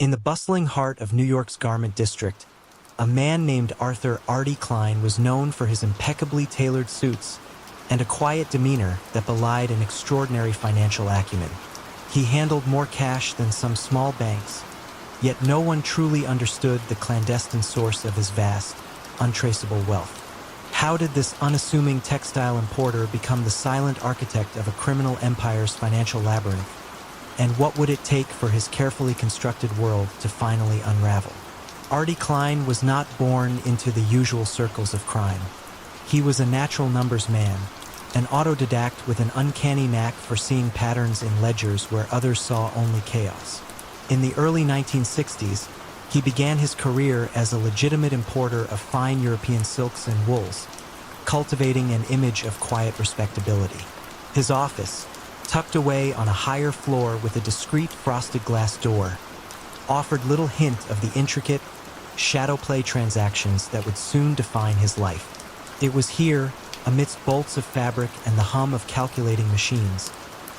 In the bustling heart of New York's garment district, a man named Artie Klein was known for his impeccably tailored suits and a quiet demeanor that belied an extraordinary financial acumen. He handled more cash than some small banks, yet no one truly understood the clandestine source of his vast, untraceable wealth. How did this unassuming textile importer become the silent architect of a criminal empire's financial labyrinth? And what would it take for his carefully constructed world to finally unravel? Artie Klein was not born into the usual circles of crime. He was a natural numbers man, an autodidact with an uncanny knack for seeing patterns in ledgers where others saw only chaos. In the early 1960s, he began his career as a legitimate importer of fine European silks and wools, cultivating an image of quiet respectability. His office, tucked away on a higher floor with a discreet frosted glass door, offered little hint of the intricate, shadow play transactions that would soon define his life. It was here, amidst bolts of fabric and the hum of calculating machines,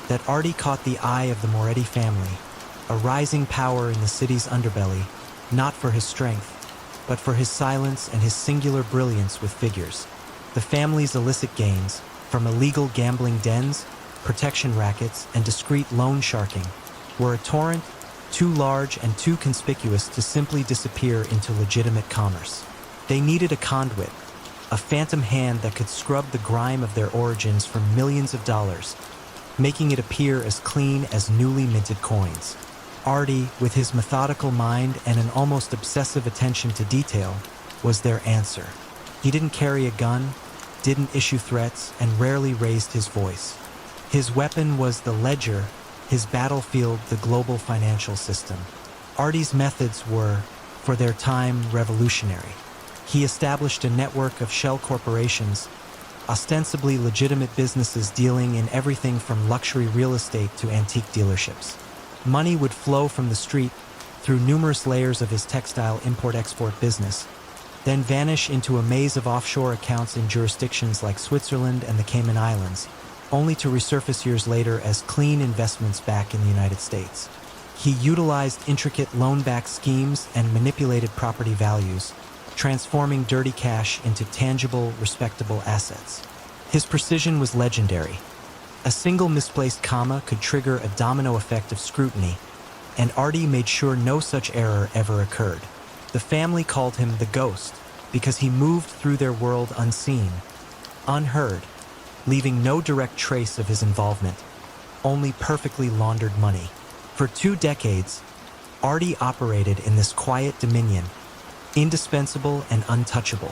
that Artie caught the eye of the Moretti family, a rising power in the city's underbelly, not for his strength, but for his silence and his singular brilliance with figures. The family's illicit gains, from illegal gambling dens, protection rackets, and discreet loan sharking, were a torrent too large and too conspicuous to simply disappear into legitimate commerce. They needed a conduit, a phantom hand that could scrub the grime of their origins for millions of dollars, making it appear as clean as newly minted coins. Artie, with his methodical mind and an almost obsessive attention to detail, was their answer. He didn't carry a gun, didn't issue threats, and rarely raised his voice. His weapon was the ledger, his battlefield the global financial system. Artie's methods were, for their time, revolutionary. He established a network of shell corporations, ostensibly legitimate businesses dealing in everything from luxury real estate to antique dealerships. Money would flow from the street through numerous layers of his textile import-export business, then vanish into a maze of offshore accounts in jurisdictions like Switzerland and the Cayman Islands, only to resurface years later as clean investments back in the United States. He utilized intricate loan-backed schemes and manipulated property values, transforming dirty cash into tangible, respectable assets. His precision was legendary. A single misplaced comma could trigger a domino effect of scrutiny, and Artie made sure no such error ever occurred. The family called him the Ghost because he moved through their world unseen, unheard, leaving no direct trace of his involvement, only perfectly laundered money. For 2 decades, Artie operated in this quiet dominion, indispensable and untouchable.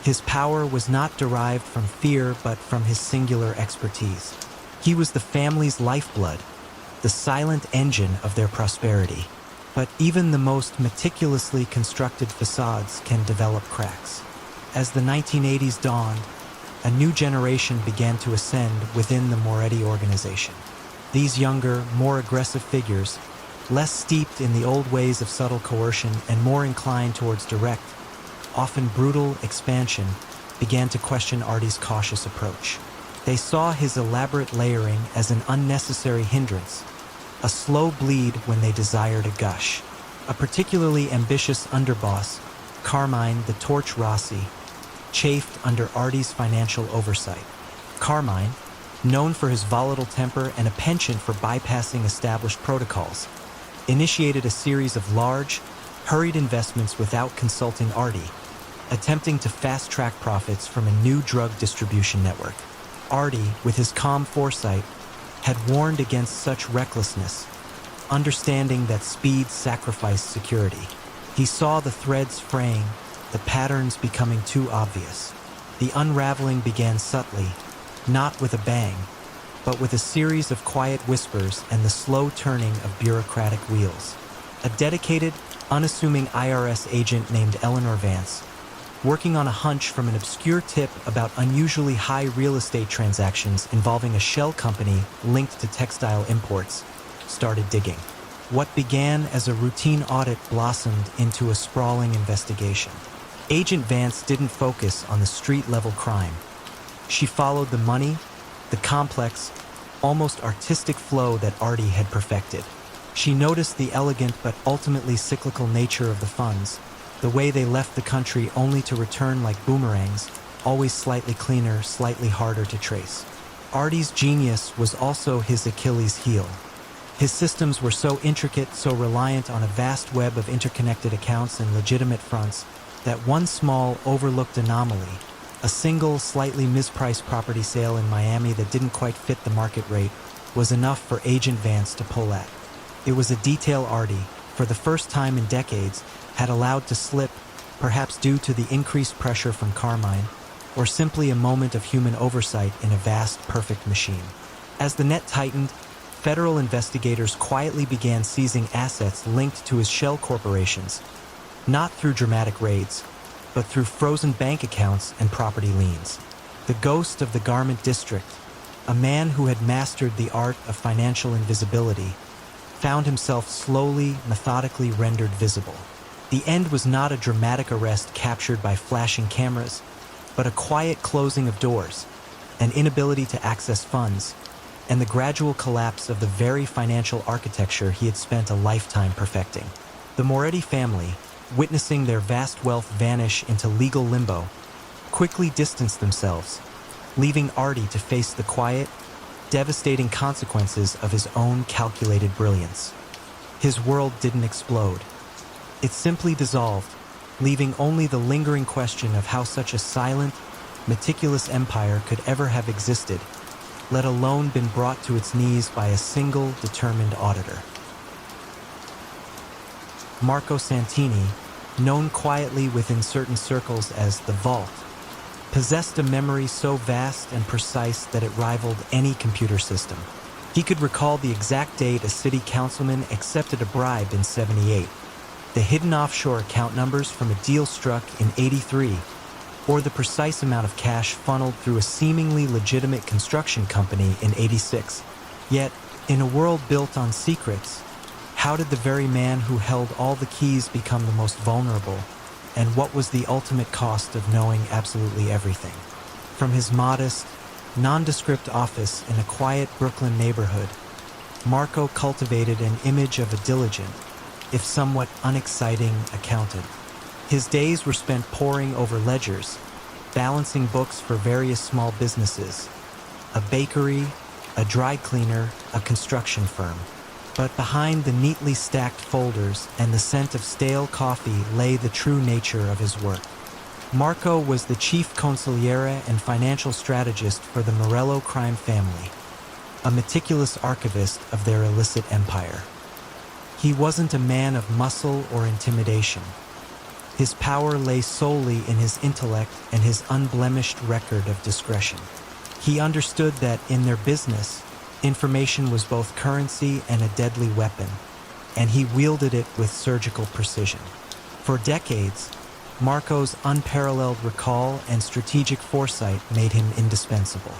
His power was not derived from fear but from his singular expertise. He was the family's lifeblood, the silent engine of their prosperity. But even the most meticulously constructed facades can develop cracks. As the 1980s dawned, a new generation began to ascend within the Moretti organization. These younger, more aggressive figures, less steeped in the old ways of subtle coercion and more inclined towards direct, often brutal expansion, began to question Artie's cautious approach. They saw his elaborate layering as an unnecessary hindrance, a slow bleed when they desired a gush. A particularly ambitious underboss, Carmine the Torch Rossi, chafed under Artie's financial oversight. Carmine, known for his volatile temper and a penchant for bypassing established protocols, initiated a series of large, hurried investments without consulting Artie, attempting to fast-track profits from a new drug distribution network. Artie, with his calm foresight, had warned against such recklessness, understanding that speed sacrificed security. He saw the threads fraying, the patterns becoming too obvious. The unraveling began subtly, not with a bang, but with a series of quiet whispers and the slow turning of bureaucratic wheels. A dedicated, unassuming IRS agent named Eleanor Vance, working on a hunch from an obscure tip about unusually high real estate transactions involving a shell company linked to textile imports, started digging. What began as a routine audit blossomed into a sprawling investigation. Agent Vance didn't focus on the street-level crime. She followed the money, the complex, almost artistic flow that Artie had perfected. She noticed the elegant but ultimately cyclical nature of the funds, the way they left the country only to return like boomerangs, always slightly cleaner, slightly harder to trace. Artie's genius was also his Achilles heel. His systems were so intricate, so reliant on a vast web of interconnected accounts and legitimate fronts, that one small, overlooked anomaly, a single, slightly mispriced property sale in Miami that didn't quite fit the market rate, was enough for Agent Vance to pull at. It was a detail Artie, for the first time in decades, had allowed to slip, perhaps due to the increased pressure from Carmine, or simply a moment of human oversight in a vast, perfect machine. As the net tightened, federal investigators quietly began seizing assets linked to his shell corporations, not through dramatic raids, but through frozen bank accounts and property liens. The ghost of the garment district, a man who had mastered the art of financial invisibility, found himself slowly, methodically rendered visible. The end was not a dramatic arrest captured by flashing cameras, but a quiet closing of doors, an inability to access funds, and the gradual collapse of the very financial architecture he had spent a lifetime perfecting. The Moretti family, witnessing their vast wealth vanish into legal limbo, quickly distanced themselves, leaving Artie to face the quiet, devastating consequences of his own calculated brilliance. His world didn't explode. It simply dissolved, leaving only the lingering question of how such a silent, meticulous empire could ever have existed, let alone been brought to its knees by a single, determined auditor. Marco Santini, known quietly within certain circles as the Vault, possessed a memory so vast and precise that it rivaled any computer system. He could recall the exact date a city councilman accepted a bribe in '78, the hidden offshore account numbers from a deal struck in '83, or the precise amount of cash funneled through a seemingly legitimate construction company in '86. Yet, in a world built on secrets, how did the very man who held all the keys become the most vulnerable, and what was the ultimate cost of knowing absolutely everything? From his modest, nondescript office in a quiet Brooklyn neighborhood, Marco cultivated an image of a diligent, if somewhat unexciting, accountant. His days were spent poring over ledgers, balancing books for various small businesses, a bakery, a dry cleaner, a construction firm. But behind the neatly stacked folders and the scent of stale coffee lay the true nature of his work. Marco was the chief consigliere and financial strategist for the Morello crime family, a meticulous archivist of their illicit empire. He wasn't a man of muscle or intimidation. His power lay solely in his intellect and his unblemished record of discretion. He understood that in their business, information was both currency and a deadly weapon, and he wielded it with surgical precision. For decades, Marco's unparalleled recall and strategic foresight made him indispensable.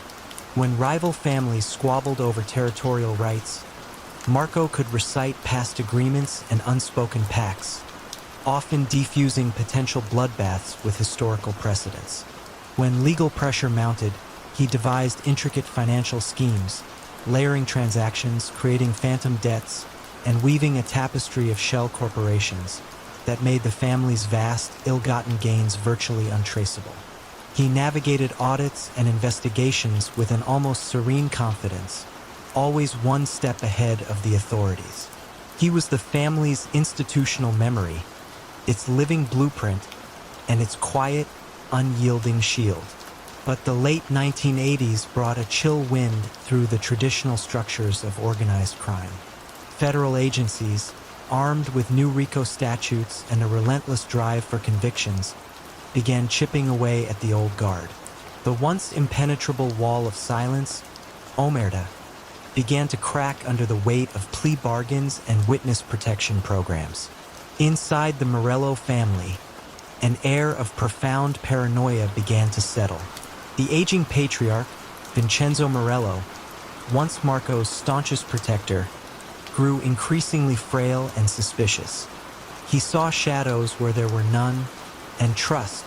When rival families squabbled over territorial rights, Marco could recite past agreements and unspoken pacts, often defusing potential bloodbaths with historical precedents. When legal pressure mounted, he devised intricate financial schemes, layering transactions, creating phantom debts, and weaving a tapestry of shell corporations that made the family's vast, ill-gotten gains virtually untraceable. He navigated audits and investigations with an almost serene confidence, always one step ahead of the authorities. He was the family's institutional memory, its living blueprint, and its quiet, unyielding shield. But the late 1980s brought a chill wind through the traditional structures of organized crime. Federal agencies, armed with new RICO statutes and a relentless drive for convictions, began chipping away at the old guard. The once impenetrable wall of silence, omerta, began to crack under the weight of plea bargains and witness protection programs. Inside the Morello family, an air of profound paranoia began to settle. The aging patriarch, Vincenzo Morello, once Marco's staunchest protector, grew increasingly frail and suspicious. He saw shadows where there were none, and trust,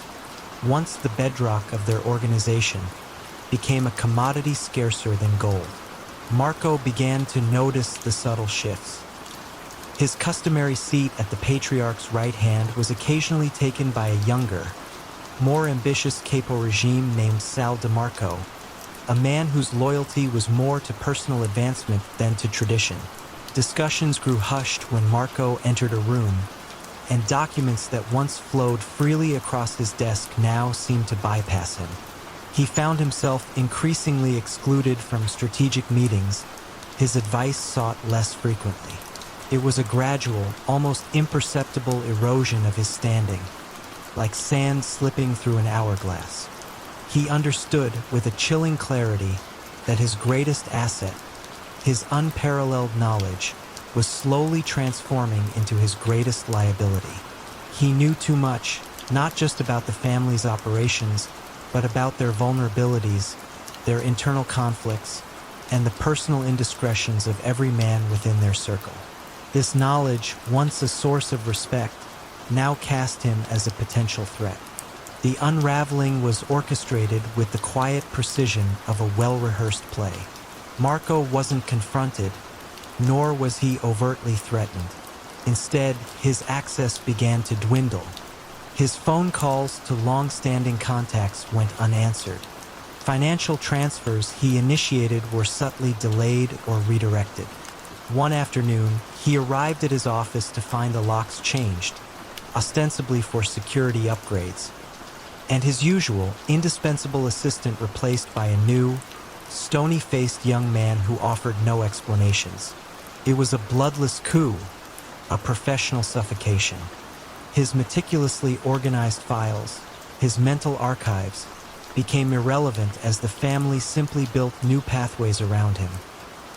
once the bedrock of their organization, became a commodity scarcer than gold. Marco began to notice the subtle shifts. His customary seat at the patriarch's right hand was occasionally taken by a younger, more ambitious capo regime named Sal DeMarco, a man whose loyalty was more to personal advancement than to tradition. Discussions grew hushed when Marco entered a room, and documents that once flowed freely across his desk now seemed to bypass him. He found himself increasingly excluded from strategic meetings, his advice sought less frequently. It was a gradual, almost imperceptible erosion of his standing, like sand slipping through an hourglass. He understood with a chilling clarity that his greatest asset, his unparalleled knowledge, was slowly transforming into his greatest liability. He knew too much, not just about the family's operations, but about their vulnerabilities, their internal conflicts, and the personal indiscretions of every man within their circle. This knowledge, once a source of respect, now cast him as a potential threat. The unraveling was orchestrated with the quiet precision of a well-rehearsed play. Marco wasn't confronted, nor was he overtly threatened. Instead, his access began to dwindle. His phone calls to long-standing contacts went unanswered. Financial transfers he initiated were subtly delayed or redirected. One afternoon, he arrived at his office to find the locks changed, ostensibly for security upgrades, and his usual, indispensable assistant replaced by a new, stony-faced young man who offered no explanations. It was a bloodless coup, a professional suffocation. His meticulously organized files, his mental archives, became irrelevant as the family simply built new pathways around him,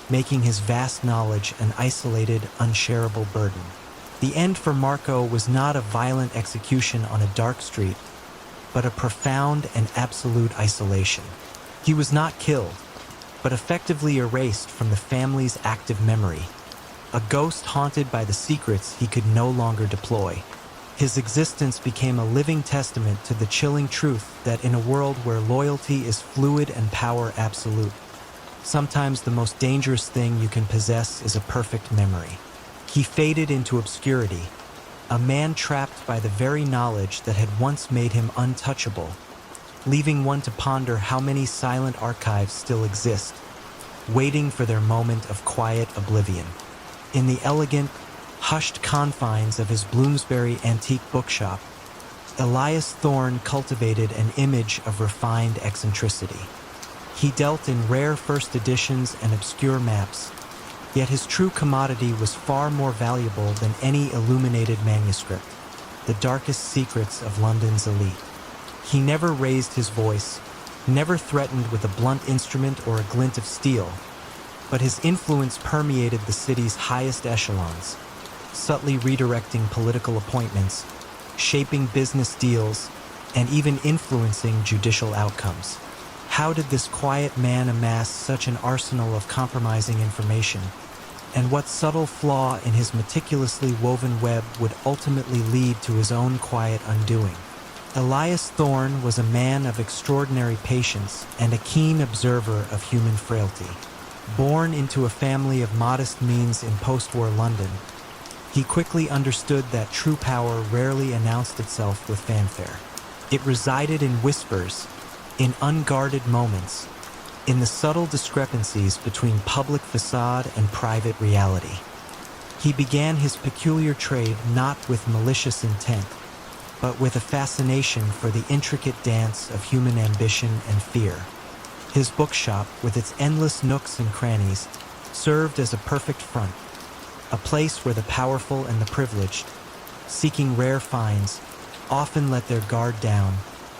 making his vast knowledge an isolated, unshareable burden. The end for Marco was not a violent execution on a dark street, but a profound and absolute isolation. He was not killed, but effectively erased from the family's active memory, a ghost haunted by the secrets he could no longer deploy. His existence became a living testament to the chilling truth that in a world where loyalty is fluid and power absolute, sometimes the most dangerous thing you can possess is a perfect memory. He faded into obscurity, a man trapped by the very knowledge that had once made him untouchable, leaving one to ponder how many silent archives still exist, waiting for their moment of quiet oblivion. In the elegant, hushed confines of his Bloomsbury antique bookshop, Elias Thorne cultivated an image of refined eccentricity. He dealt in rare first editions and obscure maps, yet his true commodity was far more valuable than any illuminated manuscript, the darkest secrets of London's elite. He never raised his voice, never threatened with a blunt instrument or a glint of steel, but his influence permeated the city's highest echelons, subtly redirecting political appointments, shaping business deals, and even influencing judicial outcomes. How did this quiet man amass such an arsenal of compromising information? And what subtle flaw in his meticulously woven web would ultimately lead to his own quiet undoing? Elias Thorne was a man of extraordinary patience and a keen observer of human frailty. Born into a family of modest means in post-war London, he quickly understood that true power rarely announced itself with fanfare. It resided in whispers, in unguarded moments, in the subtle discrepancies between public facade and private reality. He began his peculiar trade not with malicious intent, but with a fascination for the intricate dance of human ambition and fear. His bookshop, with its endless nooks and crannies, served as a perfect front, a place where the powerful and the privileged, seeking rare finds, often let their guard down,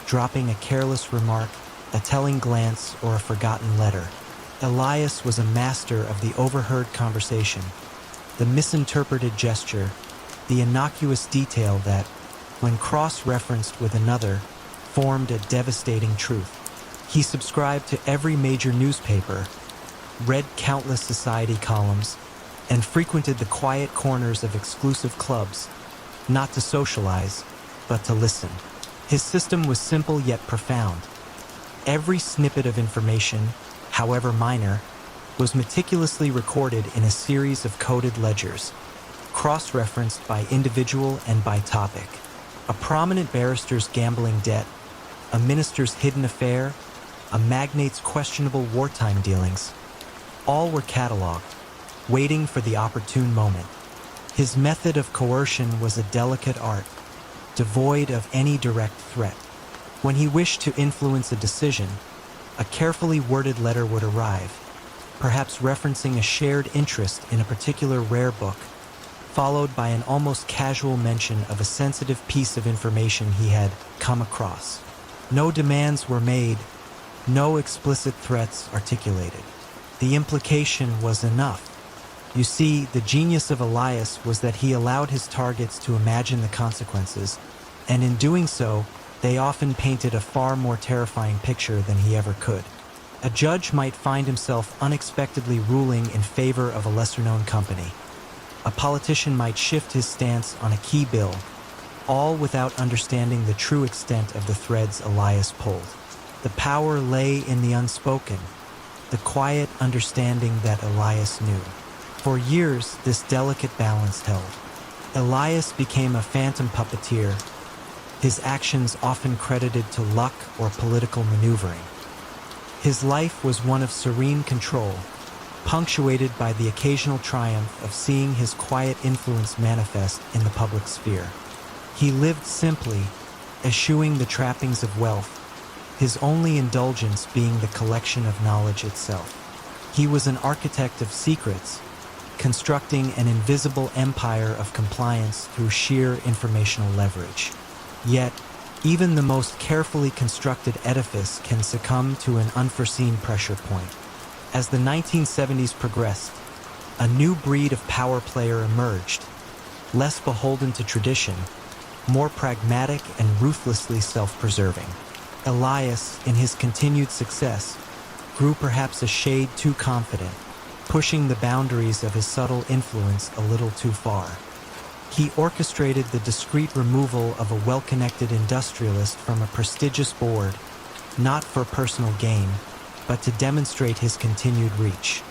dropping a careless remark, a telling glance, or a forgotten letter. Elias was a master of the overheard conversation, the misinterpreted gesture, the innocuous detail that, when cross-referenced with another, formed a devastating truth. He subscribed to every major newspaper, read countless society columns, and frequented the quiet corners of exclusive clubs, not to socialize, but to listen. His system was simple yet profound. Every snippet of information, however minor, was meticulously recorded in a series of coded ledgers, cross-referenced by individual and by topic. A prominent barrister's gambling debt, a minister's hidden affair, a magnate's questionable wartime dealings. All were cataloged, waiting for the opportune moment. His method of coercion was a delicate art, devoid of any direct threat. When he wished to influence a decision, a carefully worded letter would arrive, perhaps referencing a shared interest in a particular rare book, followed by an almost casual mention of a sensitive piece of information he had come across. No demands were made, no explicit threats articulated. The implication was enough. You see, the genius of Elias was that he allowed his targets to imagine the consequences, and in doing so, they often painted a far more terrifying picture than he ever could. A judge might find himself unexpectedly ruling in favor of a lesser-known company. A politician might shift his stance on a key bill, all without understanding the true extent of the threads Elias pulled. The power lay in the unspoken, the quiet understanding that Elias knew. For years, this delicate balance held. Elias became a phantom puppeteer, his actions often credited to luck or political maneuvering. His life was one of serene control, punctuated by the occasional triumph of seeing his quiet influence manifest in the public sphere. He lived simply, eschewing the trappings of wealth, his only indulgence being the collection of knowledge itself. He was an architect of secrets, constructing an invisible empire of compliance through sheer informational leverage. Yet, even the most carefully constructed edifice can succumb to an unforeseen pressure point. As the 1970s progressed, a new breed of power player emerged, less beholden to tradition, more pragmatic and ruthlessly self-preserving. Elias, in his continued success, grew perhaps a shade too confident, pushing the boundaries of his subtle influence a little too far. He orchestrated the discreet removal of a well-connected industrialist from a prestigious board, not for personal gain, but to demonstrate his continued reach.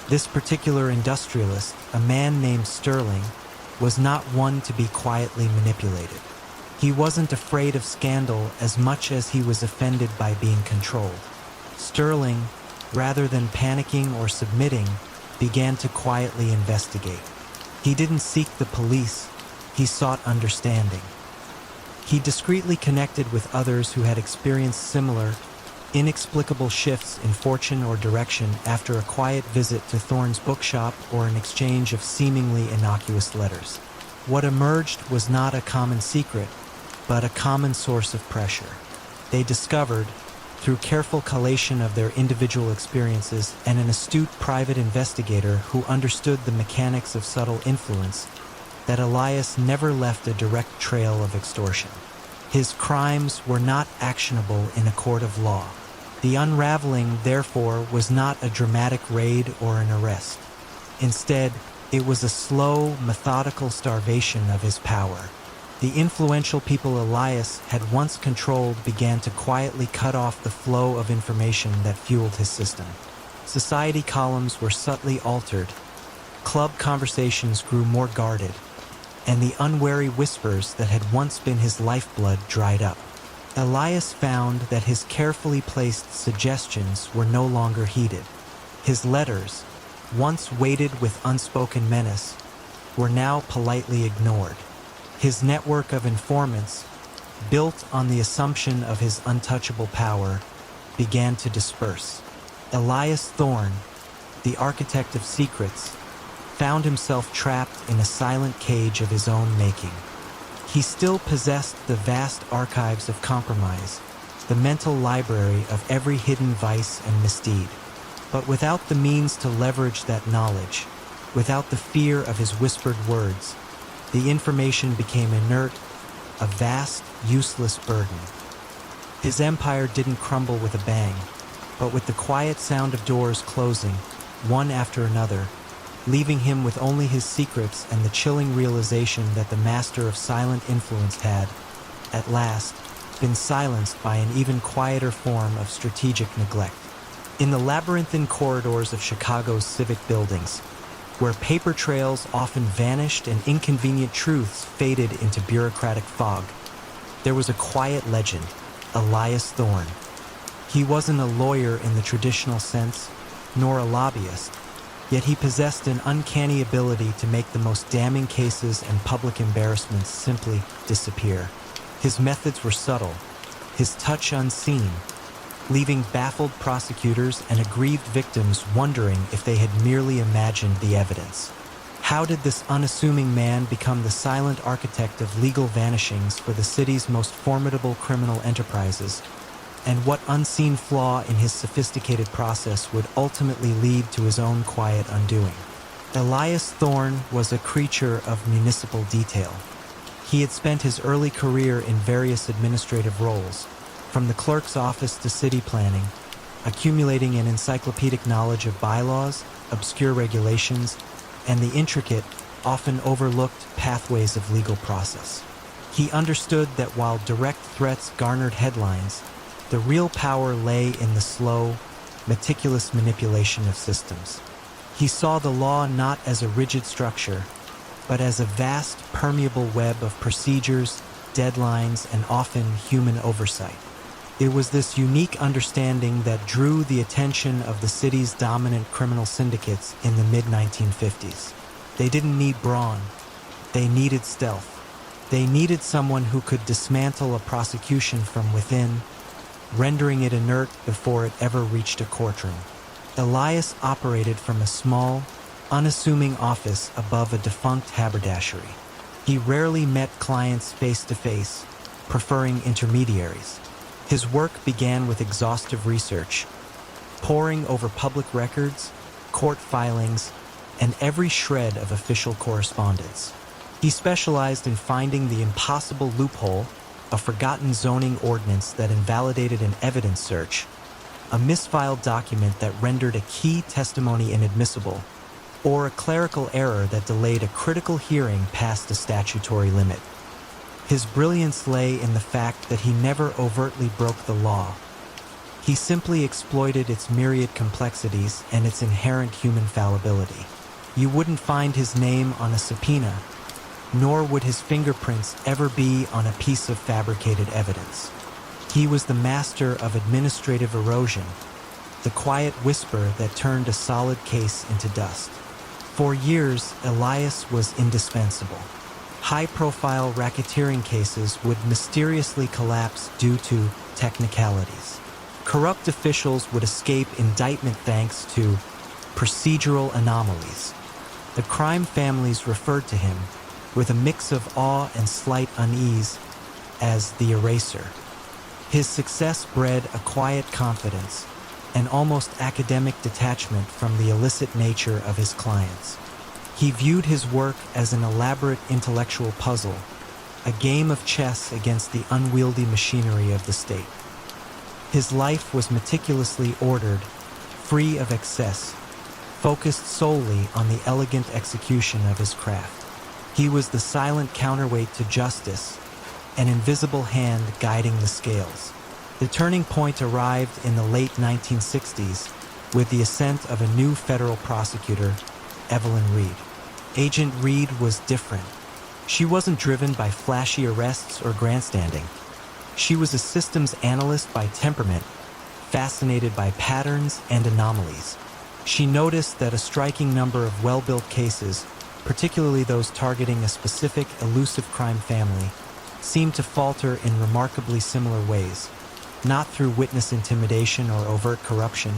This particular industrialist, a man named Sterling, was not one to be quietly manipulated. He wasn't afraid of scandal as much as he was offended by being controlled. Sterling, rather than panicking or submitting, began to quietly investigate. He didn't seek the police, he sought understanding. He discreetly connected with others who had experienced similar, inexplicable shifts in fortune or direction after a quiet visit to Thorne's bookshop or an exchange of seemingly innocuous letters. What emerged was not a common secret, but a common source of pressure. They discovered, through careful collation of their individual experiences and an astute private investigator who understood the mechanics of subtle influence, that Elias never left a direct trail of extortion. His crimes were not actionable in a court of law. The unraveling, therefore, was not a dramatic raid or an arrest. Instead, it was a slow, methodical starvation of his power. The influential people Elias had once controlled began to quietly cut off the flow of information that fueled his system. Society columns were subtly altered, club conversations grew more guarded, and the unwary whispers that had once been his lifeblood dried up. Elias found that his carefully placed suggestions were no longer heeded. His letters, once weighted with unspoken menace, were now politely ignored. His network of informants, built on the assumption of his untouchable power, began to disperse. Elias Thorne, the architect of secrets, found himself trapped in a silent cage of his own making. He still possessed the vast archives of compromise, the mental library of every hidden vice and misdeed. But without the means to leverage that knowledge, without the fear of his whispered words, the information became inert, a vast, useless burden. His empire didn't crumble with a bang, but with the quiet sound of doors closing, one after another, leaving him with only his secrets and the chilling realization that the master of silent influence had, at last, been silenced by an even quieter form of strategic neglect. In the labyrinthine corridors of Chicago's civic buildings, where paper trails often vanished and inconvenient truths faded into bureaucratic fog. There was a quiet legend, Elias Thorne. He wasn't a lawyer in the traditional sense, nor a lobbyist, yet he possessed an uncanny ability to make the most damning cases and public embarrassments simply disappear. His methods were subtle, his touch unseen, leaving baffled prosecutors and aggrieved victims wondering if they had merely imagined the evidence. How did this unassuming man become the silent architect of legal vanishings for the city's most formidable criminal enterprises? And what unseen flaw in his sophisticated process would ultimately lead to his own quiet undoing? Elias Thorne was a creature of municipal detail. He had spent his early career in various administrative roles, from the clerk's office to city planning, accumulating an encyclopedic knowledge of bylaws, obscure regulations, and the intricate, often overlooked pathways of legal process. He understood that while direct threats garnered headlines, the real power lay in the slow, meticulous manipulation of systems. He saw the law not as a rigid structure, but as a vast, permeable web of procedures, deadlines, and often human oversight. It was this unique understanding that drew the attention of the city's dominant criminal syndicates in the mid-1950s. They didn't need brawn. They needed stealth. They needed someone who could dismantle a prosecution from within, rendering it inert before it ever reached a courtroom. Elias operated from a small, unassuming office above a defunct haberdashery. He rarely met clients face to face, preferring intermediaries. His work began with exhaustive research, poring over public records, court filings, and every shred of official correspondence. He specialized in finding the impossible loophole, a forgotten zoning ordinance that invalidated an evidence search, a misfiled document that rendered a key testimony inadmissible, or a clerical error that delayed a critical hearing past the statutory limit. His brilliance lay in the fact that he never overtly broke the law. He simply exploited its myriad complexities and its inherent human fallibility. You wouldn't find his name on a subpoena, nor would his fingerprints ever be on a piece of fabricated evidence. He was the master of administrative erosion, the quiet whisper that turned a solid case into dust. For years, Elias was indispensable. High-profile racketeering cases would mysteriously collapse due to technicalities. Corrupt officials would escape indictment thanks to procedural anomalies. The crime families referred to him, with a mix of awe and slight unease, as the eraser. His success bred a quiet confidence, an almost academic detachment from the illicit nature of his clients. He viewed his work as an elaborate intellectual puzzle, a game of chess against the unwieldy machinery of the state. His life was meticulously ordered, free of excess, focused solely on the elegant execution of his craft. He was the silent counterweight to justice, an invisible hand guiding the scales. The turning point arrived in the late 1960s with the ascent of a new federal prosecutor, Evelyn Reed. Agent Reed was different. She wasn't driven by flashy arrests or grandstanding. She was a systems analyst by temperament, fascinated by patterns and anomalies. She noticed that a striking number of well-built cases, particularly those targeting a specific elusive crime family, seemed to falter in remarkably similar ways, not through witness intimidation or overt corruption,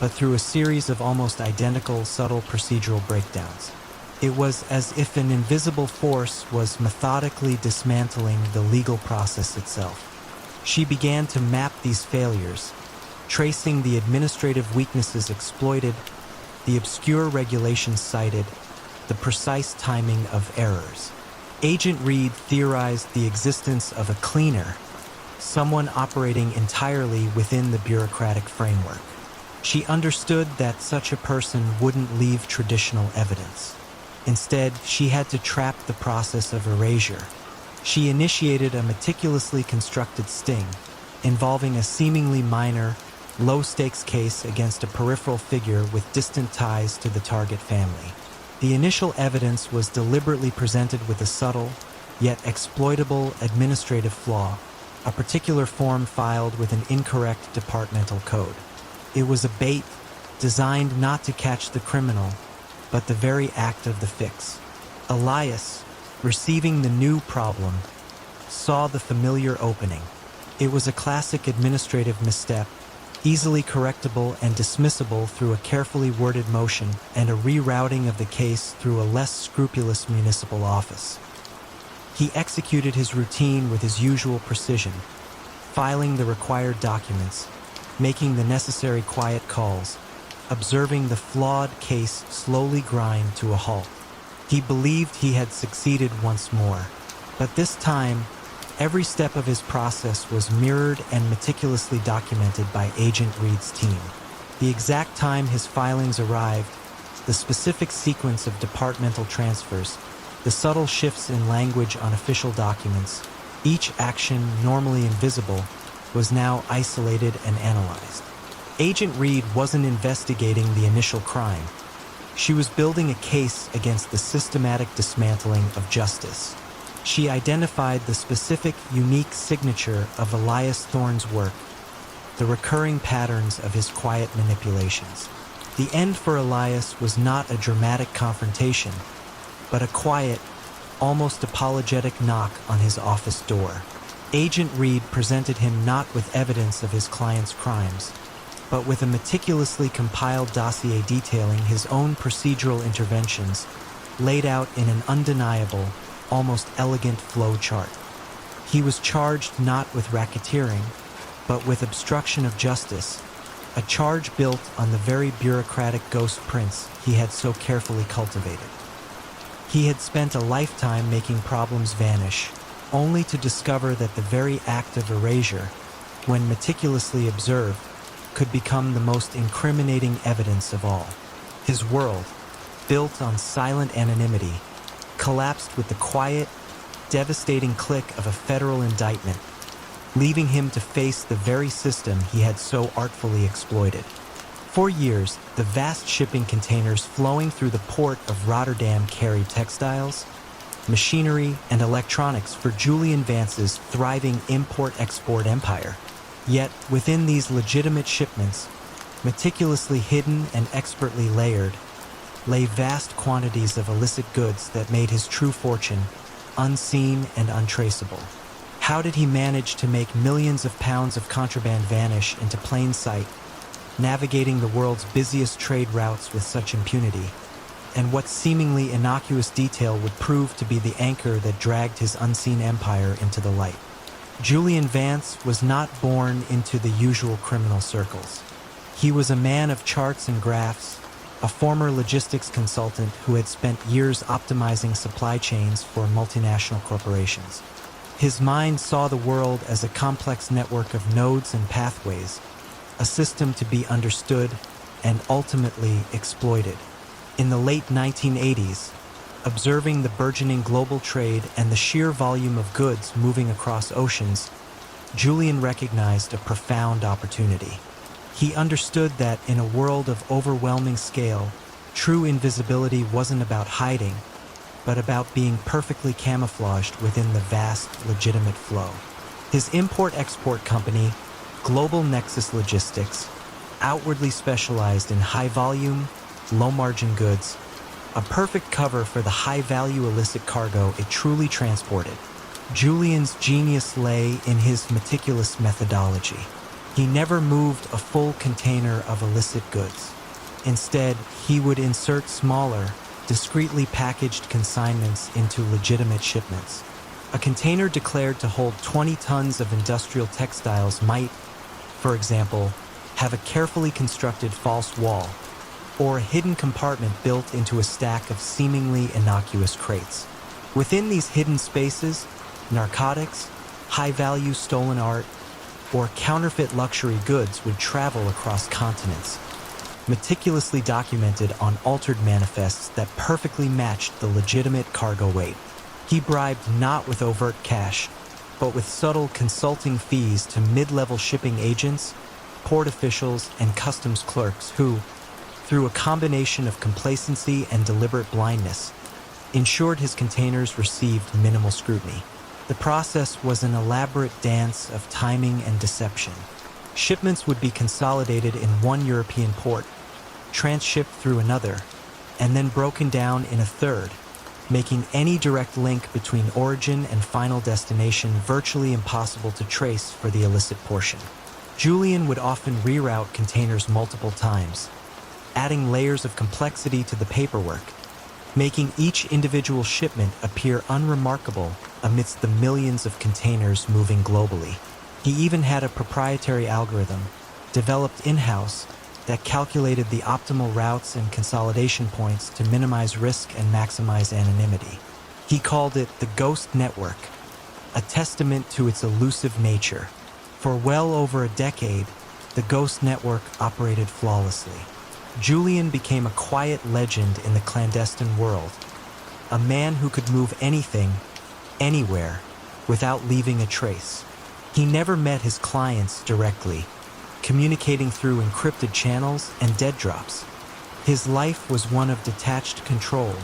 but through a series of almost identical, subtle procedural breakdowns. It was as if an invisible force was methodically dismantling the legal process itself. She began to map these failures, tracing the administrative weaknesses exploited, the obscure regulations cited, the precise timing of errors. Agent Reed theorized the existence of a cleaner, someone operating entirely within the bureaucratic framework. She understood that such a person wouldn't leave traditional evidence. Instead, she had to trap the process of erasure. She initiated a meticulously constructed sting, involving a seemingly minor, low-stakes case against a peripheral figure with distant ties to the target family. The initial evidence was deliberately presented with a subtle, yet exploitable administrative flaw, a particular form filed with an incorrect departmental code. It was a bait designed not to catch the criminal, but the very act of the fix. Elias, receiving the new problem, saw the familiar opening. It was a classic administrative misstep, easily correctable and dismissible through a carefully worded motion and a rerouting of the case through a less scrupulous municipal office. He executed his routine with his usual precision, filing the required documents, making the necessary quiet calls, observing the flawed case slowly grind to a halt. He believed he had succeeded once more, but this time, every step of his process was mirrored and meticulously documented by Agent Reed's team. The exact time his filings arrived, the specific sequence of departmental transfers, the subtle shifts in language on official documents, each action normally invisible, was now isolated and analyzed. Agent Reed wasn't investigating the initial crime. She was building a case against the systematic dismantling of justice. She identified the specific, unique signature of Elias Thorne's work, the recurring patterns of his quiet manipulations. The end for Elias was not a dramatic confrontation, but a quiet, almost apologetic knock on his office door. Agent Reed presented him not with evidence of his client's crimes, but with a meticulously compiled dossier detailing his own procedural interventions, laid out in an undeniable, almost elegant flow chart. He was charged not with racketeering, but with obstruction of justice, a charge built on the very bureaucratic ghost prints he had so carefully cultivated. He had spent a lifetime making problems vanish, only to discover that the very act of erasure, when meticulously observed, could become the most incriminating evidence of all. His world, built on silent anonymity, collapsed with the quiet, devastating click of a federal indictment, leaving him to face the very system he had so artfully exploited. For years, the vast shipping containers flowing through the port of Rotterdam carried textiles, machinery, and electronics for Julian Vance's thriving import-export empire. Yet, within these legitimate shipments, meticulously hidden and expertly layered, lay vast quantities of illicit goods that made his true fortune unseen and untraceable. How did he manage to make millions of pounds of contraband vanish into plain sight, navigating the world's busiest trade routes with such impunity? And what seemingly innocuous detail would prove to be the anchor that dragged his unseen empire into the light? Julian Vance was not born into the usual criminal circles. He was a man of charts and graphs, a former logistics consultant who had spent years optimizing supply chains for multinational corporations. His mind saw the world as a complex network of nodes and pathways, a system to be understood and ultimately exploited. In the late 1980s, observing the burgeoning global trade and the sheer volume of goods moving across oceans, Julian recognized a profound opportunity. He understood that in a world of overwhelming scale, true invisibility wasn't about hiding, but about being perfectly camouflaged within the vast, legitimate flow. His import-export company, Global Nexus Logistics, outwardly specialized in high-volume, low-margin goods, a perfect cover for the high-value illicit cargo it truly transported. Julian's genius lay in his meticulous methodology. He never moved a full container of illicit goods. Instead, he would insert smaller, discreetly packaged consignments into legitimate shipments. A container declared to hold 20 tons of industrial textiles might, for example, have a carefully constructed false wall, or a hidden compartment built into a stack of seemingly innocuous crates. Within these hidden spaces, narcotics, high-value stolen art, or counterfeit luxury goods would travel across continents, meticulously documented on altered manifests that perfectly matched the legitimate cargo weight. He bribed not with overt cash, but with subtle consulting fees to mid-level shipping agents, port officials, and customs clerks who, through a combination of complacency and deliberate blindness, ensured his containers received minimal scrutiny. The process was an elaborate dance of timing and deception. Shipments would be consolidated in one European port, transshipped through another, and then broken down in a third, making any direct link between origin and final destination virtually impossible to trace for the illicit portion. Julian would often reroute containers multiple times, adding layers of complexity to the paperwork, making each individual shipment appear unremarkable amidst the millions of containers moving globally. He even had a proprietary algorithm, developed in-house, that calculated the optimal routes and consolidation points to minimize risk and maximize anonymity. He called it the Ghost Network, a testament to its elusive nature. For well over a decade, the Ghost Network operated flawlessly. Julian became a quiet legend in the clandestine world, a man who could move anything, anywhere, without leaving a trace. He never met his clients directly, communicating through encrypted channels and dead drops. His life was one of detached control,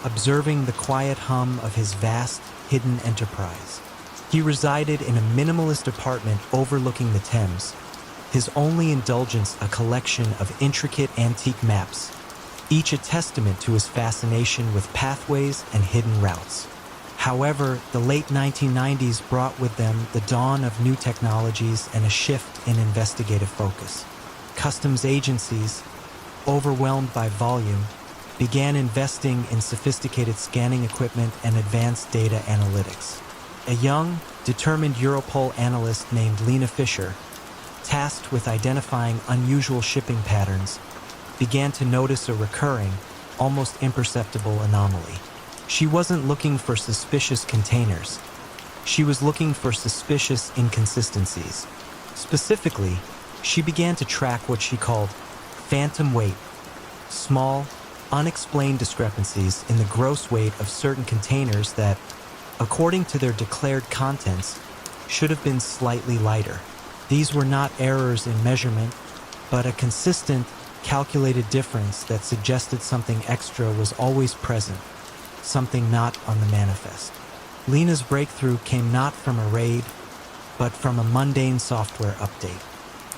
observing the quiet hum of his vast, hidden enterprise. He resided in a minimalist apartment overlooking the Thames, his only indulgence a collection of intricate antique maps, each a testament to his fascination with pathways and hidden routes. However, the late 1990s brought with them the dawn of new technologies and a shift in investigative focus. Customs agencies, overwhelmed by volume, began investing in sophisticated scanning equipment and advanced data analytics. A young, determined Europol analyst named Lena Fisher, tasked with identifying unusual shipping patterns, began to notice a recurring, almost imperceptible anomaly. She wasn't looking for suspicious containers. She was looking for suspicious inconsistencies. Specifically, she began to track what she called phantom weight, small, unexplained discrepancies in the gross weight of certain containers that, according to their declared contents, should have been slightly lighter. These were not errors in measurement, but a consistent, calculated difference that suggested something extra was always present, something not on the manifest. Lena's breakthrough came not from a raid, but from a mundane software update.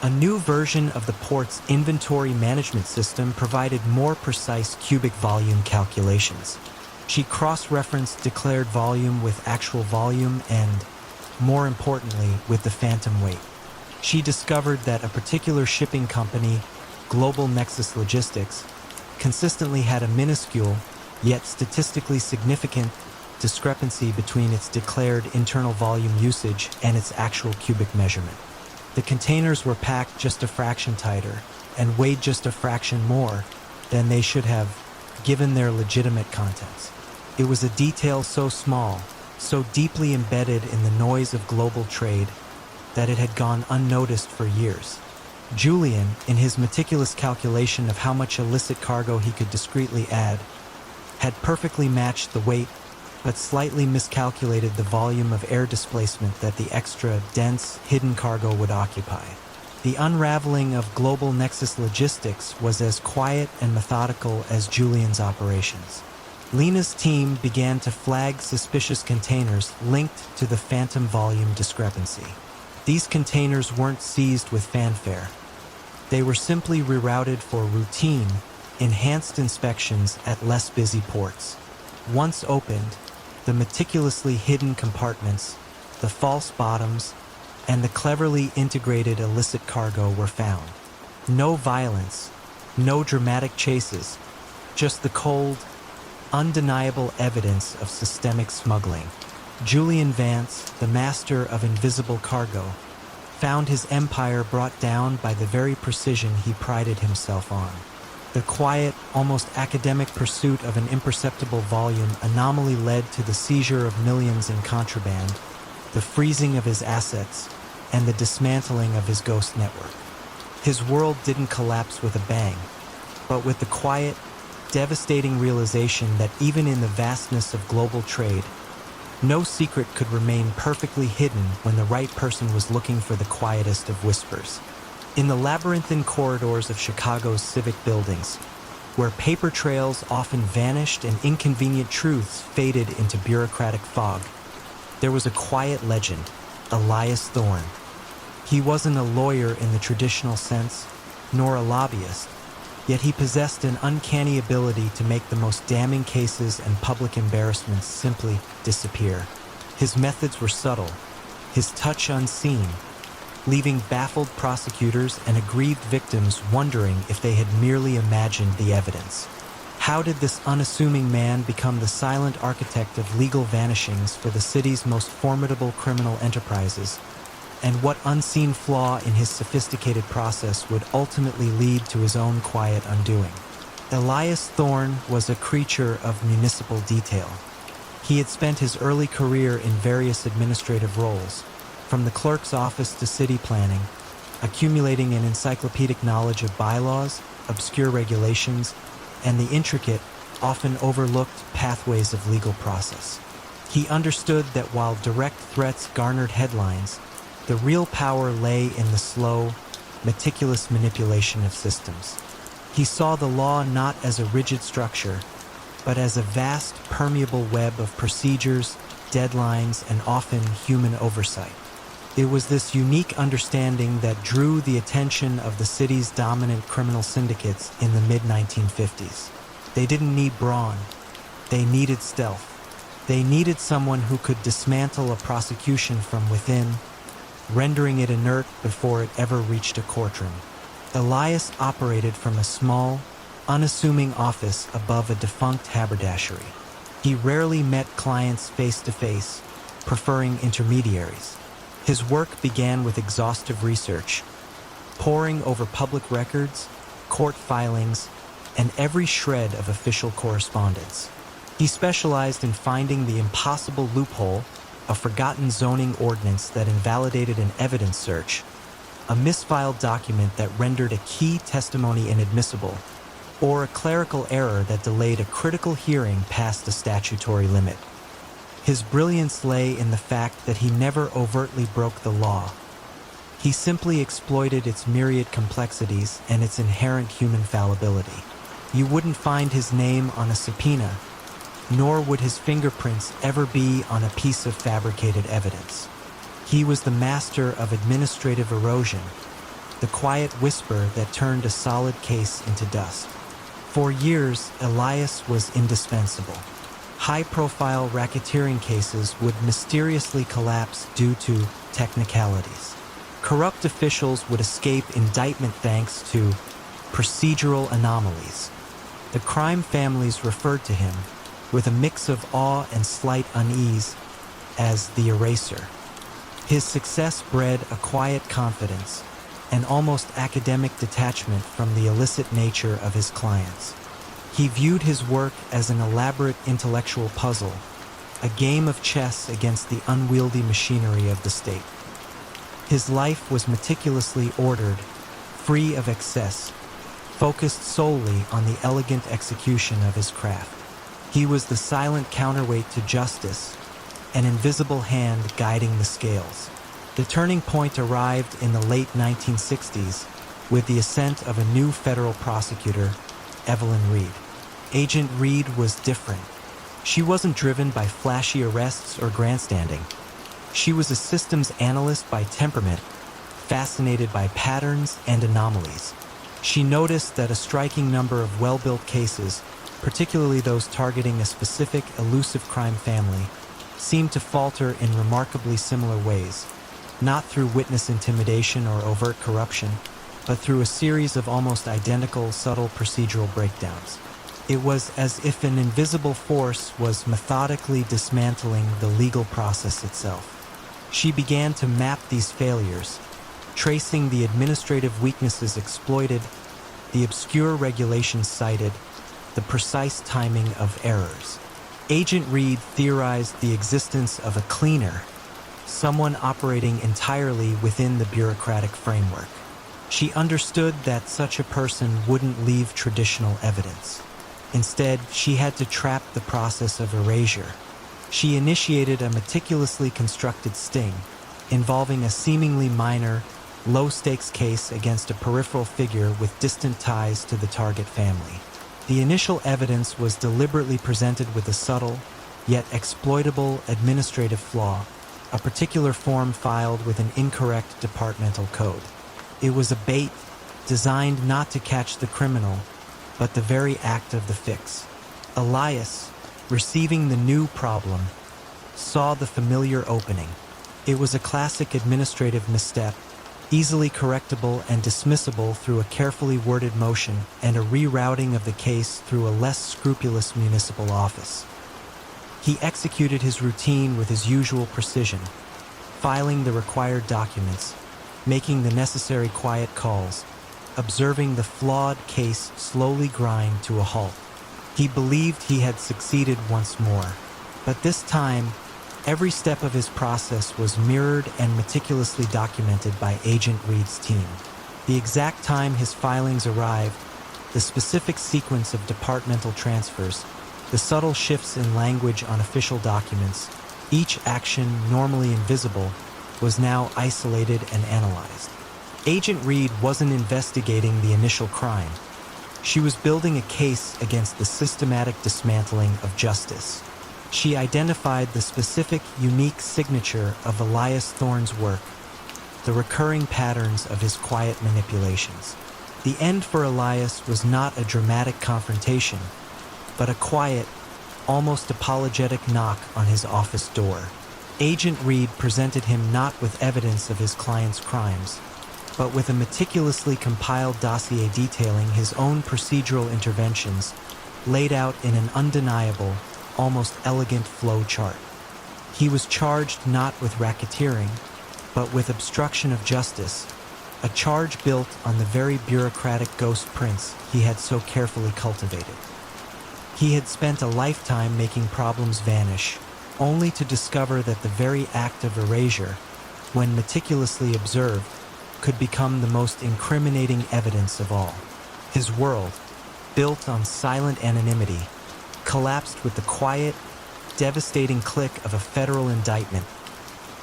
A new version of the port's inventory management system provided more precise cubic volume calculations. She cross-referenced declared volume with actual volume and, more importantly, with the phantom weight. She discovered that a particular shipping company, Global Nexus Logistics, consistently had a minuscule, yet statistically significant, discrepancy between its declared internal volume usage and its actual cubic measurement. The containers were packed just a fraction tighter and weighed just a fraction more than they should have, given their legitimate contents. It was a detail so small, so deeply embedded in the noise of global trade, that it had gone unnoticed for years. Julian, in his meticulous calculation of how much illicit cargo he could discreetly add, had perfectly matched the weight, but slightly miscalculated the volume of air displacement that the extra, dense, hidden cargo would occupy. The unraveling of Global Nexus Logistics was as quiet and methodical as Julian's operations. Lena's team began to flag suspicious containers linked to the phantom volume discrepancy. These containers weren't seized with fanfare. They were simply rerouted for routine, enhanced inspections at less busy ports. Once opened, the meticulously hidden compartments, the false bottoms, and the cleverly integrated illicit cargo were found. No violence, no dramatic chases, just the cold, undeniable evidence of systemic smuggling. Julian Vance, the master of invisible cargo, found his empire brought down by the very precision he prided himself on. The quiet, almost academic pursuit of an imperceptible volume anomaly led to the seizure of millions in contraband, the freezing of his assets, and the dismantling of his ghost network. His world didn't collapse with a bang, but with the quiet, devastating realization that even in the vastness of global trade, no secret could remain perfectly hidden when the right person was looking for the quietest of whispers. In the labyrinthine corridors of Chicago's civic buildings, where paper trails often vanished and inconvenient truths faded into bureaucratic fog, there was a quiet legend, Elias Thorne. He wasn't a lawyer in the traditional sense, nor a lobbyist, yet he possessed an uncanny ability to make the most damning cases and public embarrassments simply disappear. His methods were subtle, his touch unseen, leaving baffled prosecutors and aggrieved victims wondering if they had merely imagined the evidence. How did this unassuming man become the silent architect of legal vanishings for the city's most formidable criminal enterprises? And what unseen flaw in his sophisticated process would ultimately lead to his own quiet undoing? Elias Thorne was a creature of municipal detail. He had spent his early career in various administrative roles, from the clerk's office to city planning, accumulating an encyclopedic knowledge of bylaws, obscure regulations, and the intricate, often overlooked pathways of legal process. He understood that while direct threats garnered headlines, the real power lay in the slow, meticulous manipulation of systems. He saw the law not as a rigid structure, but as a vast, permeable web of procedures, deadlines, and often human oversight. It was this unique understanding that drew the attention of the city's dominant criminal syndicates in the mid-1950s. They didn't need brawn. They needed stealth. They needed someone who could dismantle a prosecution from within, rendering it inert before it ever reached a courtroom. Elias operated from a small, unassuming office above a defunct haberdashery. He rarely met clients face to face, preferring intermediaries. His work began with exhaustive research, poring over public records, court filings, and every shred of official correspondence. He specialized in finding the impossible loophole, a forgotten zoning ordinance that invalidated an evidence search, a misfiled document that rendered a key testimony inadmissible, or a clerical error that delayed a critical hearing past the statutory limit. His brilliance lay in the fact that he never overtly broke the law. He simply exploited its myriad complexities and its inherent human fallibility. You wouldn't find his name on a subpoena, nor would his fingerprints ever be on a piece of fabricated evidence. He was the master of administrative erosion, the quiet whisper that turned a solid case into dust. For years, Elias was indispensable. High-profile racketeering cases would mysteriously collapse due to technicalities. Corrupt officials would escape indictment thanks to procedural anomalies. The crime families referred to him, with a mix of awe and slight unease, as the eraser. His success bred a quiet confidence, an almost academic detachment from the illicit nature of his clients. He viewed his work as an elaborate intellectual puzzle, a game of chess against the unwieldy machinery of the state. His life was meticulously ordered, free of excess, focused solely on the elegant execution of his craft. He was the silent counterweight to justice, an invisible hand guiding the scales. The turning point arrived in the late 1960s with the ascent of a new federal prosecutor, Evelyn Reed. Agent Reed was different. She wasn't driven by flashy arrests or grandstanding. She was a systems analyst by temperament, fascinated by patterns and anomalies. She noticed that a striking number of well-built cases, particularly those targeting a specific elusive crime family, seemed to falter in remarkably similar ways, not through witness intimidation or overt corruption, but through a series of almost identical, subtle procedural breakdowns. It was as if an invisible force was methodically dismantling the legal process itself. She began to map these failures, tracing the administrative weaknesses exploited, the obscure regulations cited, the precise timing of errors. Agent Reed theorized the existence of a cleaner, someone operating entirely within the bureaucratic framework. She understood that such a person wouldn't leave traditional evidence. Instead, she had to trap the process of erasure. She initiated a meticulously constructed sting, involving a seemingly minor, low-stakes case against a peripheral figure with distant ties to the target family. The initial evidence was deliberately presented with a subtle, yet exploitable administrative flaw, a particular form filed with an incorrect departmental code. It was a bait designed not to catch the criminal, but the very act of the fix. Elias, receiving the new problem, saw the familiar opening. It was a classic administrative misstep, easily correctable and dismissible through a carefully worded motion and a rerouting of the case through a less scrupulous municipal office. He executed his routine with his usual precision, filing the required documents, making the necessary quiet calls, observing the flawed case slowly grind to a halt. He believed he had succeeded once more, but this time, every step of his process was mirrored and meticulously documented by Agent Reed's team. The exact time his filings arrived, the specific sequence of departmental transfers, the subtle shifts in language on official documents, each action normally invisible, was now isolated and analyzed. Agent Reed wasn't investigating the initial crime. She was building a case against the systematic dismantling of justice. She identified the specific, unique signature of Elias Thorne's work, the recurring patterns of his quiet manipulations. The end for Elias was not a dramatic confrontation, but a quiet, almost apologetic knock on his office door. Agent Reed presented him not with evidence of his client's crimes, but with a meticulously compiled dossier detailing his own procedural interventions, laid out in an undeniable, almost elegant flow chart. He was charged not with racketeering, but with obstruction of justice, a charge built on the very bureaucratic ghost prints he had so carefully cultivated. He had spent a lifetime making problems vanish, only to discover that the very act of erasure, when meticulously observed, could become the most incriminating evidence of all. His world, built on silent anonymity, collapsed with the quiet, devastating click of a federal indictment,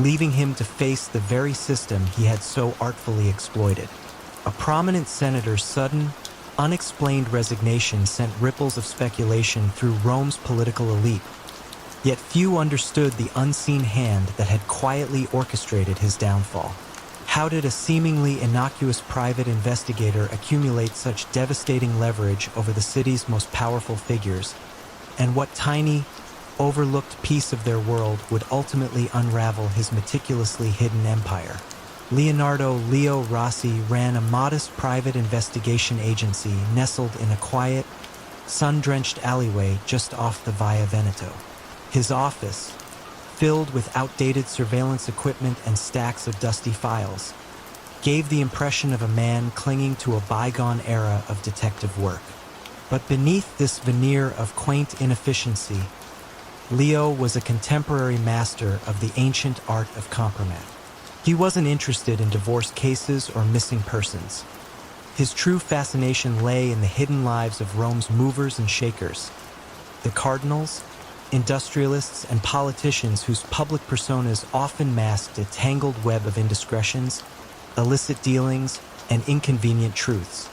leaving him to face the very system he had so artfully exploited. A prominent senator's sudden, unexplained resignation sent ripples of speculation through Rome's political elite, yet few understood the unseen hand that had quietly orchestrated his downfall. How did a seemingly innocuous private investigator accumulate such devastating leverage over the city's most powerful figures? And what tiny, overlooked piece of their world would ultimately unravel his meticulously hidden empire? Leonardo Leo Rossi ran a modest private investigation agency nestled in a quiet, sun-drenched alleyway just off the Via Veneto. His office, filled with outdated surveillance equipment and stacks of dusty files, gave the impression of a man clinging to a bygone era of detective work. But beneath this veneer of quaint inefficiency, Leo was a contemporary master of the ancient art of compromise. He wasn't interested in divorce cases or missing persons. His true fascination lay in the hidden lives of Rome's movers and shakers, the cardinals, industrialists, and politicians whose public personas often masked a tangled web of indiscretions, illicit dealings, and inconvenient truths.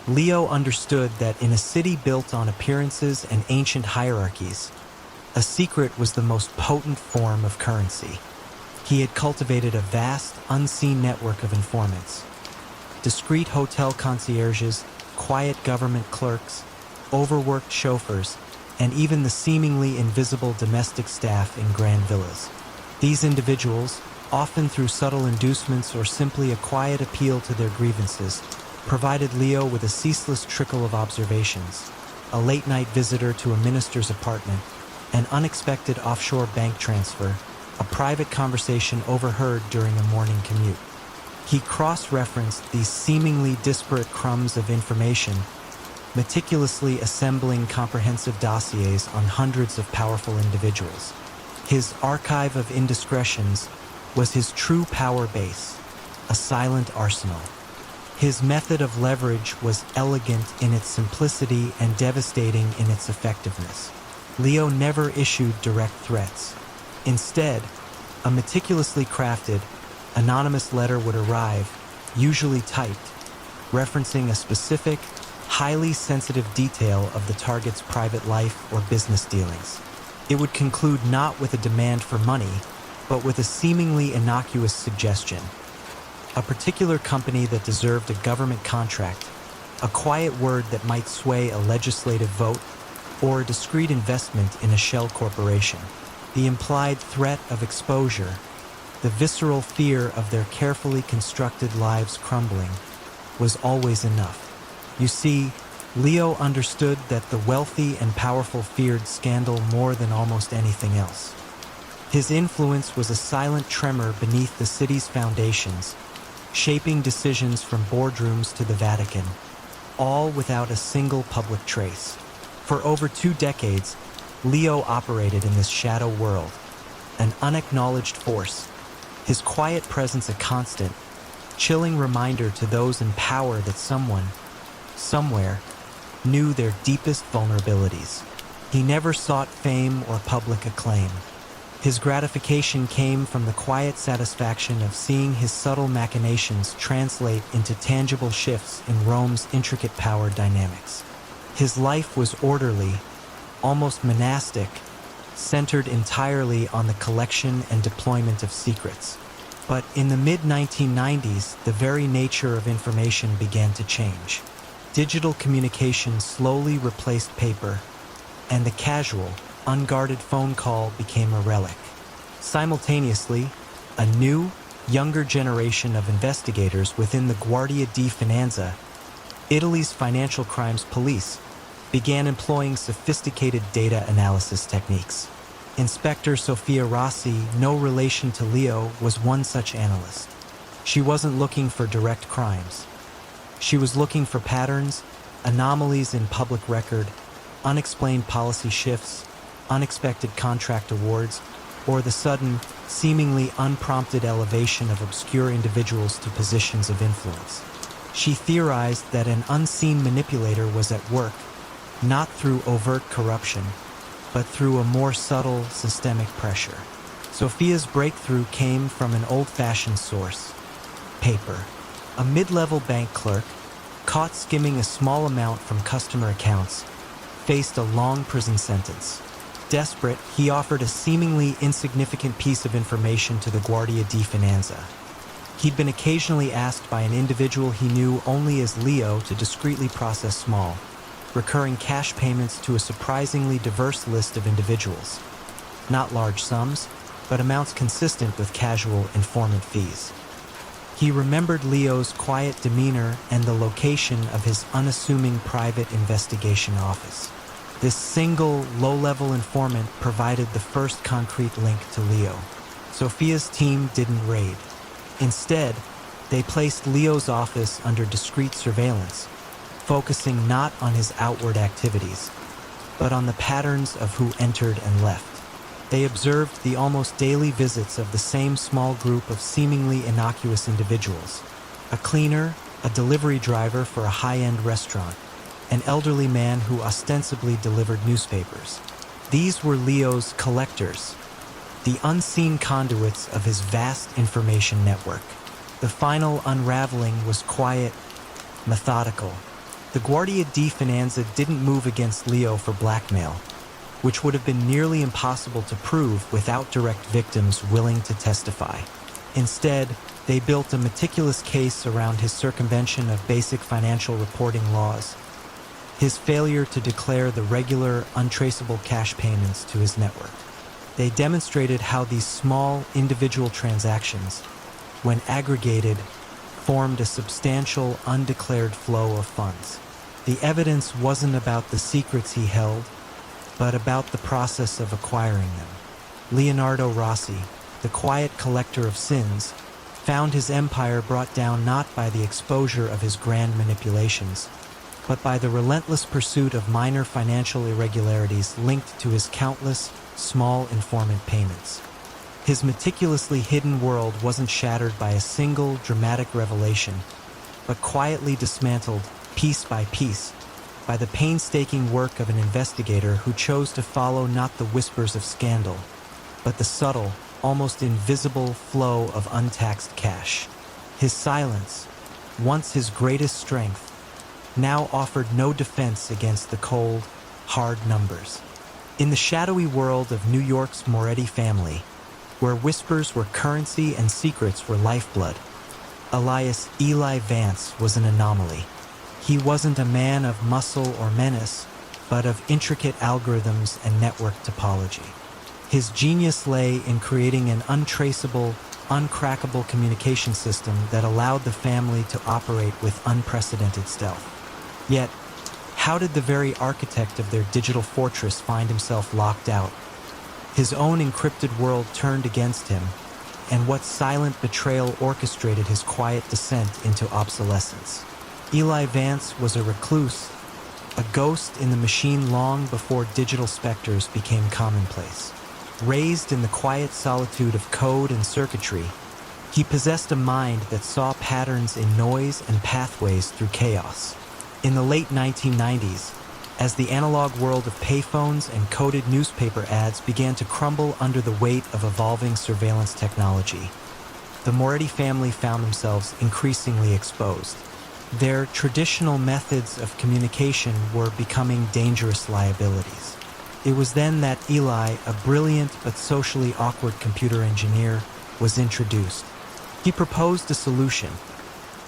Leo understood that in a city built on appearances and ancient hierarchies, a secret was the most potent form of currency. He had cultivated a vast, unseen network of informants. Discreet hotel concierges, quiet government clerks, overworked chauffeurs, and even the seemingly invisible domestic staff in grand villas. These individuals, often through subtle inducements or simply a quiet appeal to their grievances, provided Leo with a ceaseless trickle of observations: a late-night visitor to a minister's apartment, an unexpected offshore bank transfer, a private conversation overheard during a morning commute. He cross-referenced these seemingly disparate crumbs of information, meticulously assembling comprehensive dossiers on hundreds of powerful individuals. His archive of indiscretions was his true power base, a silent arsenal. His method of leverage was elegant in its simplicity and devastating in its effectiveness. Leo never issued direct threats. Instead, a meticulously crafted, anonymous letter would arrive, usually typed, referencing a specific, highly sensitive detail of the target's private life or business dealings. It would conclude not with a demand for money, but with a seemingly innocuous suggestion. A particular company that deserved a government contract, a quiet word that might sway a legislative vote, or a discreet investment in a shell corporation. The implied threat of exposure, the visceral fear of their carefully constructed lives crumbling, was always enough. You see, Leo understood that the wealthy and powerful feared scandal more than almost anything else. His influence was a silent tremor beneath the city's foundations, shaping decisions from boardrooms to the Vatican, all without a single public trace. For over 2 decades, Leo operated in this shadow world, an unacknowledged force, his quiet presence a constant, chilling reminder to those in power that someone, somewhere, knew their deepest vulnerabilities. He never sought fame or public acclaim. His gratification came from the quiet satisfaction of seeing his subtle machinations translate into tangible shifts in Rome's intricate power dynamics. His life was orderly, almost monastic, centered entirely on the collection and deployment of secrets. But in the mid-1990s, the very nature of information began to change. Digital communication slowly replaced paper, and the casual, unguarded phone call became a relic. Simultaneously, a new, younger generation of investigators within the Guardia di Finanza, Italy's financial crimes police, began employing sophisticated data analysis techniques. Inspector Sofia Rossi, no relation to Leo, was one such analyst. She wasn't looking for direct crimes. She was looking for patterns, anomalies in public record, unexplained policy shifts, unexpected contract awards, or the sudden, seemingly unprompted elevation of obscure individuals to positions of influence. She theorized that an unseen manipulator was at work, not through overt corruption, but through a more subtle, systemic pressure. Sophia's breakthrough came from an old-fashioned source: paper. A mid-level bank clerk, caught skimming a small amount from customer accounts, faced a long prison sentence. Desperate, he offered a seemingly insignificant piece of information to the Guardia di Finanza. He'd been occasionally asked by an individual he knew only as Leo to discreetly process small, recurring cash payments to a surprisingly diverse list of individuals. Not large sums, but amounts consistent with casual informant fees. He remembered Leo's quiet demeanor and the location of his unassuming private investigation office. This single, low-level informant provided the first concrete link to Leo. Sophia's team didn't raid. Instead, they placed Leo's office under discreet surveillance, focusing not on his outward activities, but on the patterns of who entered and left. They observed the almost daily visits of the same small group of seemingly innocuous individuals: a cleaner, a delivery driver for a high-end restaurant, an elderly man who ostensibly delivered newspapers. These were Leo's collectors, the unseen conduits of his vast information network. The final unraveling was quiet, methodical. The Guardia di Finanza didn't move against Leo for blackmail, which would have been nearly impossible to prove without direct victims willing to testify. Instead, they built a meticulous case around his circumvention of basic financial reporting laws, his failure to declare the regular, untraceable cash payments to his network. They demonstrated how these small, individual transactions, when aggregated, formed a substantial, undeclared flow of funds. The evidence wasn't about the secrets he held, but about the process of acquiring them. Leonardo Rossi, the quiet collector of sins, found his empire brought down not by the exposure of his grand manipulations, but by the relentless pursuit of minor financial irregularities linked to his countless, small informant payments. His meticulously hidden world wasn't shattered by a single dramatic revelation, but quietly dismantled, piece by piece, by the painstaking work of an investigator who chose to follow not the whispers of scandal, but the subtle, almost invisible flow of untaxed cash. His silence, once his greatest strength, now offered no defense against the cold, hard numbers. In the shadowy world of New York's Moretti family, where whispers were currency and secrets were lifeblood, alias Eli Vance was an anomaly. He wasn't a man of muscle or menace, but of intricate algorithms and network topology. His genius lay in creating an untraceable, uncrackable communication system that allowed the family to operate with unprecedented stealth. Yet, how did the very architect of their digital fortress find himself locked out? His own encrypted world turned against him, and what silent betrayal orchestrated his quiet descent into obsolescence? Eli Vance was a recluse, a ghost in the machine long before digital specters became commonplace. Raised in the quiet solitude of code and circuitry, he possessed a mind that saw patterns in noise and pathways through chaos. In the late 1990s, as the analog world of payphones and coded newspaper ads began to crumble under the weight of evolving surveillance technology, the Moretti family found themselves increasingly exposed. Their traditional methods of communication were becoming dangerous liabilities. It was then that Eli, a brilliant but socially awkward computer engineer, was introduced. He proposed a solution,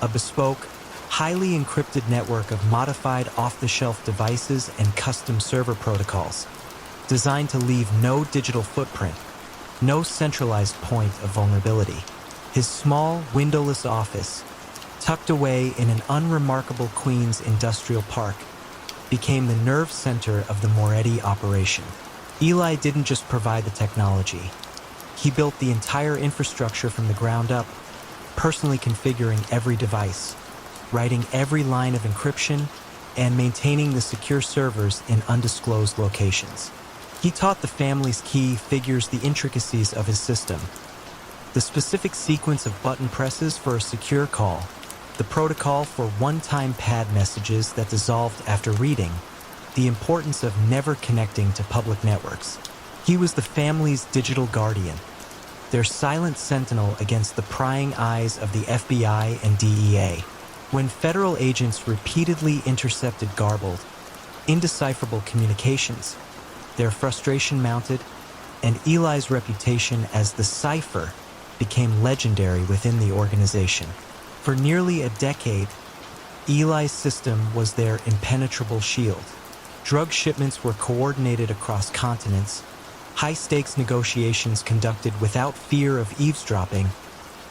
a bespoke, highly encrypted network of modified off-the-shelf devices and custom server protocols, designed to leave no digital footprint, no centralized point of vulnerability. His small, windowless office, tucked away in an unremarkable Queens industrial park, became the nerve center of the Moretti operation. Eli didn't just provide the technology. He built the entire infrastructure from the ground up, personally configuring every device, writing every line of encryption, and maintaining the secure servers in undisclosed locations. He taught the family's key figures the intricacies of his system, the specific sequence of button presses for a secure call, the protocol for one-time pad messages that dissolved after reading, the importance of never connecting to public networks. He was the family's digital guardian, their silent sentinel against the prying eyes of the FBI and DEA. When federal agents repeatedly intercepted garbled, indecipherable communications, their frustration mounted, and Eli's reputation as the cipher became legendary within the organization. For nearly a decade, Eli's system was their impenetrable shield. Drug shipments were coordinated across continents, high-stakes negotiations conducted without fear of eavesdropping,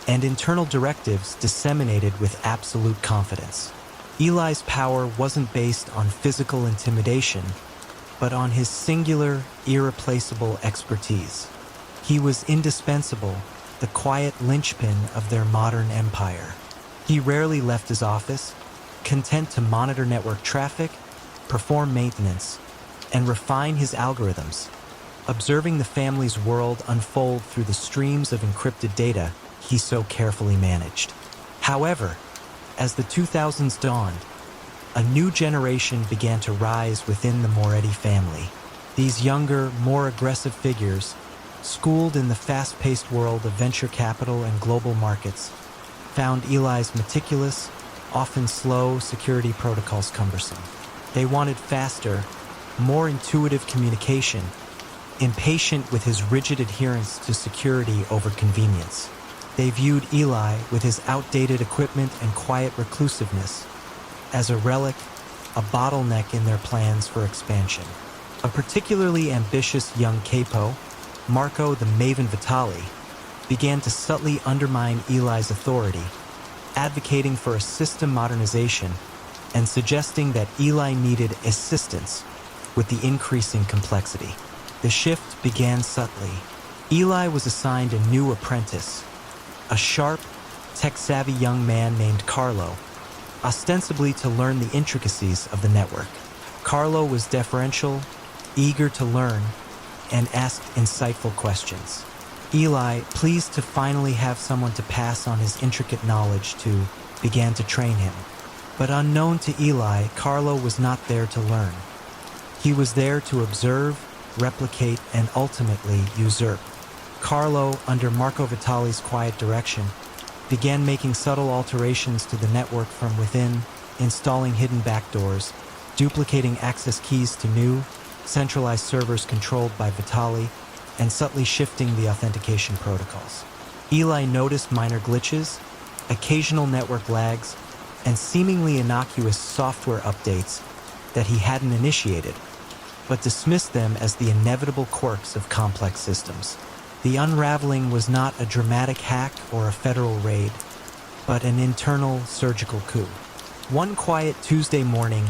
and internal directives disseminated with absolute confidence. Eli's power wasn't based on physical intimidation, but on his singular, irreplaceable expertise. He was indispensable, the quiet linchpin of their modern empire. He rarely left his office, content to monitor network traffic, perform maintenance, and refine his algorithms. Observing the family's world unfold through the streams of encrypted data he so carefully managed. However, as the 2000s dawned, a new generation began to rise within the Moretti family. These younger, more aggressive figures, schooled in the fast-paced world of venture capital and global markets, found Eli's meticulous, often slow security protocols cumbersome. They wanted faster, more intuitive communication, impatient with his rigid adherence to security over convenience. They viewed Eli, with his outdated equipment and quiet reclusiveness, as a relic, a bottleneck in their plans for expansion. A particularly ambitious young capo, Marco the Maven Vitali, began to subtly undermine Eli's authority, advocating for a system modernization and suggesting that Eli needed assistance with the increasing complexity. The shift began subtly. Eli was assigned a new apprentice, a sharp, tech-savvy young man named Carlo, ostensibly to learn the intricacies of the network. Carlo was deferential, eager to learn, and asked insightful questions. Eli, pleased to finally have someone to pass on his intricate knowledge to, began to train him. But unknown to Eli, Carlo was not there to learn. He was there to observe, replicate, and ultimately usurp. Carlo, under Marco Vitali's quiet direction, began making subtle alterations to the network from within, installing hidden backdoors, duplicating access keys to new, centralized servers controlled by Vitali, and subtly shifting the authentication protocols. Eli noticed minor glitches, occasional network lags, and seemingly innocuous software updates that he hadn't initiated, but dismissed them as the inevitable quirks of complex systems. The unraveling was not a dramatic hack or a federal raid, but an internal surgical coup. One quiet Tuesday morning,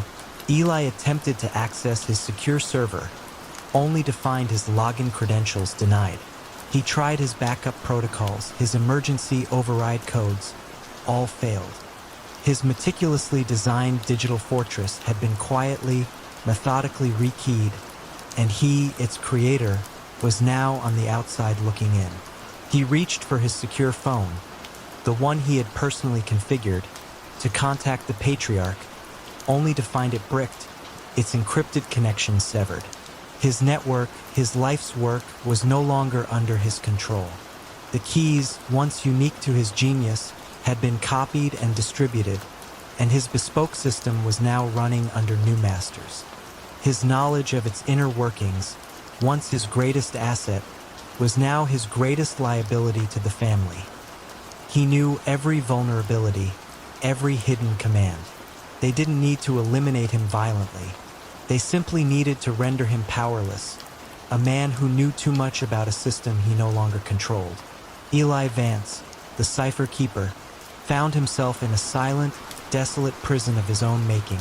Eli attempted to access his secure server, only to find his login credentials denied. He tried his backup protocols, his emergency override codes, all failed. His meticulously designed digital fortress had been quietly, methodically rekeyed, and he, its creator, was now on the outside looking in. He reached for his secure phone, the one he had personally configured, to contact the Patriarch, only to find it bricked, its encrypted connection severed. His network, his life's work, was no longer under his control. The keys, once unique to his genius, had been copied and distributed, and his bespoke system was now running under new masters. His knowledge of its inner workings, once his greatest asset, was now his greatest liability to the family. He knew every vulnerability, every hidden command. They didn't need to eliminate him violently. They simply needed to render him powerless, a man who knew too much about a system he no longer controlled. Eli Vance, the Cipher Keeper, found himself in a silent, desolate prison of his own making.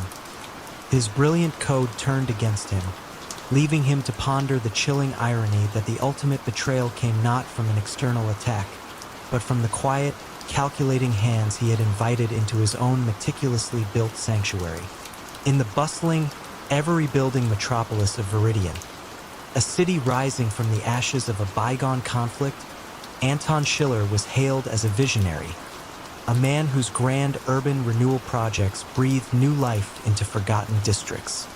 His brilliant code turned against him, leaving him to ponder the chilling irony that the ultimate betrayal came not from an external attack, but from the quiet, calculating hands he had invited into his own meticulously built sanctuary. In the bustling, ever-rebuilding metropolis of Viridian, a city rising from the ashes of a bygone conflict, Anton Schiller was hailed as a visionary, a man whose grand urban renewal projects breathed new life into forgotten districts.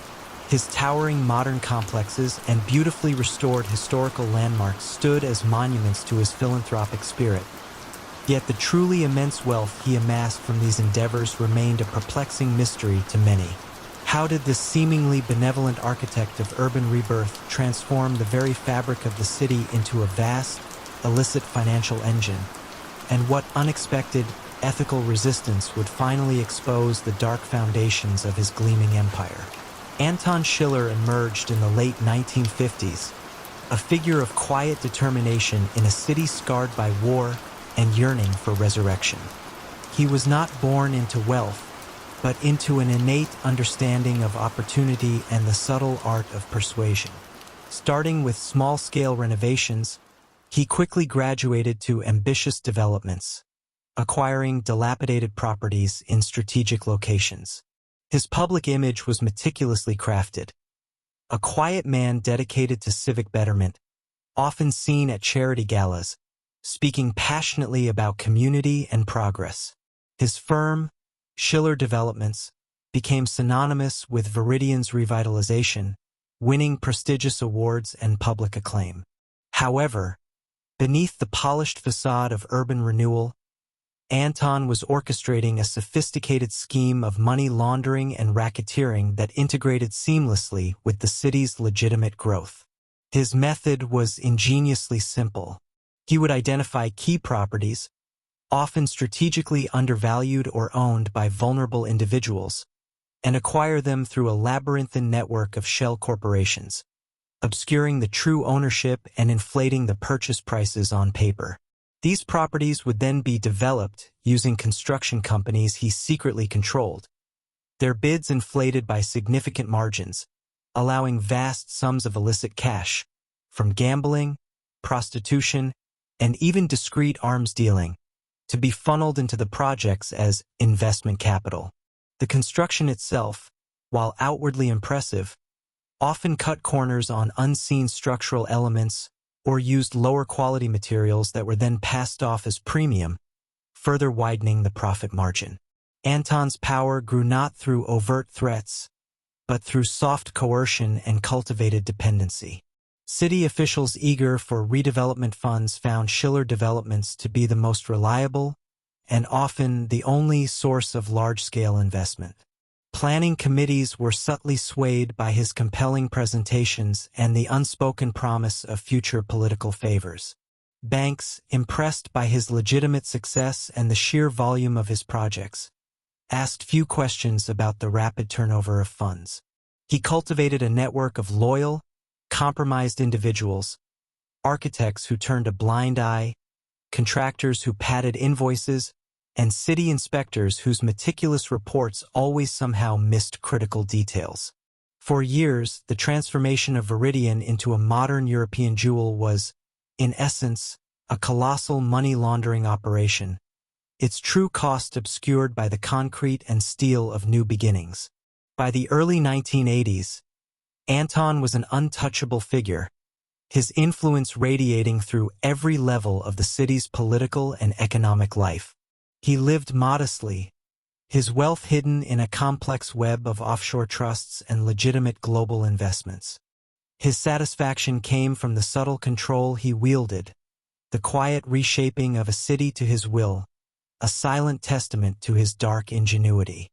His towering modern complexes and beautifully restored historical landmarks stood as monuments to his philanthropic spirit. Yet the truly immense wealth he amassed from these endeavors remained a perplexing mystery to many. How did this seemingly benevolent architect of urban rebirth transform the very fabric of the city into a vast, illicit financial engine? And what unexpected, ethical resistance would finally expose the dark foundations of his gleaming empire? Anton Schiller emerged in the late 1950s, a figure of quiet determination in a city scarred by war and yearning for resurrection. He was not born into wealth, but into an innate understanding of opportunity and the subtle art of persuasion. Starting with small-scale renovations, he quickly graduated to ambitious developments, acquiring dilapidated properties in strategic locations. His public image was meticulously crafted. A quiet man dedicated to civic betterment, often seen at charity galas, speaking passionately about community and progress. His firm, Schiller Developments, became synonymous with Viridian's revitalization, winning prestigious awards and public acclaim. However, beneath the polished facade of urban renewal, Anton was orchestrating a sophisticated scheme of money laundering and racketeering that integrated seamlessly with the city's legitimate growth. His method was ingeniously simple. He would identify key properties, often strategically undervalued or owned by vulnerable individuals, and acquire them through a labyrinthine network of shell corporations, obscuring the true ownership and inflating the purchase prices on paper. These properties would then be developed using construction companies he secretly controlled, their bids inflated by significant margins, allowing vast sums of illicit cash, from gambling, prostitution, and even discreet arms dealing, to be funneled into the projects as investment capital. The construction itself, while outwardly impressive, often cut corners on unseen structural elements or used lower quality materials that were then passed off as premium, further widening the profit margin. Anton's power grew not through overt threats, but through soft coercion and cultivated dependency. City officials eager for redevelopment funds found Schiller Developments to be the most reliable and often the only source of large-scale investment. Planning committees were subtly swayed by his compelling presentations and the unspoken promise of future political favors. Banks, impressed by his legitimate success and the sheer volume of his projects, asked few questions about the rapid turnover of funds. He cultivated a network of loyal, compromised individuals, architects who turned a blind eye, contractors who padded invoices, and city inspectors whose meticulous reports always somehow missed critical details. For years, the transformation of Viridian into a modern European jewel was, in essence, a colossal money-laundering operation, its true cost obscured by the concrete and steel of new beginnings. By the early 1980s, Anton was an untouchable figure, his influence radiating through every level of the city's political and economic life. He lived modestly, his wealth hidden in a complex web of offshore trusts and legitimate global investments. His satisfaction came from the subtle control he wielded, the quiet reshaping of a city to his will, a silent testament to his dark ingenuity.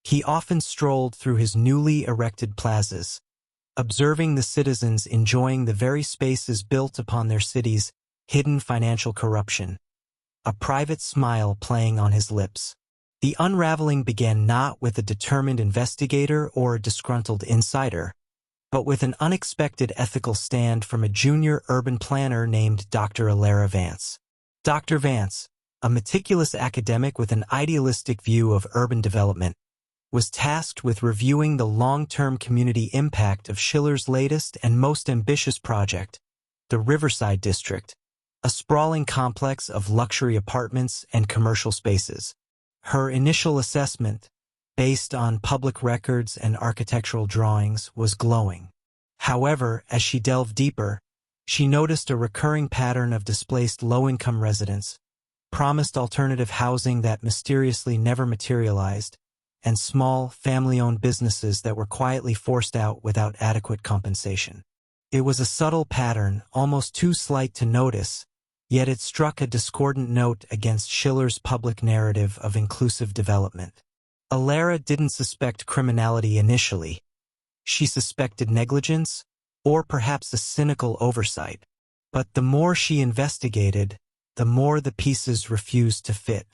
He often strolled through his newly erected plazas, observing the citizens enjoying the very spaces built upon their city's hidden financial corruption, a private smile playing on his lips. The unraveling began not with a determined investigator or a disgruntled insider, but with an unexpected ethical stand from a junior urban planner named Dr. Alara Vance. Dr. Vance, a meticulous academic with an idealistic view of urban development, was tasked with reviewing the long-term community impact of Schiller's latest and most ambitious project, the Riverside District, a sprawling complex of luxury apartments and commercial spaces. Her initial assessment, based on public records and architectural drawings, was glowing. However, as she delved deeper, she noticed a recurring pattern of displaced low-income residents, promised alternative housing that mysteriously never materialized, and small, family-owned businesses that were quietly forced out without adequate compensation. It was a subtle pattern, almost too slight to notice, yet it struck a discordant note against Schiller's public narrative of inclusive development. Alara didn't suspect criminality initially. She suspected negligence, or perhaps a cynical oversight. But the more she investigated, the more the pieces refused to fit.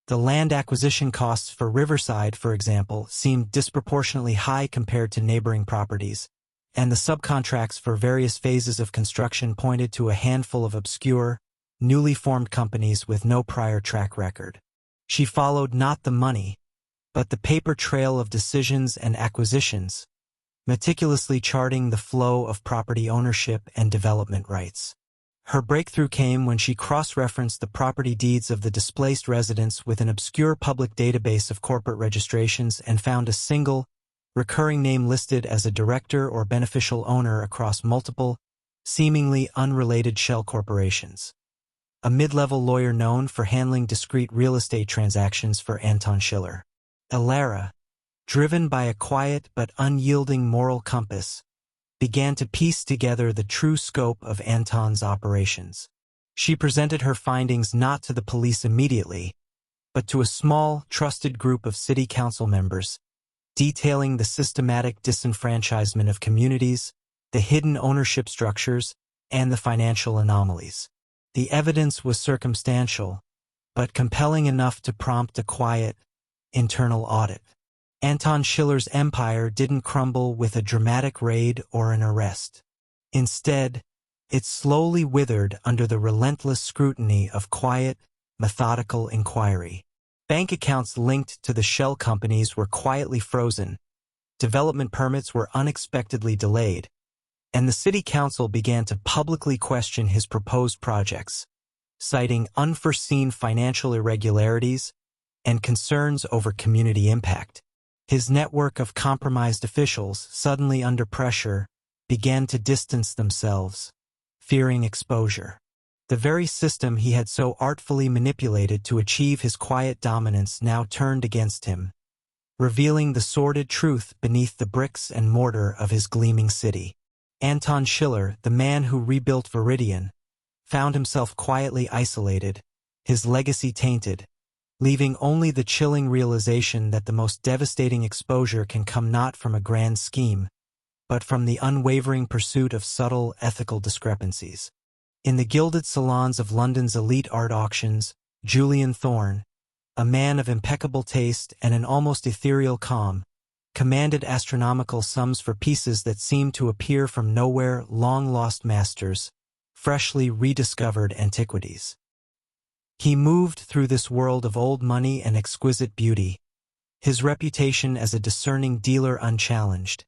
The land acquisition costs for Riverside, for example, seemed disproportionately high compared to neighboring properties, and the subcontracts for various phases of construction pointed to a handful of obscure, newly formed companies with no prior track record. She followed not the money, but the paper trail of decisions and acquisitions, meticulously charting the flow of property ownership and development rights. Her breakthrough came when she cross-referenced the property deeds of the displaced residents with an obscure public database of corporate registrations and found a single, recurring name listed as a director or beneficial owner across multiple, seemingly unrelated shell corporations. A mid-level lawyer known for handling discrete real estate transactions for Anton Schiller. Alara, driven by a quiet but unyielding moral compass, began to piece together the true scope of Anton's operations. She presented her findings not to the police immediately, but to a small, trusted group of city council members, detailing the systematic disenfranchisement of communities, the hidden ownership structures, and the financial anomalies. The evidence was circumstantial, but compelling enough to prompt a quiet, internal audit. Anton Schiller's empire didn't crumble with a dramatic raid or an arrest. Instead, it slowly withered under the relentless scrutiny of quiet, methodical inquiry. Bank accounts linked to the shell companies were quietly frozen, development permits were unexpectedly delayed, and the city council began to publicly question his proposed projects, citing unforeseen financial irregularities and concerns over community impact. His network of compromised officials, suddenly under pressure, began to distance themselves, fearing exposure. The very system he had so artfully manipulated to achieve his quiet dominance now turned against him, revealing the sordid truth beneath the bricks and mortar of his gleaming city. Anton Schiller, the man who rebuilt Viridian, found himself quietly isolated, his legacy tainted, leaving only the chilling realization that the most devastating exposure can come not from a grand scheme, but from the unwavering pursuit of subtle ethical discrepancies. In the gilded salons of London's elite art auctions, Julian Thorne, a man of impeccable taste and an almost ethereal calm, commanded astronomical sums for pieces that seemed to appear from nowhere, long-lost masters, freshly rediscovered antiquities. He moved through this world of old money and exquisite beauty, his reputation as a discerning dealer unchallenged,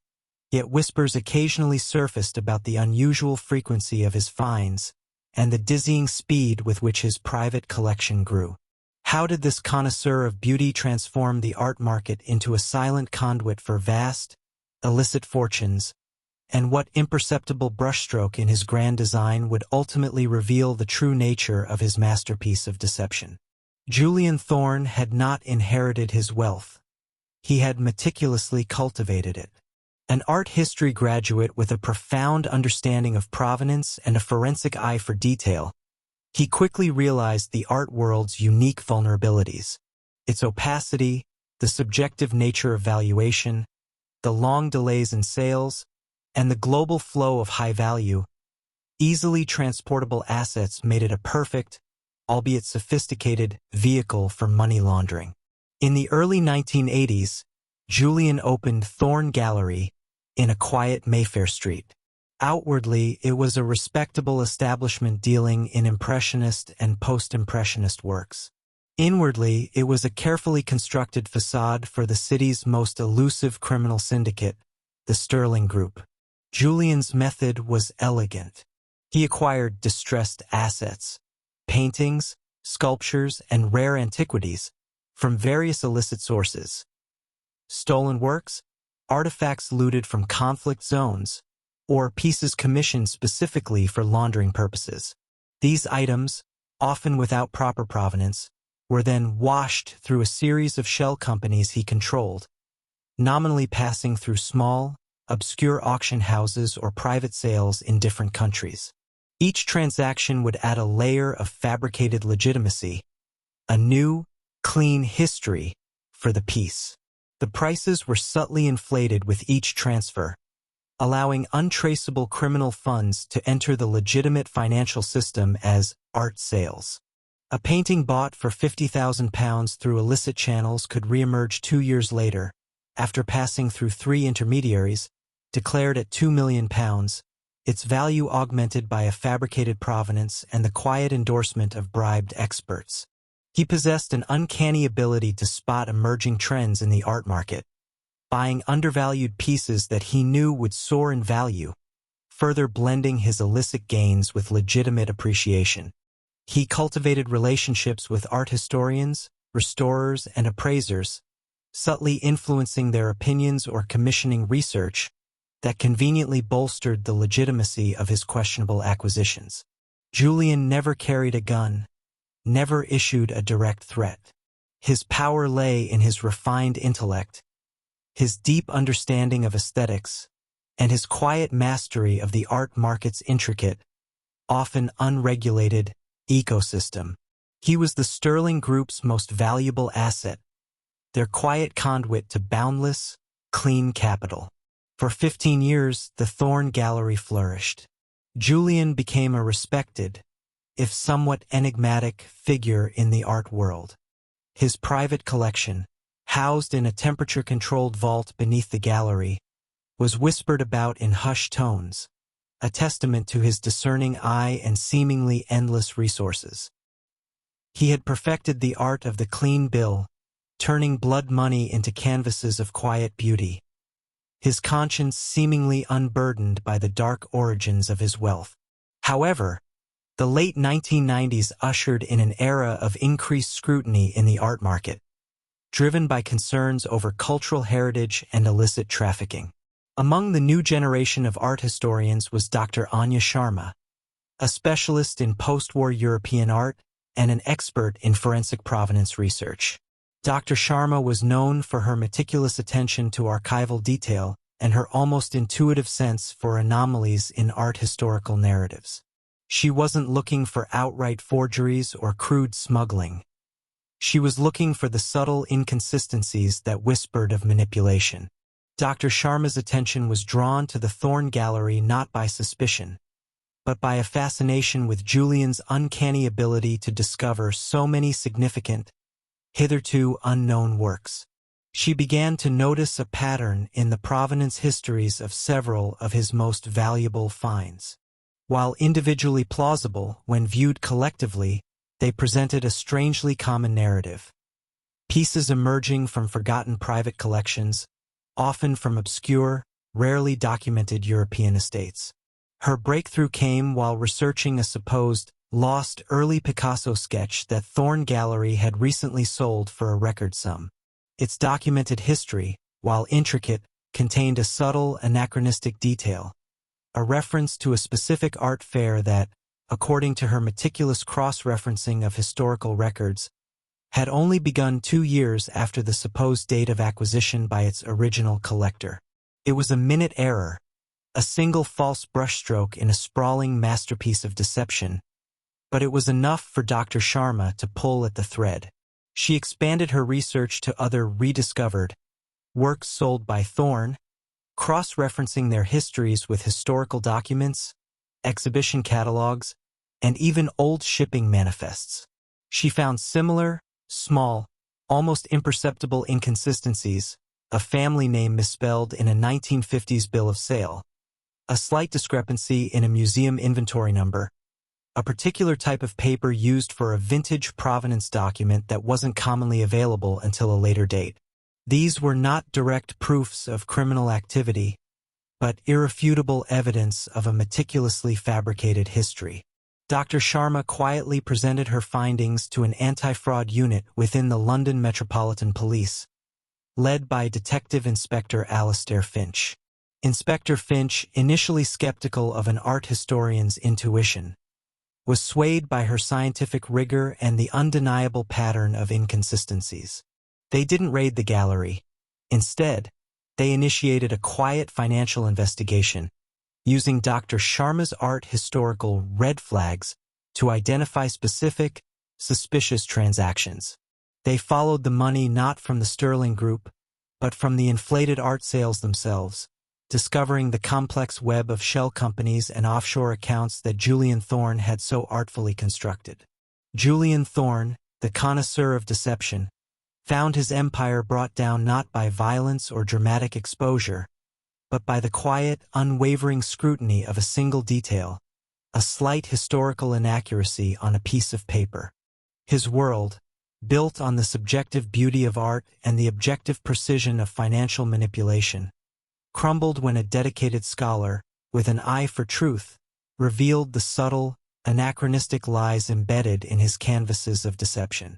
yet whispers occasionally surfaced about the unusual frequency of his finds and the dizzying speed with which his private collection grew. How did this connoisseur of beauty transform the art market into a silent conduit for vast, illicit fortunes, and what imperceptible brushstroke in his grand design would ultimately reveal the true nature of his masterpiece of deception? Julian Thorne had not inherited his wealth. He had meticulously cultivated it. An art history graduate with a profound understanding of provenance and a forensic eye for detail, he quickly realized the art world's unique vulnerabilities, its opacity, the subjective nature of valuation, the long delays in sales, and the global flow of high-value, easily transportable assets made it a perfect, albeit sophisticated, vehicle for money laundering. In the early 1980s, Julian opened Thorne Gallery in a quiet Mayfair street. Outwardly, it was a respectable establishment dealing in Impressionist and Post-Impressionist works. Inwardly, it was a carefully constructed facade for the city's most elusive criminal syndicate, the Sterling Group. Julian's method was elegant. He acquired distressed assets, paintings, sculptures, and rare antiquities from various illicit sources. Stolen works, artifacts looted from conflict zones, or pieces commissioned specifically for laundering purposes. These items, often without proper provenance, were then washed through a series of shell companies he controlled, nominally passing through small, obscure auction houses or private sales in different countries. Each transaction would add a layer of fabricated legitimacy, a new, clean history for the piece. The prices were subtly inflated with each transfer, allowing untraceable criminal funds to enter the legitimate financial system as art sales. A painting bought for £50,000 through illicit channels could reemerge 2 years later, after passing through 3 intermediaries, declared at £2 million, its value augmented by a fabricated provenance and the quiet endorsement of bribed experts. He possessed an uncanny ability to spot emerging trends in the art market, buying undervalued pieces that he knew would soar in value, further blending his illicit gains with legitimate appreciation. He cultivated relationships with art historians, restorers, and appraisers, subtly influencing their opinions or commissioning research that conveniently bolstered the legitimacy of his questionable acquisitions. Julian never carried a gun, never issued a direct threat. His power lay in his refined intellect, his deep understanding of aesthetics, and his quiet mastery of the art market's intricate, often unregulated, ecosystem. He was the Sterling Group's most valuable asset, their quiet conduit to boundless, clean capital. For 15 years, the Thorne Gallery flourished. Julian became a respected, if somewhat enigmatic, figure in the art world. His private collection, housed in a temperature-controlled vault beneath the gallery, was whispered about in hushed tones, a testament to his discerning eye and seemingly endless resources. He had perfected the art of the clean bill, turning blood money into canvases of quiet beauty, his conscience seemingly unburdened by the dark origins of his wealth. However, the late 1990s ushered in an era of increased scrutiny in the art market, driven by concerns over cultural heritage and illicit trafficking. Among the new generation of art historians was Dr. Anya Sharma, a specialist in post-war European art and an expert in forensic provenance research. Dr. Sharma was known for her meticulous attention to archival detail and her almost intuitive sense for anomalies in art historical narratives. She wasn't looking for outright forgeries or crude smuggling. She was looking for the subtle inconsistencies that whispered of manipulation. Dr. Sharma's attention was drawn to the Thorn Gallery not by suspicion, but by a fascination with Julian's uncanny ability to discover so many significant, hitherto unknown works. She began to notice a pattern in the provenance histories of several of his most valuable finds. While individually plausible, when viewed collectively, they presented a strangely common narrative. Pieces emerging from forgotten private collections, often from obscure, rarely documented European estates. Her breakthrough came while researching a supposed lost early Picasso sketch that Thorn Gallery had recently sold for a record sum. Its documented history, while intricate, contained a subtle, anachronistic detail, a reference to a specific art fair that, according to her meticulous cross-referencing of historical records, had only begun 2 years after the supposed date of acquisition by its original collector. It was a minute error, a single false brushstroke in a sprawling masterpiece of deception, but it was enough for Dr. Sharma to pull at the thread. She expanded her research to other rediscovered works sold by Thorn, cross-referencing their histories with historical documents, exhibition catalogs, and even old shipping manifests. She found similar, small, almost imperceptible inconsistencies: a family name misspelled in a 1950s bill of sale, a slight discrepancy in a museum inventory number, a particular type of paper used for a vintage provenance document that wasn't commonly available until a later date. These were not direct proofs of criminal activity, but irrefutable evidence of a meticulously fabricated history. Dr. Sharma quietly presented her findings to an anti-fraud unit within the London Metropolitan Police, led by Detective Inspector Alastair Finch. Inspector Finch, initially skeptical of an art historian's intuition, was swayed by her scientific rigor and the undeniable pattern of inconsistencies. They didn't raid the gallery. Instead, they initiated a quiet financial investigation, using Dr. Sharma's art historical red flags to identify specific, suspicious transactions. They followed the money not from the Sterling Group, but from the inflated art sales themselves, discovering the complex web of shell companies and offshore accounts that Julian Thorn had so artfully constructed. Julian Thorn, the connoisseur of deception, found his empire brought down not by violence or dramatic exposure, but by the quiet, unwavering scrutiny of a single detail, a slight historical inaccuracy on a piece of paper. His world, built on the subjective beauty of art and the objective precision of financial manipulation, crumbled when a dedicated scholar, with an eye for truth, revealed the subtle, anachronistic lies embedded in his canvases of deception.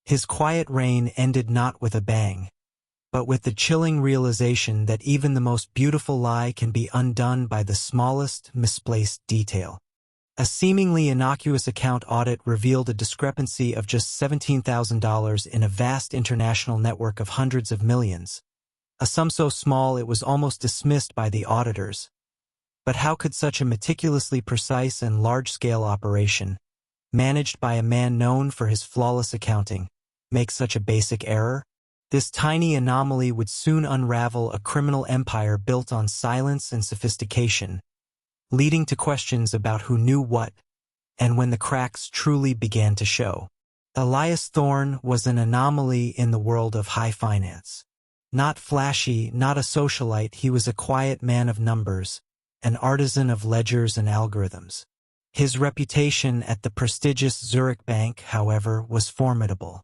His quiet reign ended not with a bang, but with the chilling realization that even the most beautiful lie can be undone by the smallest, misplaced detail. A seemingly innocuous account audit revealed a discrepancy of just $17,000 in a vast international network of hundreds of millions, a sum so small it was almost dismissed by the auditors. But how could such a meticulously precise and large-scale operation, managed by a man known for his flawless accounting, make such a basic error? This tiny anomaly would soon unravel a criminal empire built on silence and sophistication, leading to questions about who knew what, and when the cracks truly began to show. Elias Thorn was an anomaly in the world of high finance. Not flashy, not a socialite, he was a quiet man of numbers, an artisan of ledgers and algorithms. His reputation at the prestigious Zurich Bank, however, was formidable.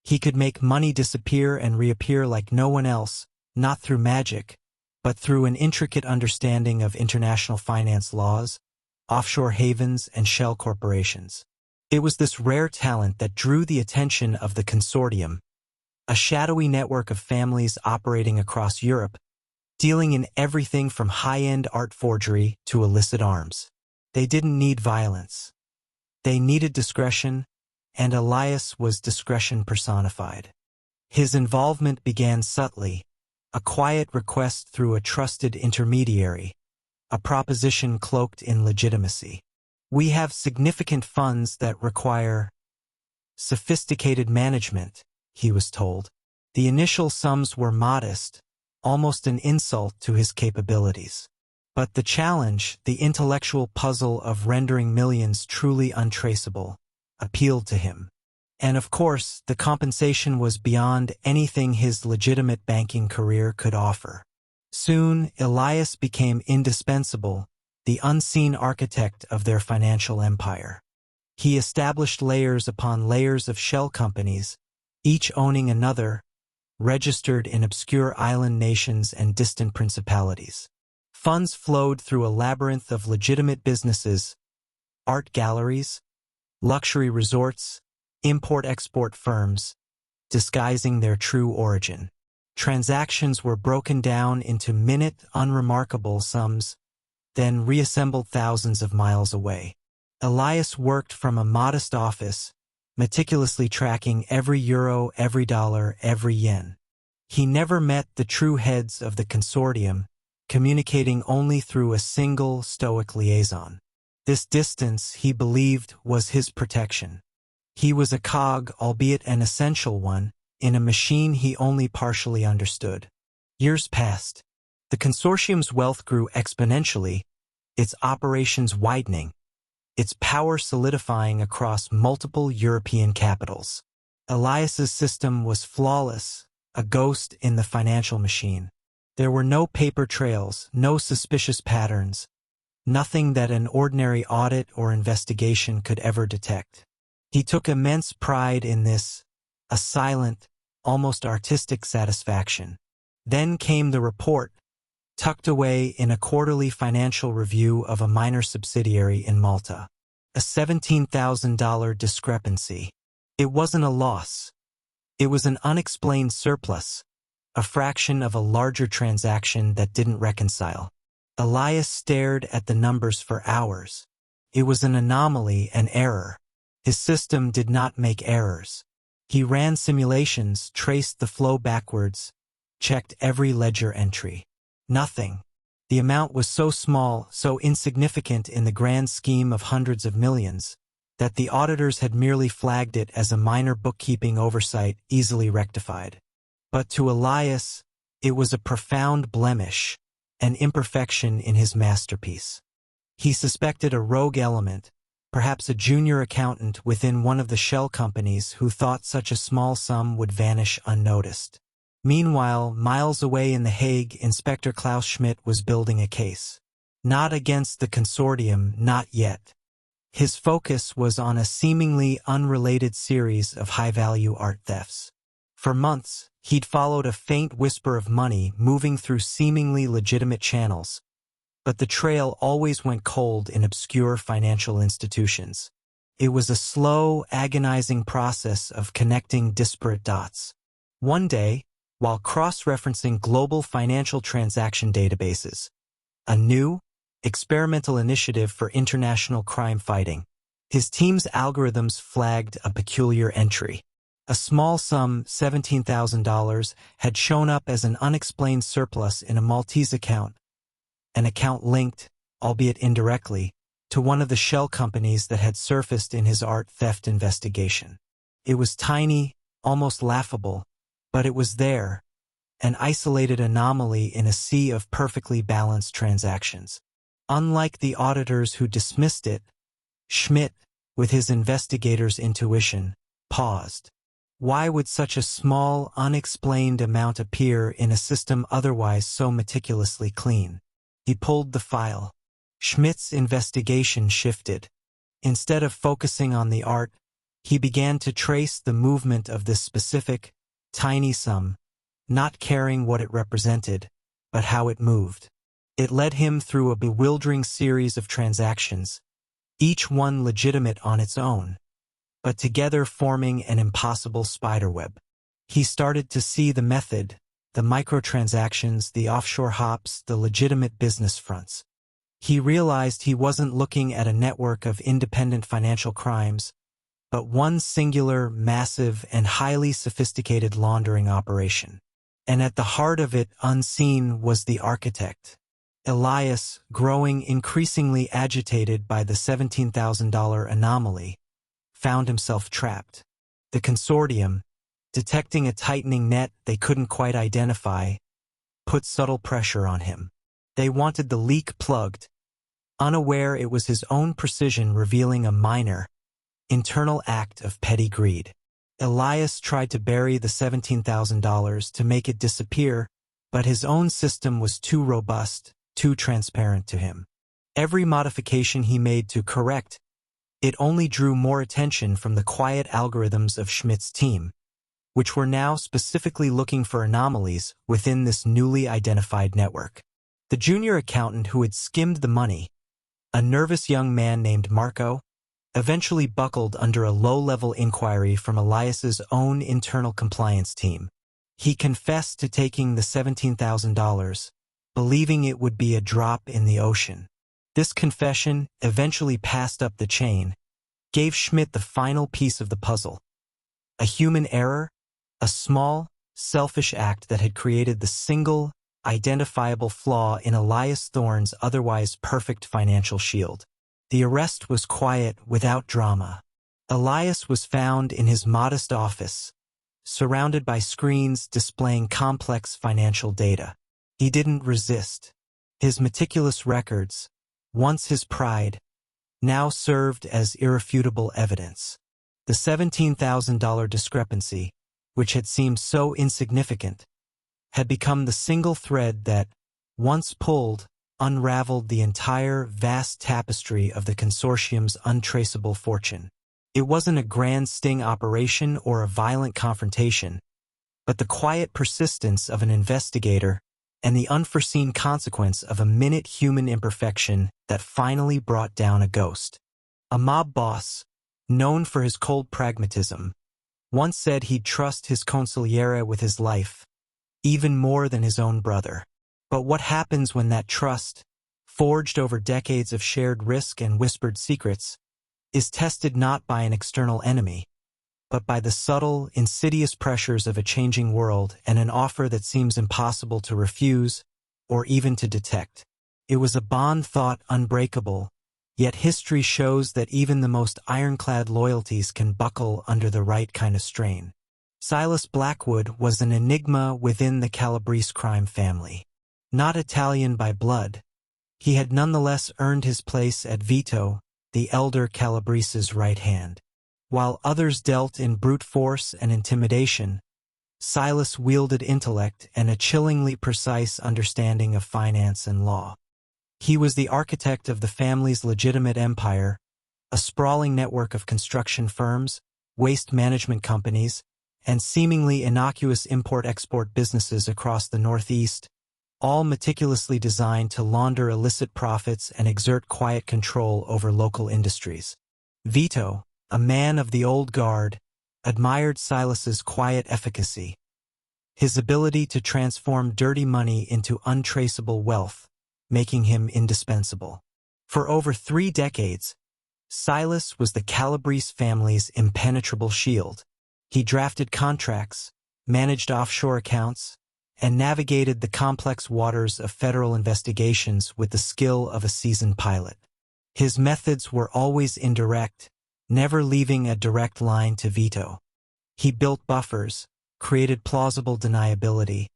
He could make money disappear and reappear like no one else, not through magic, but through an intricate understanding of international finance laws, offshore havens, and shell corporations. It was this rare talent that drew the attention of the consortium, a shadowy network of families operating across Europe, dealing in everything from high-end art forgery to illicit arms. They didn't need violence. They needed discretion, and Elias was discretion personified. His involvement began subtly, a quiet request through a trusted intermediary, a proposition cloaked in legitimacy. We have significant funds that require sophisticated management, he was told. The initial sums were modest, almost an insult to his capabilities. But the challenge, the intellectual puzzle of rendering millions truly untraceable, appealed to him. And of course, the compensation was beyond anything his legitimate banking career could offer. Soon, Elias became indispensable, the unseen architect of their financial empire. He established layers upon layers of shell companies, each owning another, registered in obscure island nations and distant principalities. Funds flowed through a labyrinth of legitimate businesses, art galleries, luxury resorts, import-export firms, disguising their true origin. Transactions were broken down into minute, unremarkable sums, then reassembled thousands of miles away. Elias worked from a modest office, meticulously tracking every euro, every dollar, every yen. He never met the true heads of the consortium, communicating only through a single stoic liaison. This distance, he believed, was his protection. He was a cog, albeit an essential one, in a machine he only partially understood. Years passed. The consortium's wealth grew exponentially, its operations widening, its power solidifying across multiple European capitals. Elias's system was flawless, a ghost in the financial machine. There were no paper trails, no suspicious patterns, nothing that an ordinary audit or investigation could ever detect. He took immense pride in this, a silent, almost artistic satisfaction. Then came the report, tucked away in a quarterly financial review of a minor subsidiary in Malta. A $17,000 discrepancy. It wasn't a loss. It was an unexplained surplus, a fraction of a larger transaction that didn't reconcile. Elias stared at the numbers for hours. It was an anomaly, an error. His system did not make errors. He ran simulations, traced the flow backwards, checked every ledger entry. Nothing. The amount was so small, so insignificant in the grand scheme of hundreds of millions, that the auditors had merely flagged it as a minor bookkeeping oversight easily rectified. But to Elias, it was a profound blemish, an imperfection in his masterpiece. He suspected a rogue element, perhaps a junior accountant within one of the shell companies who thought such a small sum would vanish unnoticed. Meanwhile, miles away in The Hague, Inspector Klaus Schmidt was building a case. Not against the consortium, not yet. His focus was on a seemingly unrelated series of high-value art thefts. For months, he'd followed a faint whisper of money moving through seemingly legitimate channels, but the trail always went cold in obscure financial institutions. It was a slow, agonizing process of connecting disparate dots. One day, while cross-referencing global financial transaction databases, a new, experimental initiative for international crime fighting, his team's algorithms flagged a peculiar entry. A small sum, $17,000, had shown up as an unexplained surplus in a Maltese account, an account linked, albeit indirectly, to one of the shell companies that had surfaced in his art theft investigation. It was tiny, almost laughable, but it was there, an isolated anomaly in a sea of perfectly balanced transactions. Unlike the auditors who dismissed it, Schmidt, with his investigator's intuition, paused. Why would such a small, unexplained amount appear in a system otherwise so meticulously clean? He pulled the file. Schmidt's investigation shifted. Instead of focusing on the art, he began to trace the movement of this specific, tiny sum, not caring what it represented, but how it moved. It led him through a bewildering series of transactions, each one legitimate on its own, but together forming an impossible spiderweb. He started to see the method, the microtransactions, the offshore hops, the legitimate business fronts. He realized he wasn't looking at a network of independent financial crimes, but one singular, massive, and highly sophisticated laundering operation. And at the heart of it, unseen, was the architect. Elias, growing increasingly agitated by the $17,000 anomaly, found himself trapped. The consortium, detecting a tightening net they couldn't quite identify, put subtle pressure on him. They wanted the leak plugged, unaware it was his own precision revealing a minor, internal act of petty greed. Elias tried to bury the $17,000 to make it disappear, but his own system was too robust, too transparent to him. Every modification he made to correct it only drew more attention from the quiet algorithms of Schmidt's team, which were now specifically looking for anomalies within this newly identified network. The junior accountant who had skimmed the money, a nervous young man named Marco, eventually buckled under a low-level inquiry from Elias's own internal compliance team. He confessed to taking the $17,000, believing it would be a drop in the ocean. This confession, eventually passed up the chain, gave Schmidt the final piece of the puzzle. A human error, a small, selfish act that had created the single, identifiable flaw in Elias Thorne's otherwise perfect financial shield. The arrest was quiet, without drama. Elias was found in his modest office, surrounded by screens displaying complex financial data. He didn't resist. His meticulous records, once his pride, now served as irrefutable evidence. The $17,000 discrepancy, which had seemed so insignificant, had become the single thread that, once pulled, unraveled the entire vast tapestry of the consortium's untraceable fortune. It wasn't a grand sting operation or a violent confrontation, but the quiet persistence of an investigator and the unforeseen consequence of a minute human imperfection that finally brought down a ghost. A mob boss, known for his cold pragmatism, once said he'd trust his consigliere with his life, even more than his own brother. But what happens when that trust, forged over decades of shared risk and whispered secrets, is tested not by an external enemy, but by the subtle, insidious pressures of a changing world and an offer that seems impossible to refuse or even to detect? It was a bond thought unbreakable, yet history shows that even the most ironclad loyalties can buckle under the right kind of strain. Silas Blackwood was an enigma within the Calabrese crime family. Not Italian by blood, he had nonetheless earned his place at Vito, the elder Calabrese's right hand. While others dealt in brute force and intimidation, Silas wielded intellect and a chillingly precise understanding of finance and law. He was the architect of the family's legitimate empire, a sprawling network of construction firms, waste management companies, and seemingly innocuous import-export businesses across the Northeast, all meticulously designed to launder illicit profits and exert quiet control over local industries. Vito, a man of the old guard, admired Silas's quiet efficacy, his ability to transform dirty money into untraceable wealth, making him indispensable. For over 3 decades, Silas was the Calabrese family's impenetrable shield. He drafted contracts, managed offshore accounts, and navigated the complex waters of federal investigations with the skill of a seasoned pilot. His methods were always indirect, never leaving a direct line to Vito. He built buffers, created plausible deniability,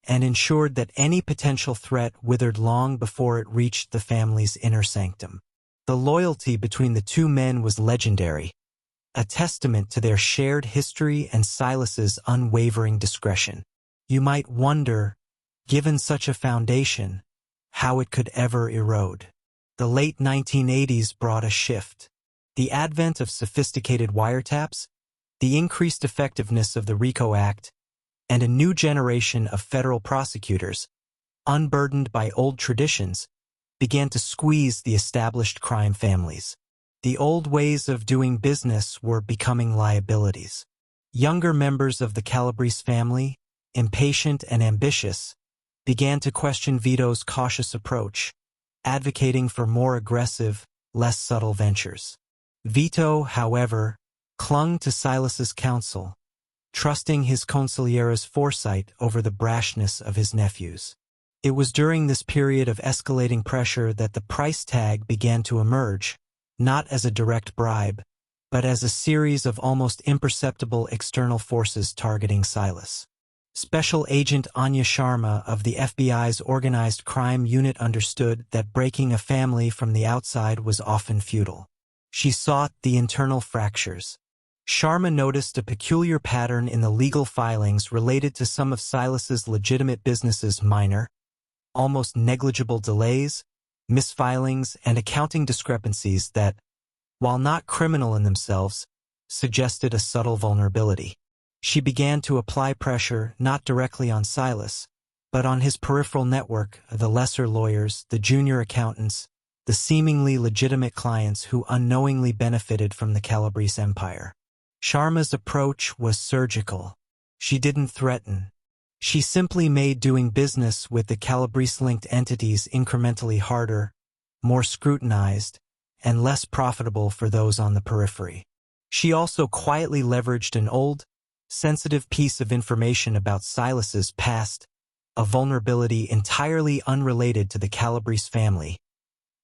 and ensured that any potential threat withered long before it reached the family's inner sanctum. The loyalty between the two men was legendary, a testament to their shared history and Silas's unwavering discretion. You might wonder, given such a foundation, how it could ever erode. The late 1980s brought a shift. The advent of sophisticated wiretaps, the increased effectiveness of the RICO Act, and a new generation of federal prosecutors, unburdened by old traditions, began to squeeze the established crime families. The old ways of doing business were becoming liabilities. Younger members of the Calabrese family, impatient and ambitious, began to question Vito's cautious approach, advocating for more aggressive, less subtle ventures. Vito, however, clung to Silas's counsel, trusting his consigliere's foresight over the brashness of his nephews. It was during this period of escalating pressure that the price tag began to emerge, not as a direct bribe, but as a series of almost imperceptible external forces targeting Silas. Special Agent Anya Sharma of the FBI's Organized Crime Unit understood that breaking a family from the outside was often futile. She sought the internal fractures. Sharma noticed a peculiar pattern in the legal filings related to some of Silas's legitimate businesses: minor, almost negligible delays, misfilings, and accounting discrepancies that, while not criminal in themselves, suggested a subtle vulnerability. She began to apply pressure not directly on Silas, but on his peripheral network, the lesser lawyers, the junior accountants, the seemingly legitimate clients who unknowingly benefited from the Calabrese empire. Sharma's approach was surgical. She didn't threaten. She simply made doing business with the Calabrese-linked entities incrementally harder, more scrutinized, and less profitable for those on the periphery. She also quietly leveraged an old, sensitive piece of information about Silas's past, a vulnerability entirely unrelated to the Calabrese family,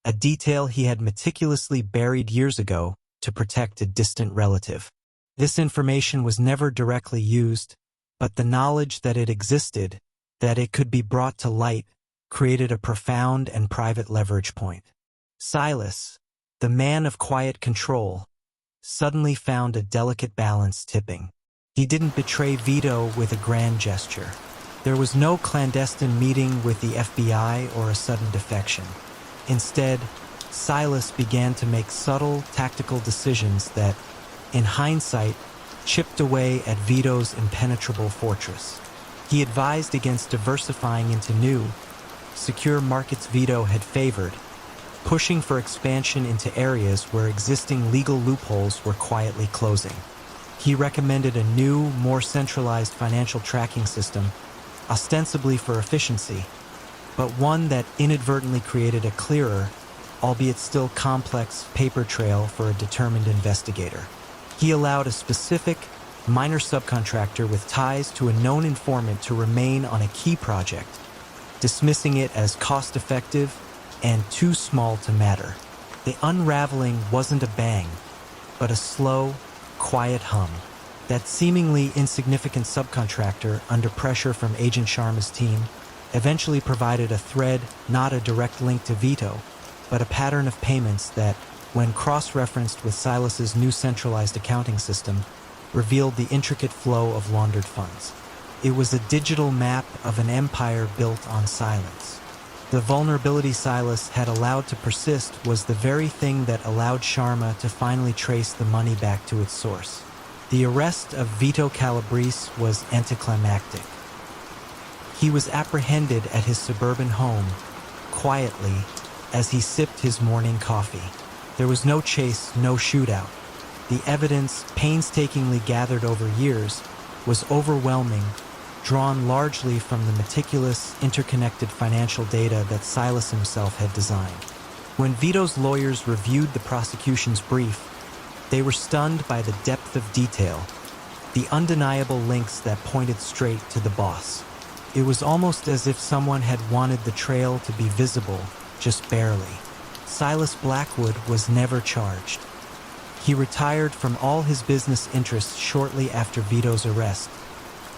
a detail he had meticulously buried years ago to protect a distant relative. This information was never directly used, but the knowledge that it existed, that it could be brought to light, created a profound and private leverage point. Silas, the man of quiet control, suddenly found a delicate balance tipping. He didn't betray Vito with a grand gesture. There was no clandestine meeting with the FBI or a sudden defection. Instead, Silas began to make subtle, tactical decisions that, in hindsight, chipped away at Vito's impenetrable fortress. He advised against diversifying into new, secure markets Vito had favored, pushing for expansion into areas where existing legal loopholes were quietly closing. He recommended a new, more centralized financial tracking system, ostensibly for efficiency, but one that inadvertently created a clearer, albeit still complex, paper trail for a determined investigator. He allowed a specific, minor subcontractor with ties to a known informant to remain on a key project, dismissing it as cost-effective and too small to matter. The unraveling wasn't a bang, but a slow, quiet hum. That seemingly insignificant subcontractor, under pressure from Agent Sharma's team, eventually provided a thread, not a direct link to Vito, but a pattern of payments that, when cross-referenced with Silas's new centralized accounting system, revealed the intricate flow of laundered funds. It was a digital map of an empire built on silence. The vulnerability Silas had allowed to persist was the very thing that allowed Sharma to finally trace the money back to its source. The arrest of Vito Calabrese was anticlimactic. He was apprehended at his suburban home, quietly, as he sipped his morning coffee. There was no chase, no shootout. The evidence, painstakingly gathered over years, was overwhelming, drawn largely from the meticulous, interconnected financial data that Silas himself had designed. When Vito's lawyers reviewed the prosecution's brief, they were stunned by the depth of detail, the undeniable links that pointed straight to the boss. It was almost as if someone had wanted the trail to be visible, just barely. Silas Blackwood was never charged. He retired from all his business interests shortly after Vito's arrest,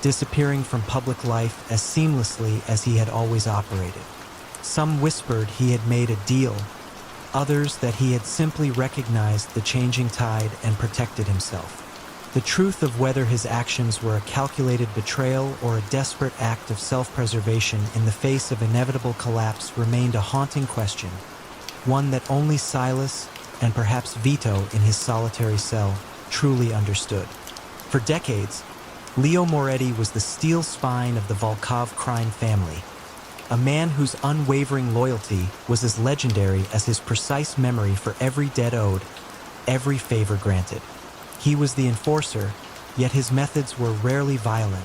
disappearing from public life as seamlessly as he had always operated. Some whispered he had made a deal, others that he had simply recognized the changing tide and protected himself. The truth of whether his actions were a calculated betrayal or a desperate act of self-preservation in the face of inevitable collapse remained a haunting question, one that only Silas, and perhaps Vito in his solitary cell, truly understood. For decades, Leo Moretti was the steel spine of the Volkov crime family, a man whose unwavering loyalty was as legendary as his precise memory for every debt owed, every favor granted. He was the enforcer, yet his methods were rarely violent,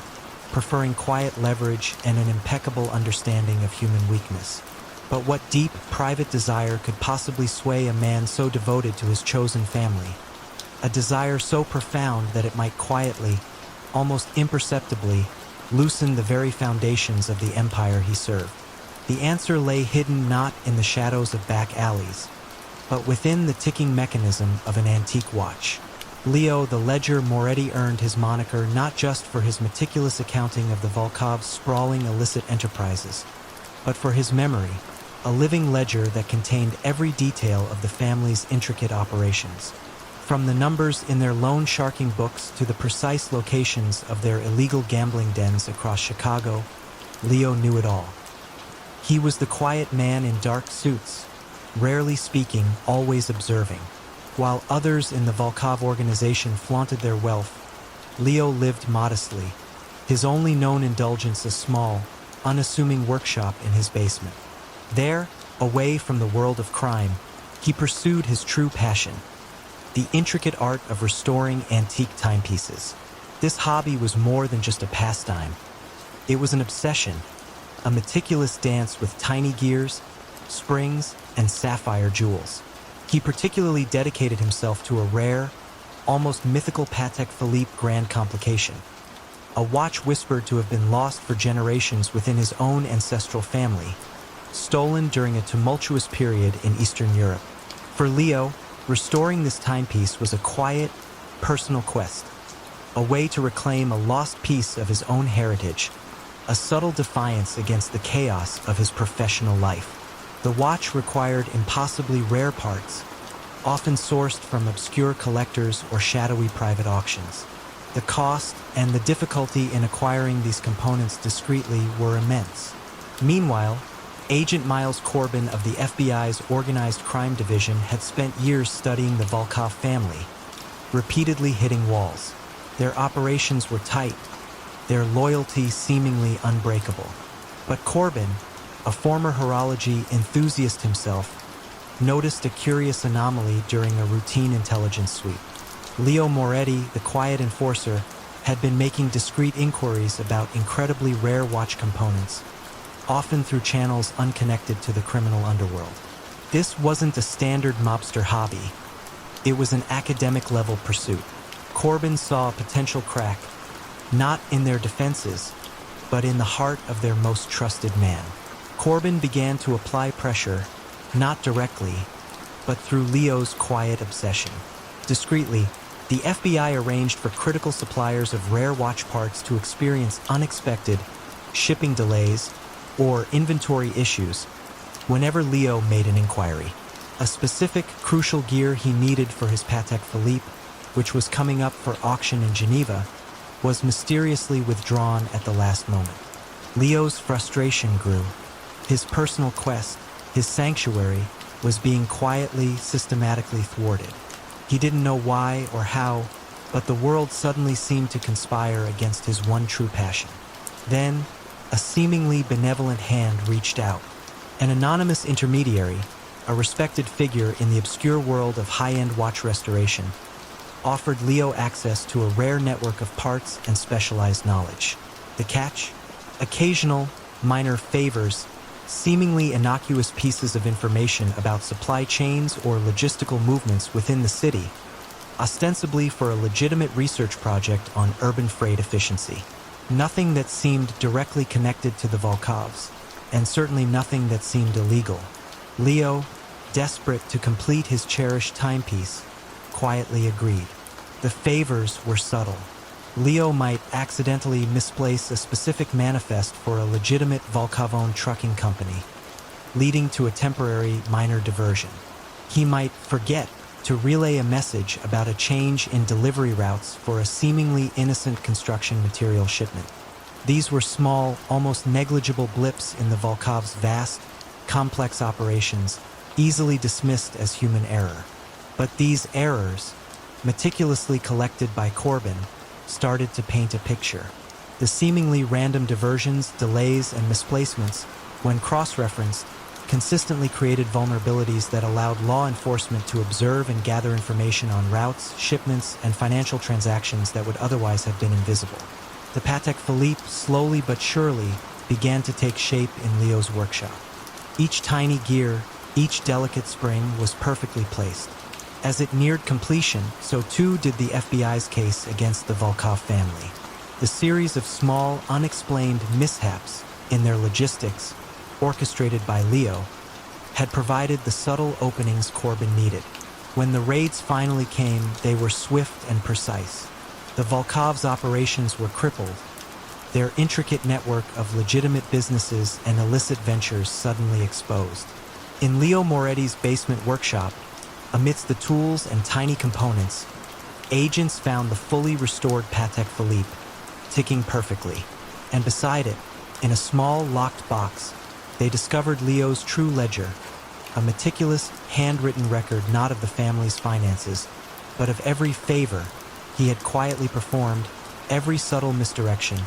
preferring quiet leverage and an impeccable understanding of human weakness. But what deep, private desire could possibly sway a man so devoted to his chosen family? A desire so profound that it might quietly, almost imperceptibly, loosen the very foundations of the empire he served. The answer lay hidden not in the shadows of back alleys, but within the ticking mechanism of an antique watch. Leo the Ledger Moretti earned his moniker not just for his meticulous accounting of the Volkovs' sprawling illicit enterprises, but for his memory, a living ledger that contained every detail of the family's intricate operations. From the numbers in their loan sharking books to the precise locations of their illegal gambling dens across Chicago, Leo knew it all. He was the quiet man in dark suits, rarely speaking, always observing. While others in the Volkov organization flaunted their wealth, Leo lived modestly, his only known indulgence a small, unassuming workshop in his basement. There, away from the world of crime, he pursued his true passion, the intricate art of restoring antique timepieces. This hobby was more than just a pastime. It was an obsession, a meticulous dance with tiny gears, springs, and sapphire jewels. He particularly dedicated himself to a rare, almost mythical Patek Philippe Grand Complication, a watch whispered to have been lost for generations within his own ancestral family, stolen during a tumultuous period in Eastern Europe. For Leo, restoring this timepiece was a quiet, personal quest, a way to reclaim a lost piece of his own heritage, a subtle defiance against the chaos of his professional life. The watch required impossibly rare parts, often sourced from obscure collectors or shadowy private auctions. The cost and the difficulty in acquiring these components discreetly were immense. Meanwhile, Agent Miles Corbin of the FBI's Organized Crime Division had spent years studying the Volkov family, repeatedly hitting walls. Their operations were tight, their loyalty seemingly unbreakable. But Corbin, a former horology enthusiast himself, noticed a curious anomaly during a routine intelligence sweep. Leo Moretti, the quiet enforcer, had been making discreet inquiries about incredibly rare watch components, often through channels unconnected to the criminal underworld. This wasn't a standard mobster hobby. It was an academic-level pursuit. Corbin saw a potential crack, not in their defenses, but in the heart of their most trusted man. Corbin began to apply pressure, not directly, but through Leo's quiet obsession. Discreetly, the FBI arranged for critical suppliers of rare watch parts to experience unexpected shipping delays or inventory issues whenever Leo made an inquiry. A specific, crucial gear he needed for his Patek Philippe, which was coming up for auction in Geneva, was mysteriously withdrawn at the last moment. Leo's frustration grew. His personal quest, his sanctuary, was being quietly, systematically thwarted. He didn't know why or how, but the world suddenly seemed to conspire against his one true passion. Then, a seemingly benevolent hand reached out. An anonymous intermediary, a respected figure in the obscure world of high-end watch restoration, offered Leo access to a rare network of parts and specialized knowledge. The catch? Occasional, minor favors, seemingly innocuous pieces of information about supply chains or logistical movements within the city, ostensibly for a legitimate research project on urban freight efficiency. Nothing that seemed directly connected to the Volkovs, and certainly nothing that seemed illegal. Leo, desperate to complete his cherished timepiece, quietly agreed. The favors were subtle. Leo might accidentally misplace a specific manifest for a legitimate Volkov-owned trucking company, leading to a temporary minor diversion. He might forget to relay a message about a change in delivery routes for a seemingly innocent construction material shipment. These were small, almost negligible blips in the Volkov's vast, complex operations, easily dismissed as human error. But these errors, meticulously collected by Corbin, started to paint a picture. The seemingly random diversions, delays, and misplacements, when cross-referenced, consistently created vulnerabilities that allowed law enforcement to observe and gather information on routes, shipments, and financial transactions that would otherwise have been invisible. The Patek Philippe slowly but surely began to take shape in Leo's workshop. Each tiny gear, each delicate spring was perfectly placed. As it neared completion, so too did the FBI's case against the Volkov family. The series of small, unexplained mishaps in their logistics, orchestrated by Leo, had provided the subtle openings Corbin needed. When the raids finally came, they were swift and precise. The Volkovs' operations were crippled, their intricate network of legitimate businesses and illicit ventures suddenly exposed. In Leo Moretti's basement workshop, amidst the tools and tiny components, agents found the fully restored Patek Philippe, ticking perfectly. And beside it, in a small, locked box, they discovered Leo's true ledger, a meticulous, handwritten record not of the family's finances, but of every favor he had quietly performed, every subtle misdirection,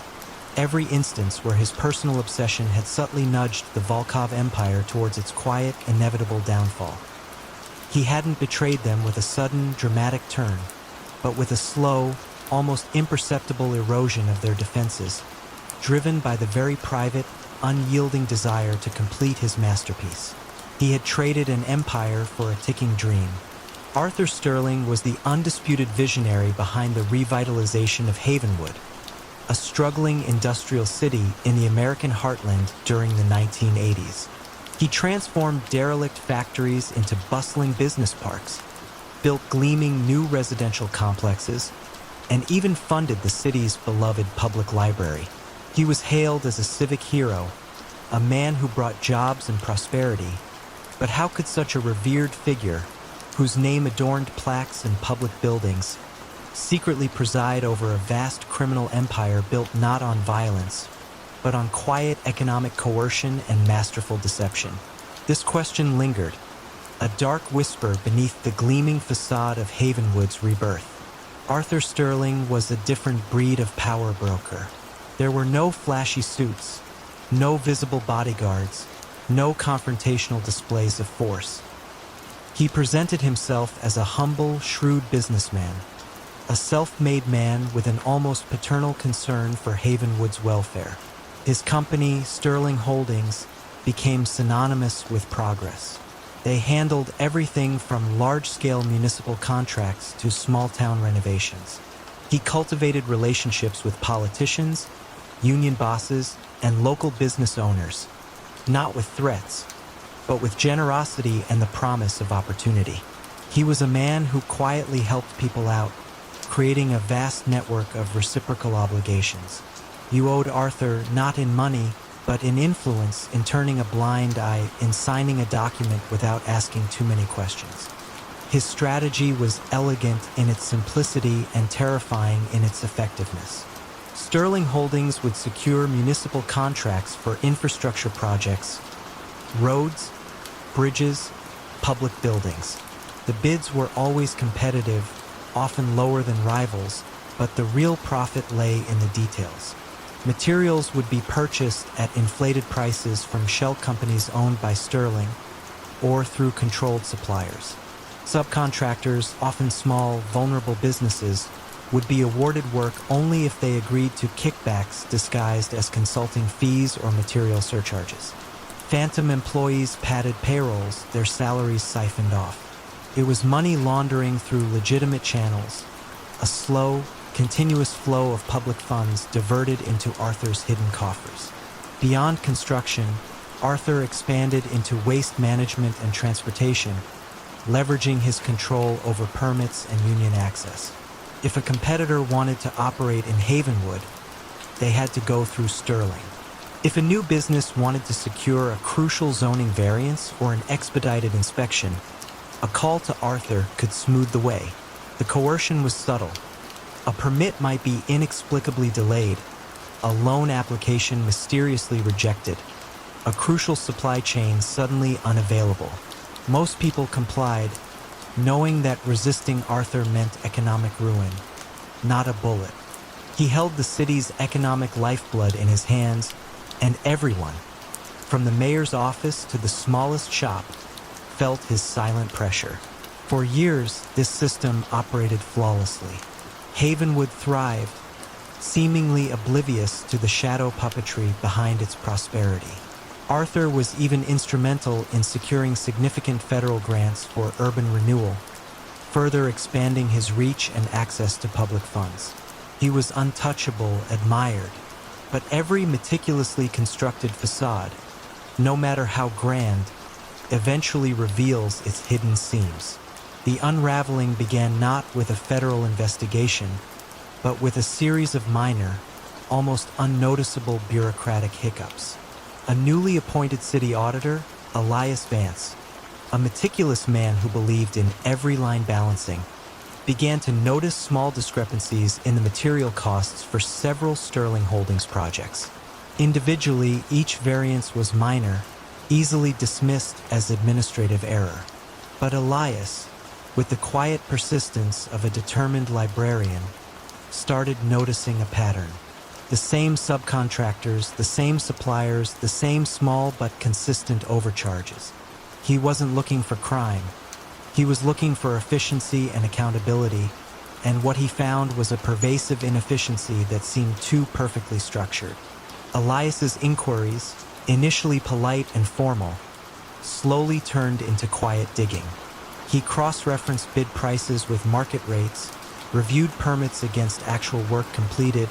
every instance where his personal obsession had subtly nudged the Volkov empire towards its quiet, inevitable downfall. He hadn't betrayed them with a sudden, dramatic turn, but with a slow, almost imperceptible erosion of their defenses, driven by the very private, unyielding desire to complete his masterpiece. He had traded an empire for a ticking dream. Arthur Sterling was the undisputed visionary behind the revitalization of Havenwood, a struggling industrial city in the American heartland during the 1980s. He transformed derelict factories into bustling business parks, built gleaming new residential complexes, and even funded the city's beloved public library. He was hailed as a civic hero, a man who brought jobs and prosperity. But how could such a revered figure, whose name adorned plaques in public buildings, secretly preside over a vast criminal empire built not on violence, but on quiet economic coercion and masterful deception? This question lingered, a dark whisper beneath the gleaming facade of Havenwood's rebirth. Arthur Sterling was a different breed of power broker. There were no flashy suits, no visible bodyguards, no confrontational displays of force. He presented himself as a humble, shrewd businessman, a self-made man with an almost paternal concern for Havenwood's welfare. His company, Sterling Holdings, became synonymous with progress. They handled everything from large-scale municipal contracts to small-town renovations. He cultivated relationships with politicians, union bosses, and local business owners, not with threats, but with generosity and the promise of opportunity. He was a man who quietly helped people out, creating a vast network of reciprocal obligations. You owed Arthur not in money, but in influence, in turning a blind eye, in signing a document without asking too many questions. His strategy was elegant in its simplicity and terrifying in its effectiveness. Sterling Holdings would secure municipal contracts for infrastructure projects, roads, bridges, public buildings. The bids were always competitive, often lower than rivals, but the real profit lay in the details. Materials would be purchased at inflated prices from shell companies owned by Sterling or through controlled suppliers. Subcontractors, often small, vulnerable businesses, would be awarded work only if they agreed to kickbacks disguised as consulting fees or material surcharges. Phantom employees padded payrolls, their salaries siphoned off. It was money laundering through legitimate channels, a slow, continuous flow of public funds diverted into Arthur's hidden coffers. Beyond construction, Arthur expanded into waste management and transportation, leveraging his control over permits and union access. If a competitor wanted to operate in Havenwood, they had to go through Sterling. If a new business wanted to secure a crucial zoning variance or an expedited inspection, a call to Arthur could smooth the way. The coercion was subtle. A permit might be inexplicably delayed, a loan application mysteriously rejected, a crucial supply chain suddenly unavailable. Most people complied, knowing that resisting Arthur meant economic ruin, not a bullet. He held the city's economic lifeblood in his hands, and everyone, from the mayor's office to the smallest shop, felt his silent pressure. For years, this system operated flawlessly. Havenwood thrived, seemingly oblivious to the shadow puppetry behind its prosperity. Arthur was even instrumental in securing significant federal grants for urban renewal, further expanding his reach and access to public funds. He was untouchable, admired, but every meticulously constructed facade, no matter how grand, eventually reveals its hidden seams. The unraveling began not with a federal investigation, but with a series of minor, almost unnoticeable bureaucratic hiccups. A newly appointed city auditor, Elias Vance, a meticulous man who believed in every line balancing, began to notice small discrepancies in the material costs for several Sterling Holdings projects. Individually, each variance was minor, easily dismissed as administrative error. But Elias, with the quiet persistence of a determined librarian, started noticing a pattern. The same subcontractors, the same suppliers, the same small but consistent overcharges. He wasn't looking for crime. He was looking for efficiency and accountability, and what he found was a pervasive inefficiency that seemed too perfectly structured. Elias's inquiries, initially polite and formal, slowly turned into quiet digging. He cross-referenced bid prices with market rates, reviewed permits against actual work completed,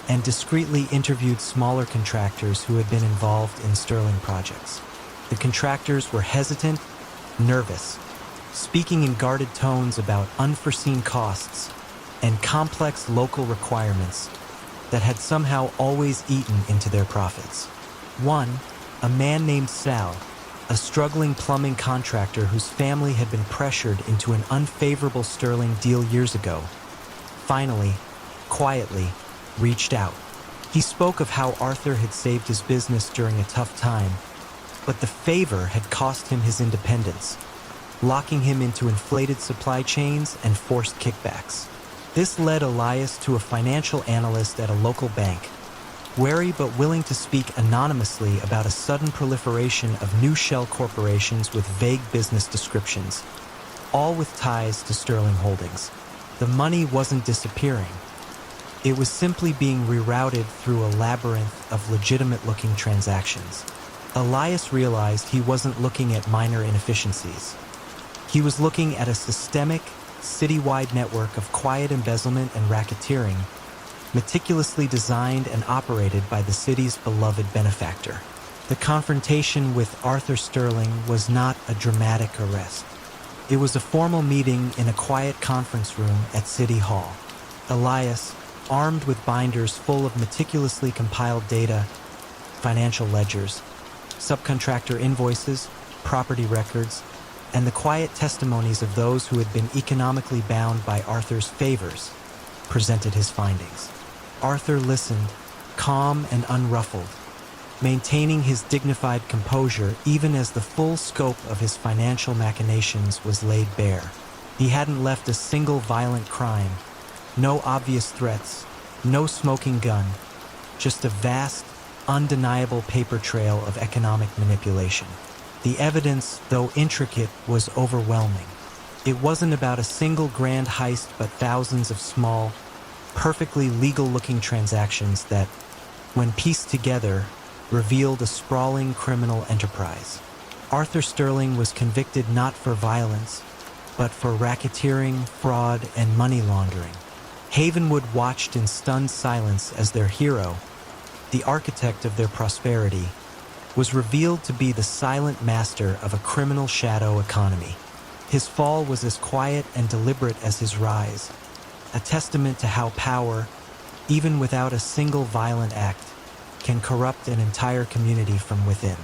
and discreetly interviewed smaller contractors who had been involved in Sterling projects. The contractors were hesitant, nervous, speaking in guarded tones about unforeseen costs and complex local requirements that had somehow always eaten into their profits. One, a man named Sal, a struggling plumbing contractor whose family had been pressured into an unfavorable Sterling deal years ago, finally, quietly, reached out. He spoke of how Arthur had saved his business during a tough time, but the favor had cost him his independence, locking him into inflated supply chains and forced kickbacks. This led Elias to a financial analyst at a local bank, wary but willing to speak anonymously about a sudden proliferation of new shell corporations with vague business descriptions, all with ties to Sterling Holdings. The money wasn't disappearing. It was simply being rerouted through a labyrinth of legitimate-looking transactions. Elias realized he wasn't looking at minor inefficiencies. He was looking at a systemic, citywide network of quiet embezzlement and racketeering, meticulously designed and operated by the city's beloved benefactor. The confrontation with Arthur Sterling was not a dramatic arrest. It was a formal meeting in a quiet conference room at City Hall. Elias, armed with binders full of meticulously compiled data, financial ledgers, subcontractor invoices, property records, and the quiet testimonies of those who had been economically bound by Arthur's favors, presented his findings. Arthur listened, calm and unruffled, maintaining his dignified composure even as the full scope of his financial machinations was laid bare. He hadn't left a single violent crime, no obvious threats, no smoking gun, just a vast, undeniable paper trail of economic manipulation. The evidence, though intricate, was overwhelming. It wasn't about a single grand heist, but thousands of small, perfectly legal-looking transactions that, when pieced together, revealed a sprawling criminal enterprise. Arthur Sterling was convicted not for violence, but for racketeering, fraud, and money laundering. Havenwood watched in stunned silence as their hero, the architect of their prosperity, was revealed to be the silent master of a criminal shadow economy. His fall was as quiet and deliberate as his rise, a testament to how power, even without a single violent act, can corrupt an entire community from within.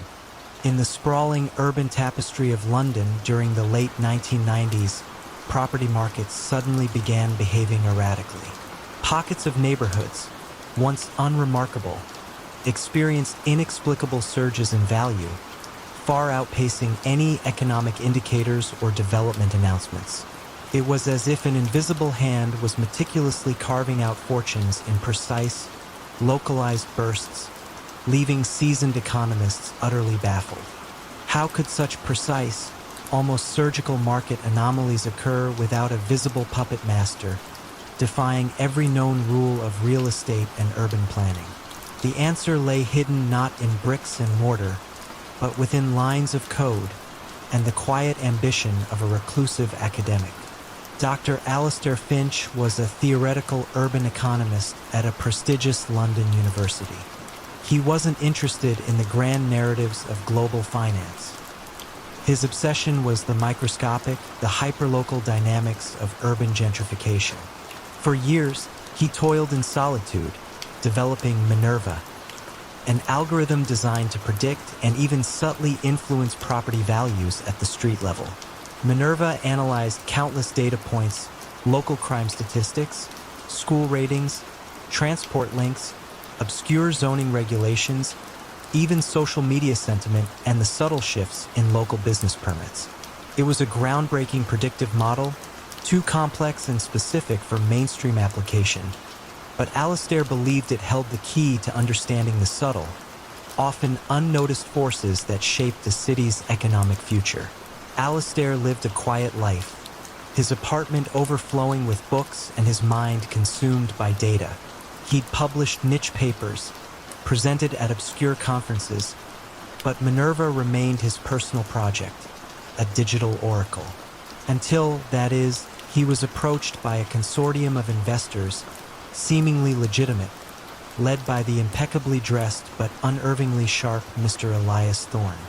In the sprawling urban tapestry of London during the late 1990s, property markets suddenly began behaving erratically. Pockets of neighborhoods, once unremarkable, experienced inexplicable surges in value, far outpacing any economic indicators or development announcements. It was as if an invisible hand was meticulously carving out fortunes in precise, localized bursts, leaving seasoned economists utterly baffled. How could such precise, almost surgical market anomalies occur without a visible puppet master, defying every known rule of real estate and urban planning? The answer lay hidden not in bricks and mortar, but within lines of code and the quiet ambition of a reclusive academic. Dr. Alistair Finch was a theoretical urban economist at a prestigious London university. He wasn't interested in the grand narratives of global finance. His obsession was the microscopic, the hyperlocal dynamics of urban gentrification. For years, he toiled in solitude, developing Minerva, an algorithm designed to predict and even subtly influence property values at the street level. Minerva analyzed countless data points, local crime statistics, school ratings, transport links, obscure zoning regulations, even social media sentiment and the subtle shifts in local business permits. It was a groundbreaking predictive model, too complex and specific for mainstream application, but Alastair believed it held the key to understanding the subtle, often unnoticed forces that shaped the city's economic future. Alastair lived a quiet life, his apartment overflowing with books and his mind consumed by data. He'd published niche papers, presented at obscure conferences, but Minerva remained his personal project, a digital oracle. Until, that is, he was approached by a consortium of investors, seemingly legitimate, led by the impeccably dressed but unervingly sharp Mr. Elias Thorne.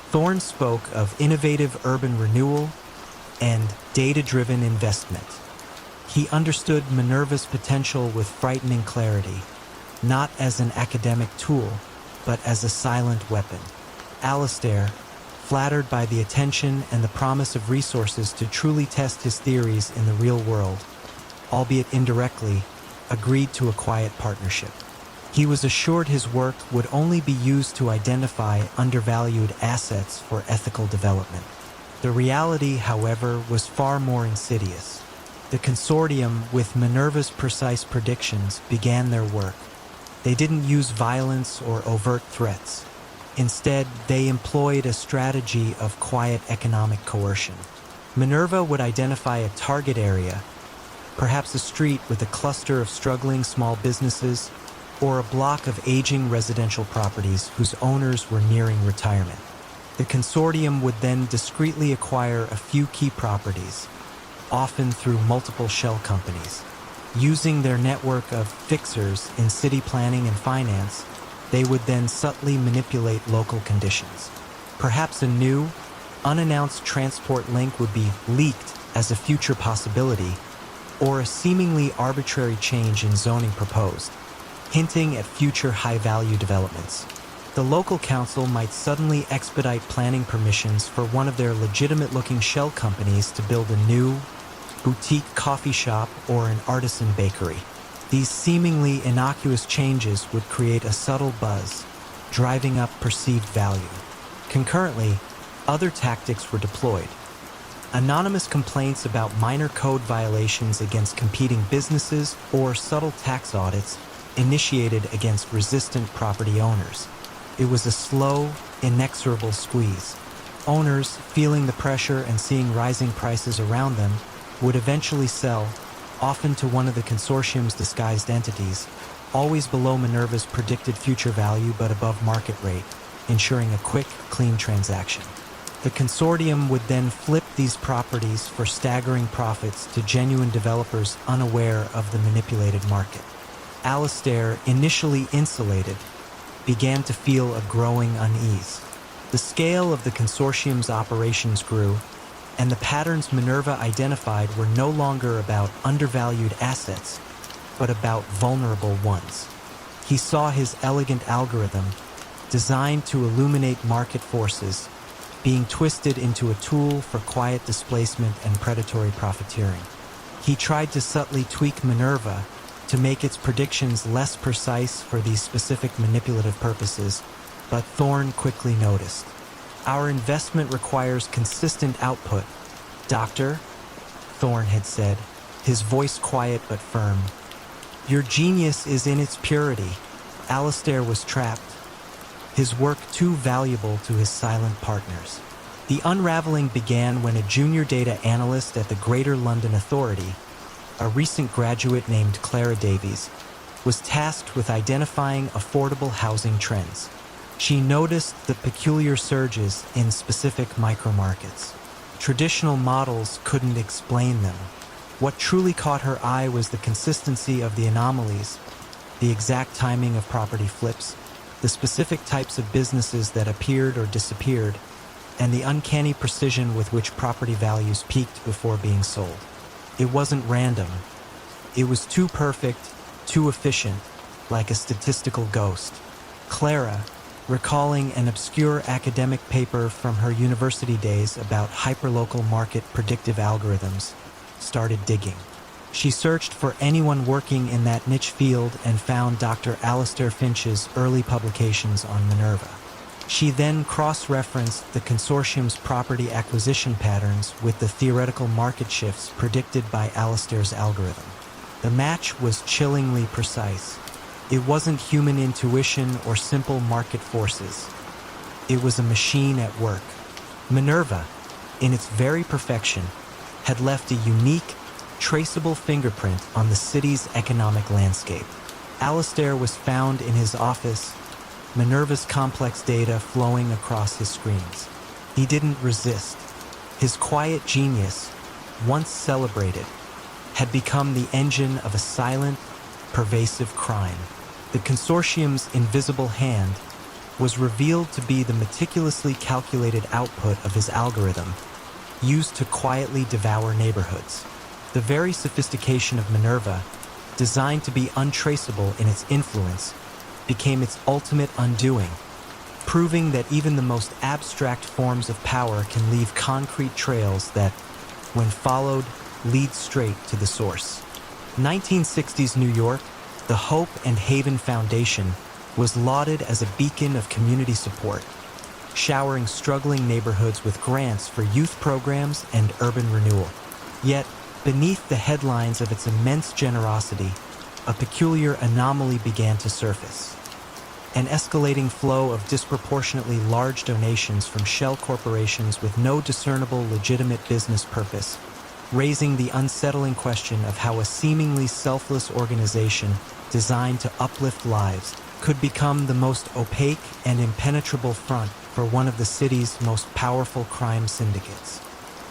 Thorne spoke of innovative urban renewal and data-driven investment. He understood Minerva's potential with frightening clarity, not as an academic tool, but as a silent weapon. Alastair, flattered by the attention and the promise of resources to truly test his theories in the real world, albeit indirectly, agreed to a quiet partnership. He was assured his work would only be used to identify undervalued assets for ethical development. The reality, however, was far more insidious. The consortium, with Minerva's precise predictions, began their work. They didn't use violence or overt threats. Instead, they employed a strategy of quiet economic coercion. Minerva would identify a target area, perhaps a street with a cluster of struggling small businesses, or a block of aging residential properties whose owners were nearing retirement. The consortium would then discreetly acquire a few key properties, often through multiple shell companies. Using their network of fixers in city planning and finance, they would then subtly manipulate local conditions. Perhaps a new, unannounced transport link would be leaked as a future possibility, or a seemingly arbitrary change in zoning proposed, hinting at future high-value developments. The local council might suddenly expedite planning permissions for one of their legitimate-looking shell companies to build a new, boutique coffee shop or an artisan bakery. These seemingly innocuous changes would create a subtle buzz, driving up perceived value. Concurrently, other tactics were deployed. Anonymous complaints about minor code violations against competing businesses or subtle tax audits initiated against resistant property owners. It was a slow, inexorable squeeze. Owners, feeling the pressure and seeing rising prices around them, would eventually sell, often to one of the consortium's disguised entities, always below Minerva's predicted future value but above market rate, ensuring a quick, clean transaction. The consortium would then flip these properties for staggering profits to genuine developers unaware of the manipulated market. Alastair, initially insulated, began to feel a growing unease. The scale of the consortium's operations grew, and the patterns Minerva identified were no longer about undervalued assets, but about vulnerable ones. He saw his elegant algorithm, designed to illuminate market forces, being twisted into a tool for quiet displacement and predatory profiteering. He tried to subtly tweak Minerva to make its predictions less precise for these specific manipulative purposes, but Thorne quickly noticed. "Our investment requires consistent output, Doctor," Thorne had said, his voice quiet but firm. "Your genius is in its purity." Alastair was trapped, his work too valuable to his silent partners. The unraveling began when a junior data analyst at the Greater London Authority, a recent graduate named Clara Davies, was tasked with identifying affordable housing trends. She noticed the peculiar surges in specific micromarkets. Traditional models couldn't explain them. What truly caught her eye was the consistency of the anomalies, the exact timing of property flips, the specific types of businesses that appeared or disappeared, and the uncanny precision with which property values peaked before being sold. It wasn't random. It was too perfect, too efficient, like a statistical ghost. Clara, recalling an obscure academic paper from her university days about hyperlocal market predictive algorithms, started digging. She searched for anyone working in that niche field and found Dr. Alistair Finch's early publications on Minerva. She then cross-referenced the consortium's property acquisition patterns with the theoretical market shifts predicted by Alistair's algorithm. The match was chillingly precise. It wasn't human intuition or simple market forces. It was a machine at work. Minerva, in its very perfection, had left a unique, traceable fingerprint on the city's economic landscape. Alistair was found in his office, Minerva's complex data flowing across his screens. He didn't resist. His quiet genius, once celebrated, had become the engine of a silent, pervasive crime. The consortium's invisible hand was revealed to be the meticulously calculated output of his algorithm, used to quietly devour neighborhoods. The very sophistication of Minerva, designed to be untraceable in its influence, became its ultimate undoing, proving that even the most abstract forms of power can leave concrete trails that, when followed, lead straight to the source. 1960s New York, the Hope and Haven Foundation was lauded as a beacon of community support, showering struggling neighborhoods with grants for youth programs and urban renewal. Yet, beneath the headlines of its immense generosity, a peculiar anomaly began to surface. An escalating flow of disproportionately large donations from shell corporations with no discernible legitimate business purpose, raising the unsettling question of how a seemingly selfless organization designed to uplift lives could become the most opaque and impenetrable front for one of the city's most powerful crime syndicates.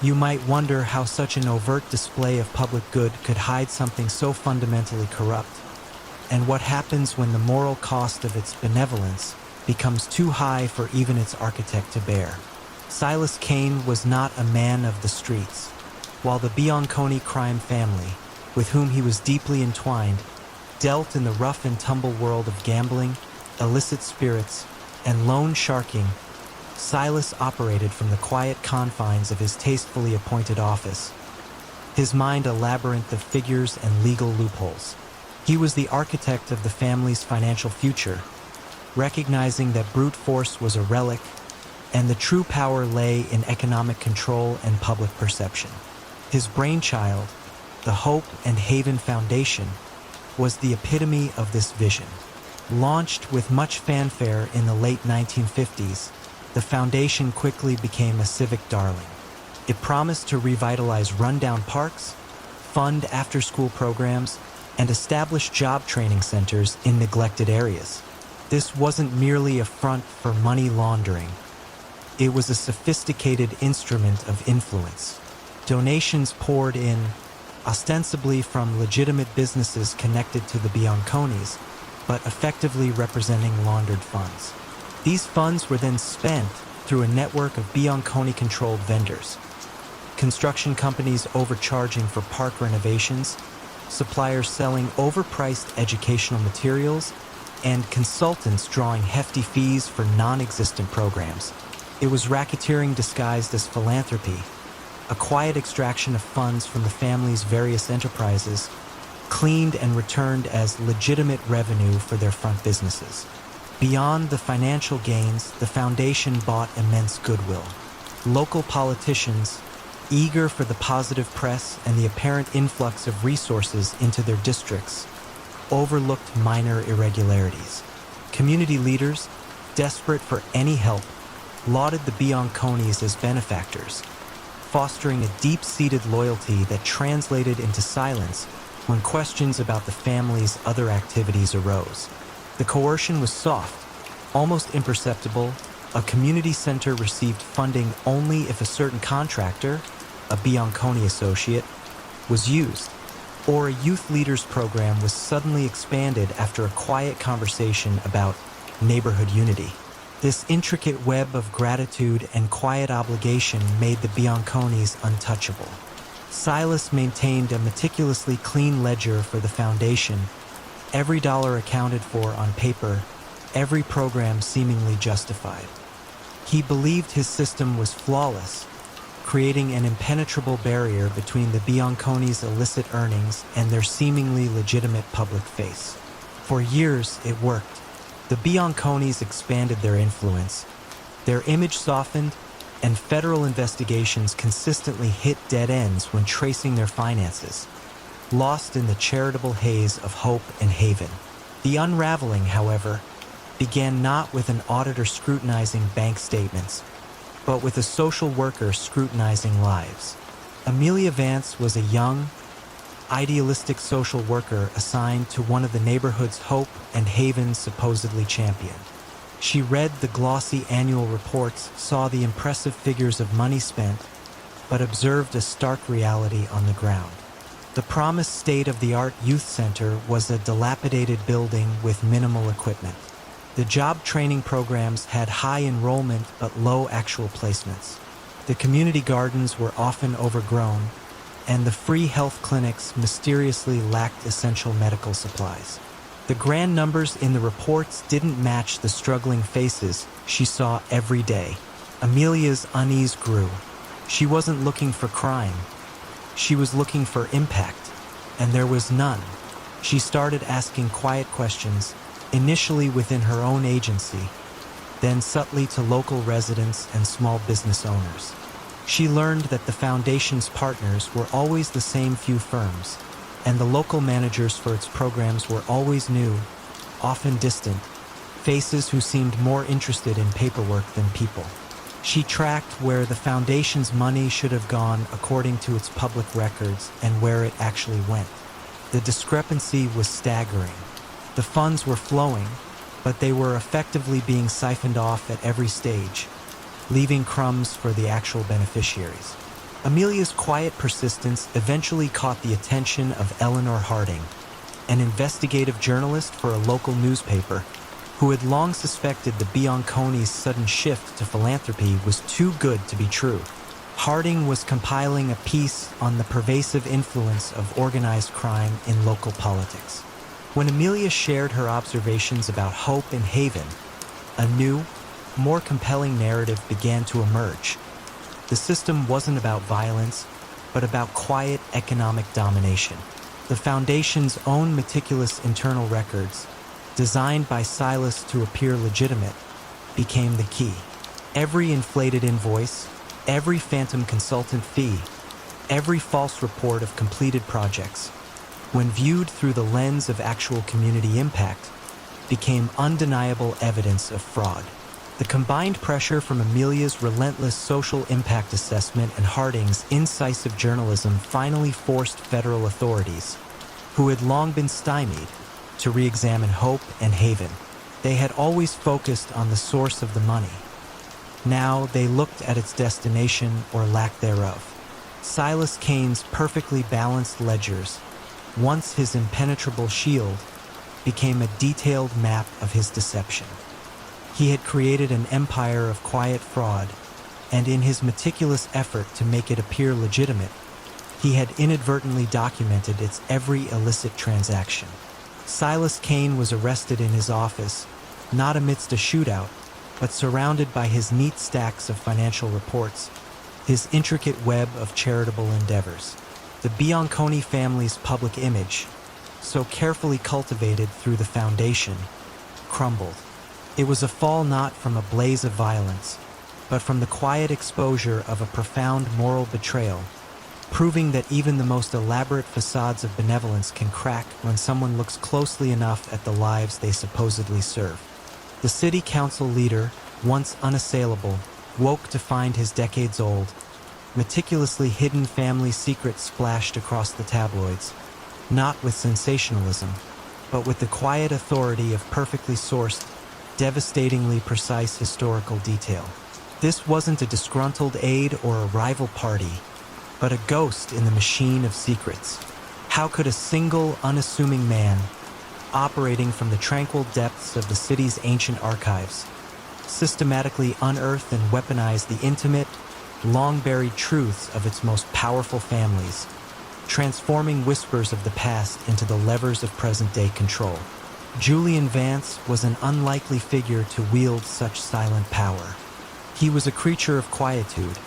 You might wonder how such an overt display of public good could hide something so fundamentally corrupt, and what happens when the moral cost of its benevolence becomes too high for even its architect to bear. Silas Kane was not a man of the streets, while the Bianconi crime family, with whom he was deeply entwined, dealt in the rough and tumble world of gambling, illicit spirits, and loan sharking. Silas operated from the quiet confines of his tastefully appointed office, his mind a labyrinth of figures and legal loopholes. He was the architect of the family's financial future, recognizing that brute force was a relic, and the true power lay in economic control and public perception. His brainchild, the Hope and Haven Foundation, was the epitome of this vision. Launched with much fanfare in the late 1950s, the foundation quickly became a civic darling. It promised to revitalize rundown parks, fund after-school programs, and establish job training centers in neglected areas. This wasn't merely a front for money laundering. It was a sophisticated instrument of influence. Donations poured in, ostensibly from legitimate businesses connected to the Bianconis, but effectively representing laundered funds. These funds were then spent through a network of Bianconi-controlled vendors. Construction companies overcharging for park renovations, suppliers selling overpriced educational materials, and consultants drawing hefty fees for non-existent programs. It was racketeering disguised as philanthropy, a quiet extraction of funds from the family's various enterprises, cleaned and returned as legitimate revenue for their front businesses. Beyond the financial gains, the foundation bought immense goodwill. Local politicians, eager for the positive press and the apparent influx of resources into their districts, overlooked minor irregularities. Community leaders, desperate for any help, lauded the Bianconis as benefactors, fostering a deep-seated loyalty that translated into silence when questions about the family's other activities arose. The coercion was soft, almost imperceptible. A community center received funding only if a certain contractor, a Bianconi associate, was used, or a youth leaders program was suddenly expanded after a quiet conversation about neighborhood unity. This intricate web of gratitude and quiet obligation made the Bianconis untouchable. Silas maintained a meticulously clean ledger for the foundation, every dollar accounted for on paper, every program seemingly justified. He believed his system was flawless, creating an impenetrable barrier between the Bianconis' illicit earnings and their seemingly legitimate public face. For years, it worked. The Bianconis expanded their influence. Their image softened, and federal investigations consistently hit dead ends when tracing their finances, lost in the charitable haze of hope and haven. The unraveling, however, began not with an auditor scrutinizing bank statements, but with a social worker scrutinizing lives. Amelia Vance was a young, idealistic social worker assigned to one of the neighborhood's hope and havens supposedly championed. She read the glossy annual reports, saw the impressive figures of money spent, but observed a stark reality on the ground. The promised state-of-the-art youth center was a dilapidated building with minimal equipment. The job training programs had high enrollment but low actual placements. The community gardens were often overgrown, and the free health clinics mysteriously lacked essential medical supplies. The grand numbers in the reports didn't match the struggling faces she saw every day. Amelia's unease grew. She wasn't looking for crime. She was looking for impact, and there was none. She started asking quiet questions, initially within her own agency, then subtly to local residents and small business owners. She learned that the foundation's partners were always the same few firms, and the local managers for its programs were always new, often distant, faces who seemed more interested in paperwork than people. She tracked where the foundation's money should have gone according to its public records and where it actually went. The discrepancy was staggering. The funds were flowing, but they were effectively being siphoned off at every stage, leaving crumbs for the actual beneficiaries. Amelia's quiet persistence eventually caught the attention of Eleanor Harding, an investigative journalist for a local newspaper, who had long suspected the Bianconis' sudden shift to philanthropy was too good to be true. Harding was compiling a piece on the pervasive influence of organized crime in local politics. When Amelia shared her observations about hope and haven, a new, more compelling narrative began to emerge. The system wasn't about violence, but about quiet economic domination. The Foundation's own meticulous internal records, designed by Silas to appear legitimate, became the key. Every inflated invoice, every phantom consultant fee, every false report of completed projects, when viewed through the lens of actual community impact, became undeniable evidence of fraud. The combined pressure from Amelia's relentless social impact assessment and Harding's incisive journalism finally forced federal authorities, who had long been stymied, to re-examine hope and haven. They had always focused on the source of the money. Now they looked at its destination or lack thereof. Silas Kane's perfectly balanced ledgers, once his impenetrable shield, became a detailed map of his deception. He had created an empire of quiet fraud, and in his meticulous effort to make it appear legitimate, he had inadvertently documented its every illicit transaction. Silas Kane was arrested in his office, not amidst a shootout, but surrounded by his neat stacks of financial reports, his intricate web of charitable endeavors. The Bianconi family's public image, so carefully cultivated through the foundation, crumbled. It was a fall not from a blaze of violence, but from the quiet exposure of a profound moral betrayal, proving that even the most elaborate facades of benevolence can crack when someone looks closely enough at the lives they supposedly serve. The city council leader, once unassailable, woke to find his decades-old, meticulously hidden family secret splashed across the tabloids, not with sensationalism, but with the quiet authority of perfectly sourced, devastatingly precise historical detail. This wasn't a disgruntled aide or a rival party, but a ghost in the machine of secrets. How could a single, unassuming man, operating from the tranquil depths of the city's ancient archives, systematically unearthed and weaponized the intimate, long-buried truths of its most powerful families, transforming whispers of the past into the levers of present-day control. Julian Vance was an unlikely figure to wield such silent power. He was a creature of quietude,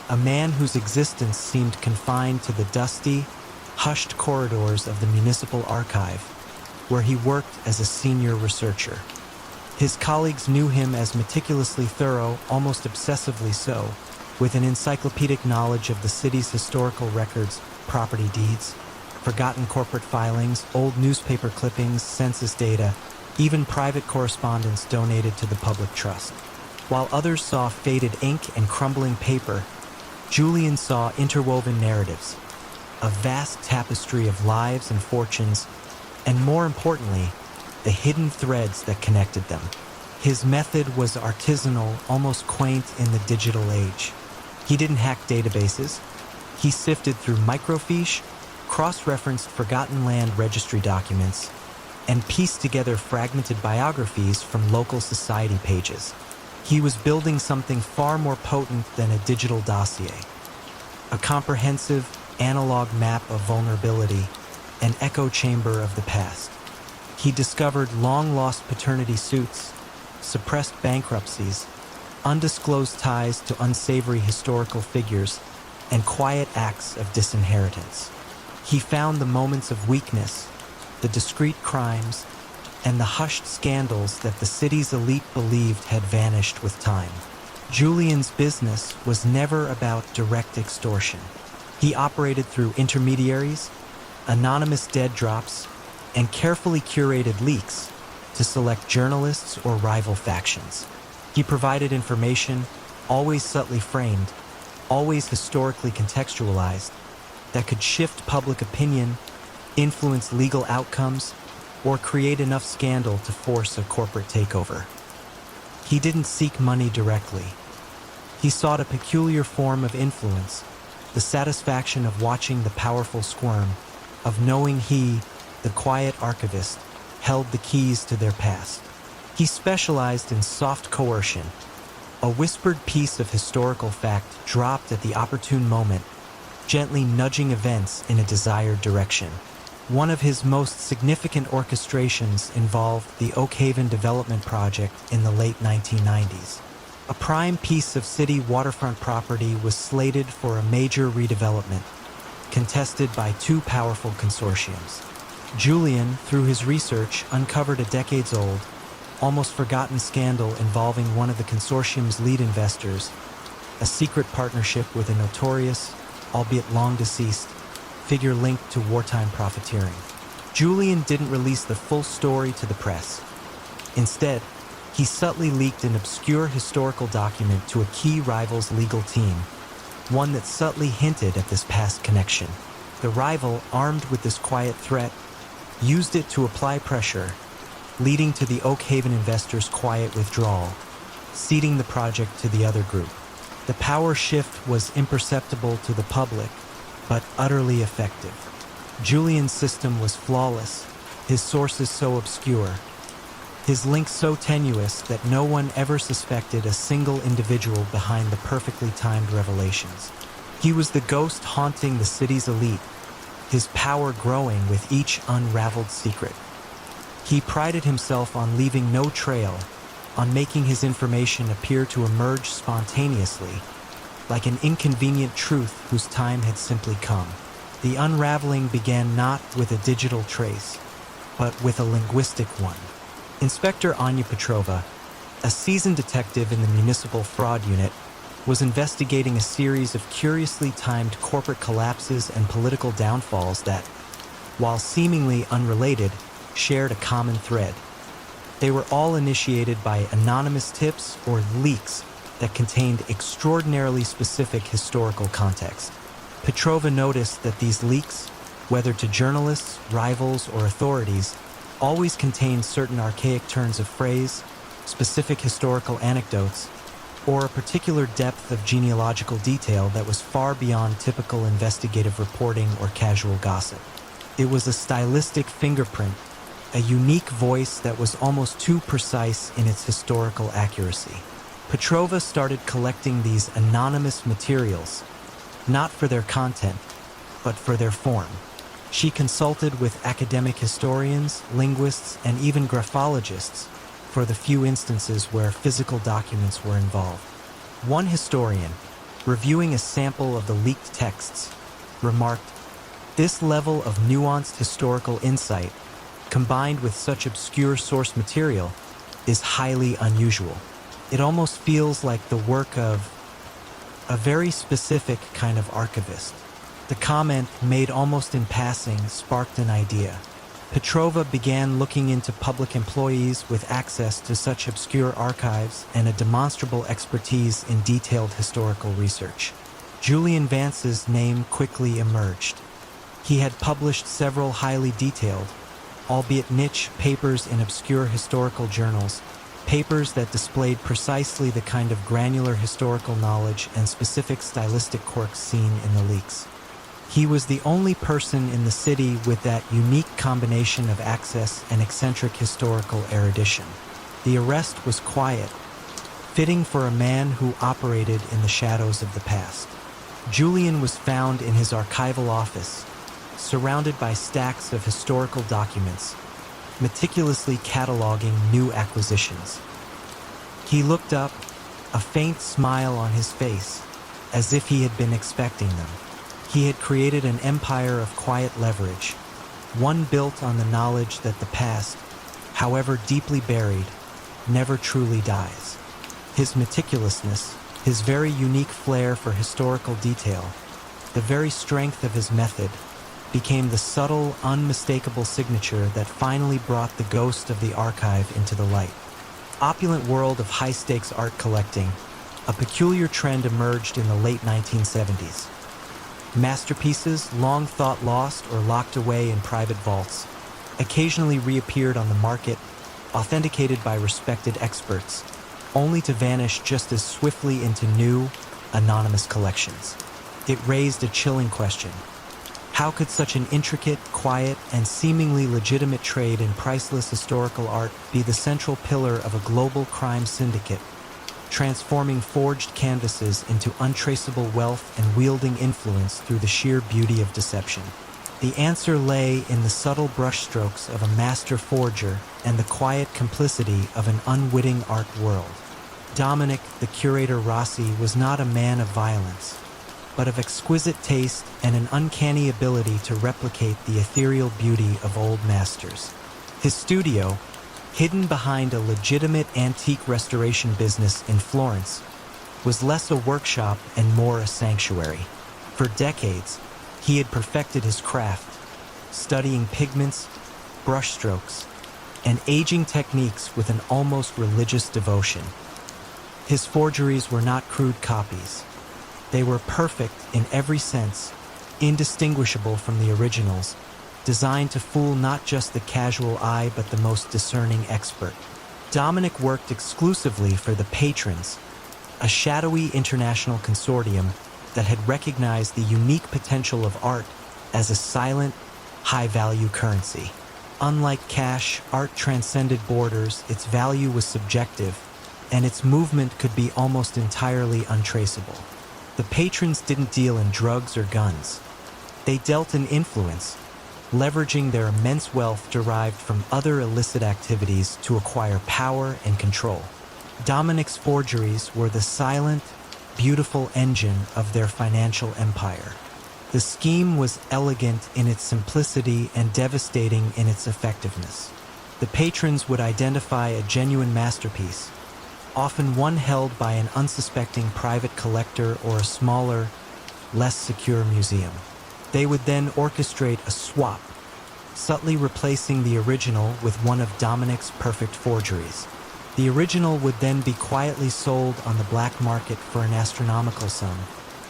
a man whose existence seemed confined to the dusty, hushed corridors of the municipal archive, where he worked as a senior researcher. His colleagues knew him as meticulously thorough, almost obsessively so, with an encyclopedic knowledge of the city's historical records, property deeds, forgotten corporate filings, old newspaper clippings, census data, even private correspondence donated to the public trust. While others saw faded ink and crumbling paper, Julian saw interwoven narratives, a vast tapestry of lives and fortunes, and more importantly, the hidden threads that connected them. His method was artisanal, almost quaint in the digital age. He didn't hack databases. He sifted through microfiche, cross-referenced forgotten land registry documents, and pieced together fragmented biographies from local society pages. He was building something far more potent than a digital dossier, a comprehensive, analog map of vulnerability, an echo chamber of the past. He discovered long-lost paternity suits, suppressed bankruptcies, undisclosed ties to unsavory historical figures, and quiet acts of disinheritance. He found the moments of weakness, the discreet crimes, and the hushed scandals that the city's elite believed had vanished with time. Julian's business was never about direct extortion. He operated through intermediaries, anonymous dead drops, and carefully curated leaks to select journalists or rival factions. He provided information, always subtly framed, always historically contextualized, that could shift public opinion, influence legal outcomes, or create enough scandal to force a corporate takeover. He didn't seek money directly. He sought a peculiar form of influence, the satisfaction of watching the powerful squirm, of knowing he, the quiet archivist, held the keys to their past. He specialized in soft coercion, a whispered piece of historical fact dropped at the opportune moment, gently nudging events in a desired direction. One of his most significant orchestrations involved the Oak Haven development project in the late 1990s. A prime piece of city waterfront property was slated for a major redevelopment, contested by two powerful consortiums. Julian, through his research, uncovered a decades-old, almost forgotten scandal involving one of the consortium's lead investors, a secret partnership with a notorious, albeit long-deceased, figure linked to wartime profiteering. Julian didn't release the full story to the press. Instead, he subtly leaked an obscure historical document to a key rival's legal team, one that subtly hinted at this past connection. The rival, armed with this quiet threat, used it to apply pressure, leading to the Oak Haven investors' quiet withdrawal, ceding the project to the other group. The power shift was imperceptible to the public, but utterly effective. Julian's system was flawless, his sources so obscure, his links so tenuous that no one ever suspected a single individual behind the perfectly timed revelations. He was the ghost haunting the city's elite, his power growing with each unraveled secret. He prided himself on leaving no trail, on making his information appear to emerge spontaneously, like an inconvenient truth whose time had simply come. The unraveling began not with a digital trace, but with a linguistic one. Inspector Anya Petrova, a seasoned detective in the municipal fraud unit, was investigating a series of curiously timed corporate collapses and political downfalls that, while seemingly unrelated, shared a common thread. They were all initiated by anonymous tips or leaks that contained extraordinarily specific historical context. Petrova noticed that these leaks, whether to journalists, rivals, or authorities, always contained certain archaic turns of phrase, specific historical anecdotes, or a particular depth of genealogical detail that was far beyond typical investigative reporting or casual gossip. It was a stylistic fingerprint, a unique voice that was almost too precise in its historical accuracy. Petrova started collecting these anonymous materials, not for their content, but for their form. She consulted with academic historians, linguists, and even graphologists for the few instances where physical documents were involved. One historian, reviewing a sample of the leaked texts, remarked, "This level of nuanced historical insight, combined with such obscure source material, is highly unusual. It almost feels like the work of a very specific kind of archivist." The comment, made almost in passing, sparked an idea. Petrova began looking into public employees with access to such obscure archives and a demonstrable expertise in detailed historical research. Julian Vance's name quickly emerged. He had published several highly detailed, albeit niche, papers in obscure historical journals, papers that displayed precisely the kind of granular historical knowledge and specific stylistic quirks seen in the leaks. He was the only person in the city with that unique combination of access and eccentric historical erudition. The arrest was quiet, fitting for a man who operated in the shadows of the past. Julian was found in his archival office, surrounded by stacks of historical documents, meticulously cataloging new acquisitions. He looked up, a faint smile on his face, as if he had been expecting them. He had created an empire of quiet leverage, one built on the knowledge that the past, however deeply buried, never truly dies. His meticulousness, his very unique flair for historical detail, the very strength of his method, became the subtle, unmistakable signature that finally brought the ghost of the archive into the light. Opulent world of high-stakes art collecting, a peculiar trend emerged in the late 1970s. Masterpieces, long thought lost or locked away in private vaults, occasionally reappeared on the market, authenticated by respected experts, only to vanish just as swiftly into new, anonymous collections. It raised a chilling question. How could such an intricate, quiet, and seemingly legitimate trade in priceless historical art be the central pillar of a global crime syndicate, transforming forged canvases into untraceable wealth and wielding influence through the sheer beauty of deception? The answer lay in the subtle brushstrokes of a master forger and the quiet complicity of an unwitting art world. Dominic, the curator Rossi, was not a man of violence, but of exquisite taste and an uncanny ability to replicate the ethereal beauty of old masters. His studio, hidden behind a legitimate antique restoration business in Florence, was less a workshop and more a sanctuary. For decades, he had perfected his craft, studying pigments, brushstrokes, and aging techniques with an almost religious devotion. His forgeries were not crude copies. They were perfect in every sense, indistinguishable from the originals, designed to fool not just the casual eye but the most discerning expert. Dominic worked exclusively for the Patrons, a shadowy international consortium that had recognized the unique potential of art as a silent, high-value currency. Unlike cash, art transcended borders, its value was subjective, and its movement could be almost entirely untraceable. The Patrons didn't deal in drugs or guns. They dealt in influence, leveraging their immense wealth derived from other illicit activities to acquire power and control. Dominic's forgeries were the silent, beautiful engine of their financial empire. The scheme was elegant in its simplicity and devastating in its effectiveness. The patrons would identify a genuine masterpiece, often one held by an unsuspecting private collector or a smaller, less secure museum. They would then orchestrate a swap, subtly replacing the original with one of Dominic's perfect forgeries. The original would then be quietly sold on the black market for an astronomical sum,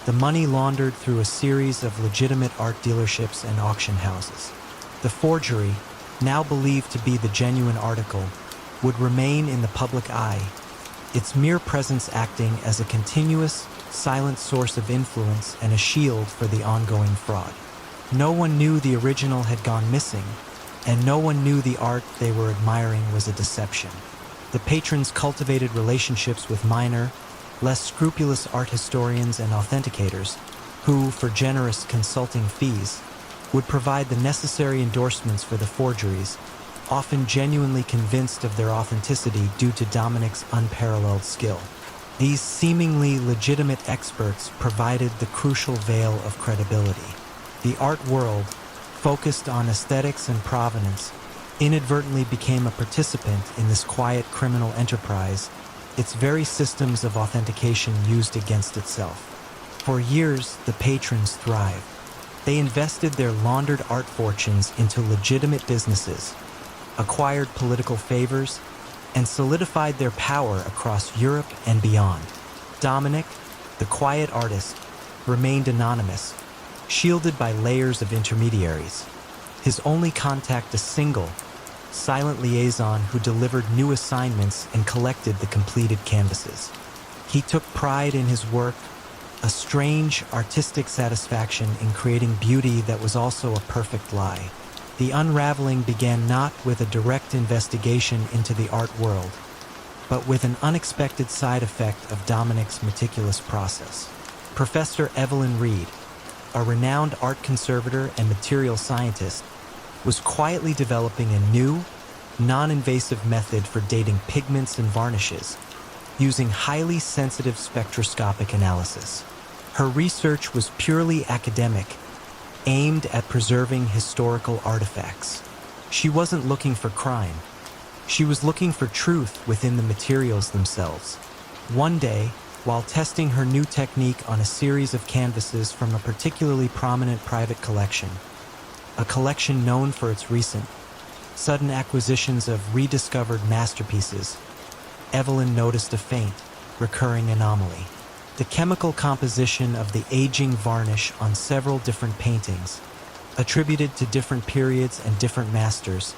the money laundered through a series of legitimate art dealerships and auction houses. The forgery, now believed to be the genuine article, would remain in the public eye, its mere presence acting as a continuous, silent source of influence and a shield for the ongoing fraud. No one knew the original had gone missing, and no one knew the art they were admiring was a deception. The patrons cultivated relationships with minor, less scrupulous art historians and authenticators, who, for generous consulting fees, would provide the necessary endorsements for the forgeries, often genuinely convinced of their authenticity due to Dominic's unparalleled skill. These seemingly legitimate experts provided the crucial veil of credibility. The art world, focused on aesthetics and provenance, inadvertently became a participant in this quiet criminal enterprise, its very systems of authentication used against itself. For years, the patrons thrived. They invested their laundered art fortunes into legitimate businesses, acquired political favors, and solidified their power across Europe and beyond. Dominic, the quiet artist, remained anonymous, shielded by layers of intermediaries. His only contact a single, silent liaison who delivered new assignments and collected the completed canvases. He took pride in his work, a strange artistic satisfaction in creating beauty that was also a perfect lie. The unraveling began not with a direct investigation into the art world, but with an unexpected side effect of Dominic's meticulous process. Professor Evelyn Reed, a renowned art conservator and material scientist, was quietly developing a new, non-invasive method for dating pigments and varnishes, using highly sensitive spectroscopic analysis. Her research was purely academic, aimed at preserving historical artifacts. She wasn't looking for crime. She was looking for truth within the materials themselves. One day, while testing her new technique on a series of canvases from a particularly prominent private collection, a collection known for its recent, sudden acquisitions of rediscovered masterpieces, Evelyn noticed a faint, recurring anomaly. The chemical composition of the aging varnish on several different paintings, attributed to different periods and different masters,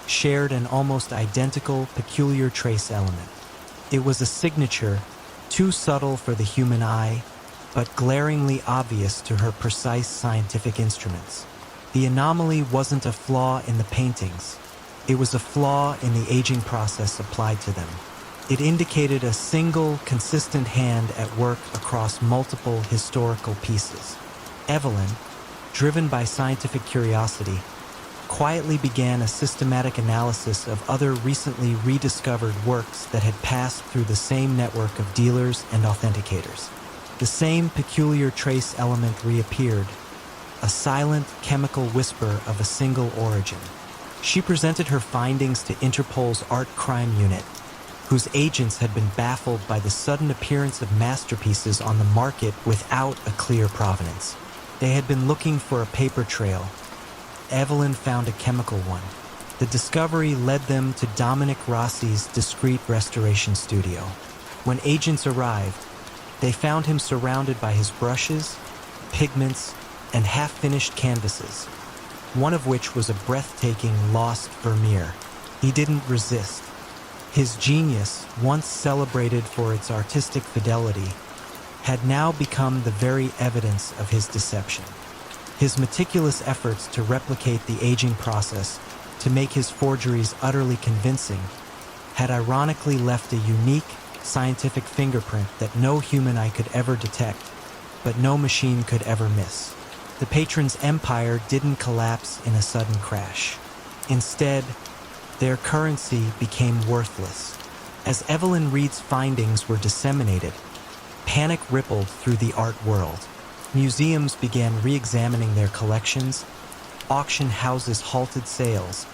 shared an almost identical, peculiar trace element. It was a signature too subtle for the human eye, but glaringly obvious to her precise scientific instruments. The anomaly wasn't a flaw in the paintings. It was a flaw in the aging process applied to them. It indicated a single, consistent hand at work across multiple historical pieces. Evelyn, driven by scientific curiosity, quietly began a systematic analysis of other recently rediscovered works that had passed through the same network of dealers and authenticators. The same peculiar trace element reappeared, a silent chemical whisper of a single origin. She presented her findings to Interpol's Art Crime Unit, whose agents had been baffled by the sudden appearance of masterpieces on the market without a clear provenance. They had been looking for a paper trail. Evelyn found a chemical one. The discovery led them to Dominic Rossi's discreet restoration studio. When agents arrived, they found him surrounded by his brushes, pigments, and half-finished canvases, one of which was a breathtaking lost Vermeer. He didn't resist. His genius, once celebrated for its artistic fidelity, had now become the very evidence of his deception. His meticulous efforts to replicate the aging process to make his forgeries utterly convincing had ironically left a unique, scientific fingerprint that no human eye could ever detect, but no machine could ever miss. The patron's empire didn't collapse in a sudden crash. Instead, their currency became worthless. As Evelyn Reed's findings were disseminated, panic rippled through the art world. Museums began re-examining their collections, auction houses halted sales,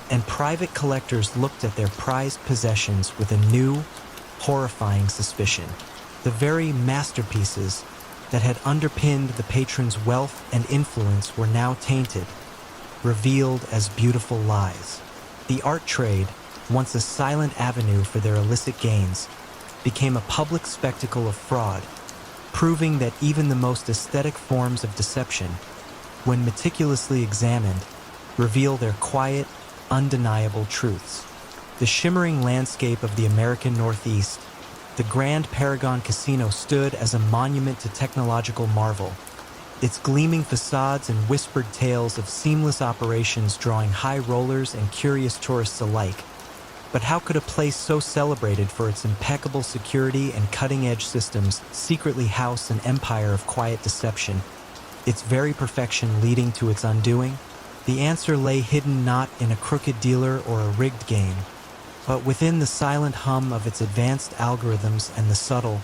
and private collectors looked at their prized possessions with a new, horrifying suspicion. The very masterpieces that had underpinned the patron's wealth and influence were now tainted, revealed as beautiful lies. The art trade, once a silent avenue for their illicit gains, became a public spectacle of fraud, proving that even the most aesthetic forms of deception, when meticulously examined, reveal their quiet, undeniable truths. The shimmering landscape of the American Northeast, the Grand Paragon Casino stood as a monument to technological marvel, its gleaming facades and whispered tales of seamless operations drawing high rollers and curious tourists alike. But how could a place so celebrated for its impeccable security and cutting-edge systems secretly house an empire of quiet deception, its very perfection leading to its undoing? The answer lay hidden not in a crooked dealer or a rigged game, but within the silent hum of its advanced algorithms and the subtle,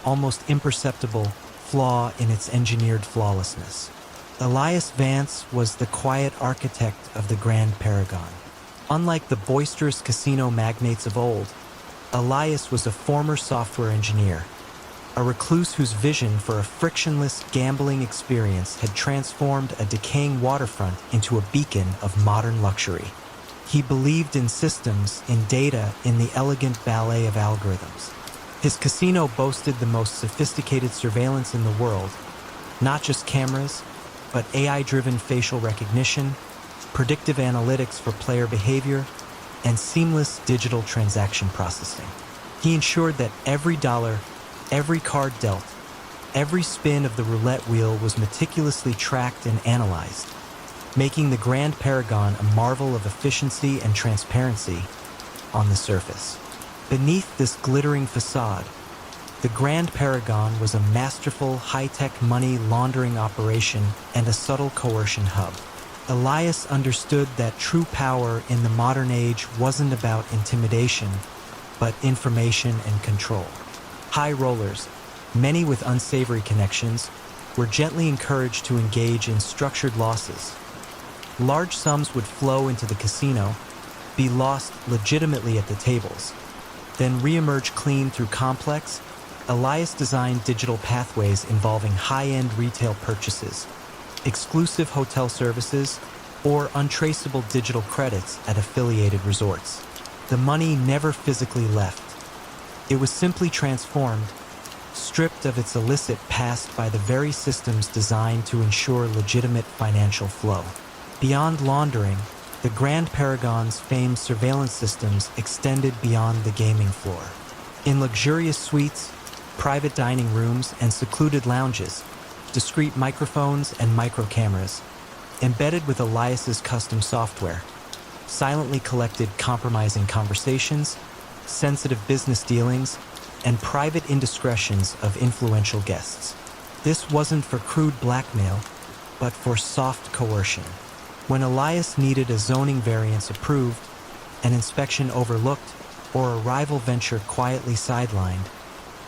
almost imperceptible, flaw in its engineered flawlessness. Elias Vance was the quiet architect of the Grand Paragon. Unlike the boisterous casino magnates of old, Elias was a former software engineer, a recluse whose vision for a frictionless gambling experience had transformed a decaying waterfront into a beacon of modern luxury. He believed in systems, in data, in the elegant ballet of algorithms. His casino boasted the most sophisticated surveillance in the world, not just cameras, but AI-driven facial recognition, predictive analytics for player behavior, and seamless digital transaction processing. He ensured that every dollar, every card dealt, every spin of the roulette wheel was meticulously tracked and analyzed, making the Grand Paragon a marvel of efficiency and transparency on the surface. Beneath this glittering facade, the Grand Paragon was a masterful, high-tech money laundering operation and a subtle coercion hub. Elias understood that true power in the modern age wasn't about intimidation, but information and control. High rollers, many with unsavory connections, were gently encouraged to engage in structured losses. Large sums would flow into the casino, be lost legitimately at the tables, then re-emerge clean through complex, Elias-designed digital pathways involving high-end retail purchases, exclusive hotel services, or untraceable digital credits at affiliated resorts. The money never physically left. It was simply transformed, stripped of its illicit past by the very systems designed to ensure legitimate financial flow. Beyond laundering, the Grand Paragon's famed surveillance systems extended beyond the gaming floor. In luxurious suites, private dining rooms, and secluded lounges, discrete microphones and micro cameras, embedded with Elias's custom software, silently collected compromising conversations, sensitive business dealings, and private indiscretions of influential guests. This wasn't for crude blackmail, but for soft coercion. When Elias needed a zoning variance approved, an inspection overlooked, or a rival venture quietly sidelined,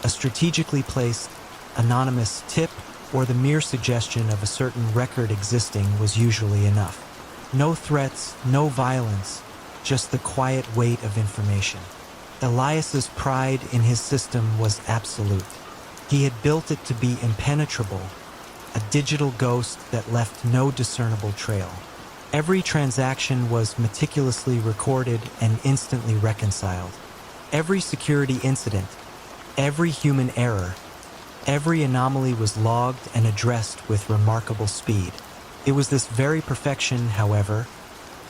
a strategically placed, anonymous tip or the mere suggestion of a certain record existing was usually enough. No threats, no violence, just the quiet weight of information. Elias's pride in his system was absolute. He had built it to be impenetrable, a digital ghost that left no discernible trail. Every transaction was meticulously recorded and instantly reconciled. Every security incident, every human error, every anomaly was logged and addressed with remarkable speed. It was this very perfection, however,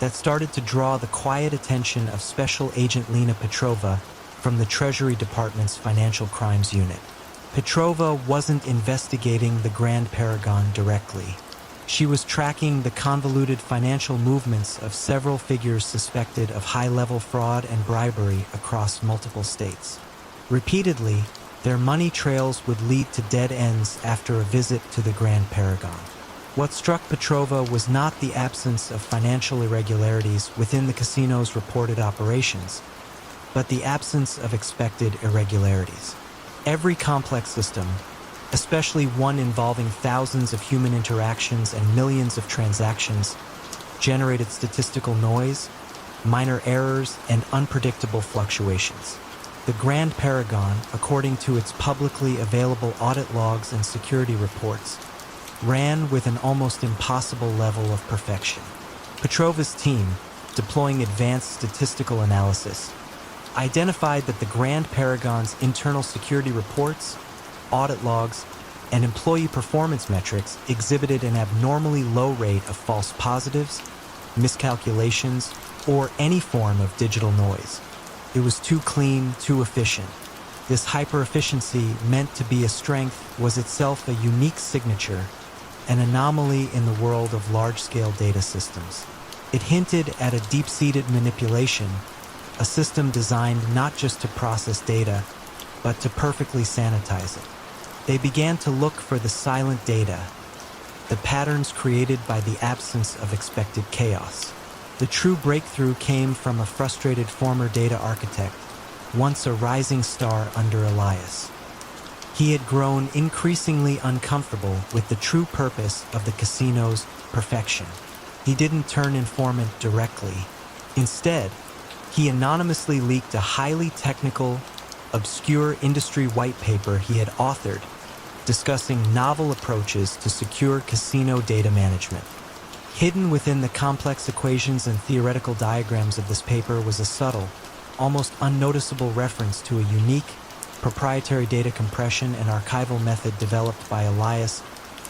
that started to draw the quiet attention of Special Agent Lena Petrova from the Treasury Department's Financial Crimes Unit. Petrova wasn't investigating the Grand Paragon directly. She was tracking the convoluted financial movements of several figures suspected of high-level fraud and bribery across multiple states. Repeatedly, their money trails would lead to dead ends after a visit to the Grand Paragon. What struck Petrova was not the absence of financial irregularities within the casino's reported operations, but the absence of expected irregularities. Every complex system, especially one involving thousands of human interactions and millions of transactions, generated statistical noise, minor errors, and unpredictable fluctuations. The Grand Paragon, according to its publicly available audit logs and security reports, ran with an almost impossible level of perfection. Petrova's team, deploying advanced statistical analysis, identified that the Grand Paragon's internal security reports, audit logs, and employee performance metrics exhibited an abnormally low rate of false positives, miscalculations, or any form of digital noise. It was too clean, too efficient. This hyper-efficiency, meant to be a strength, was itself a unique signature, an anomaly in the world of large-scale data systems. It hinted at a deep-seated manipulation, a system designed not just to process data, but to perfectly sanitize it. They began to look for the silent data, the patterns created by the absence of expected chaos. The true breakthrough came from a frustrated former data architect, once a rising star under Elias. He had grown increasingly uncomfortable with the true purpose of the casino's perfection. He didn't turn informant directly. Instead, he anonymously leaked a highly technical, obscure industry white paper he had authored, discussing novel approaches to secure casino data management. Hidden within the complex equations and theoretical diagrams of this paper was a subtle, almost unnoticeable reference to a unique, proprietary data compression and archival method developed by Elias,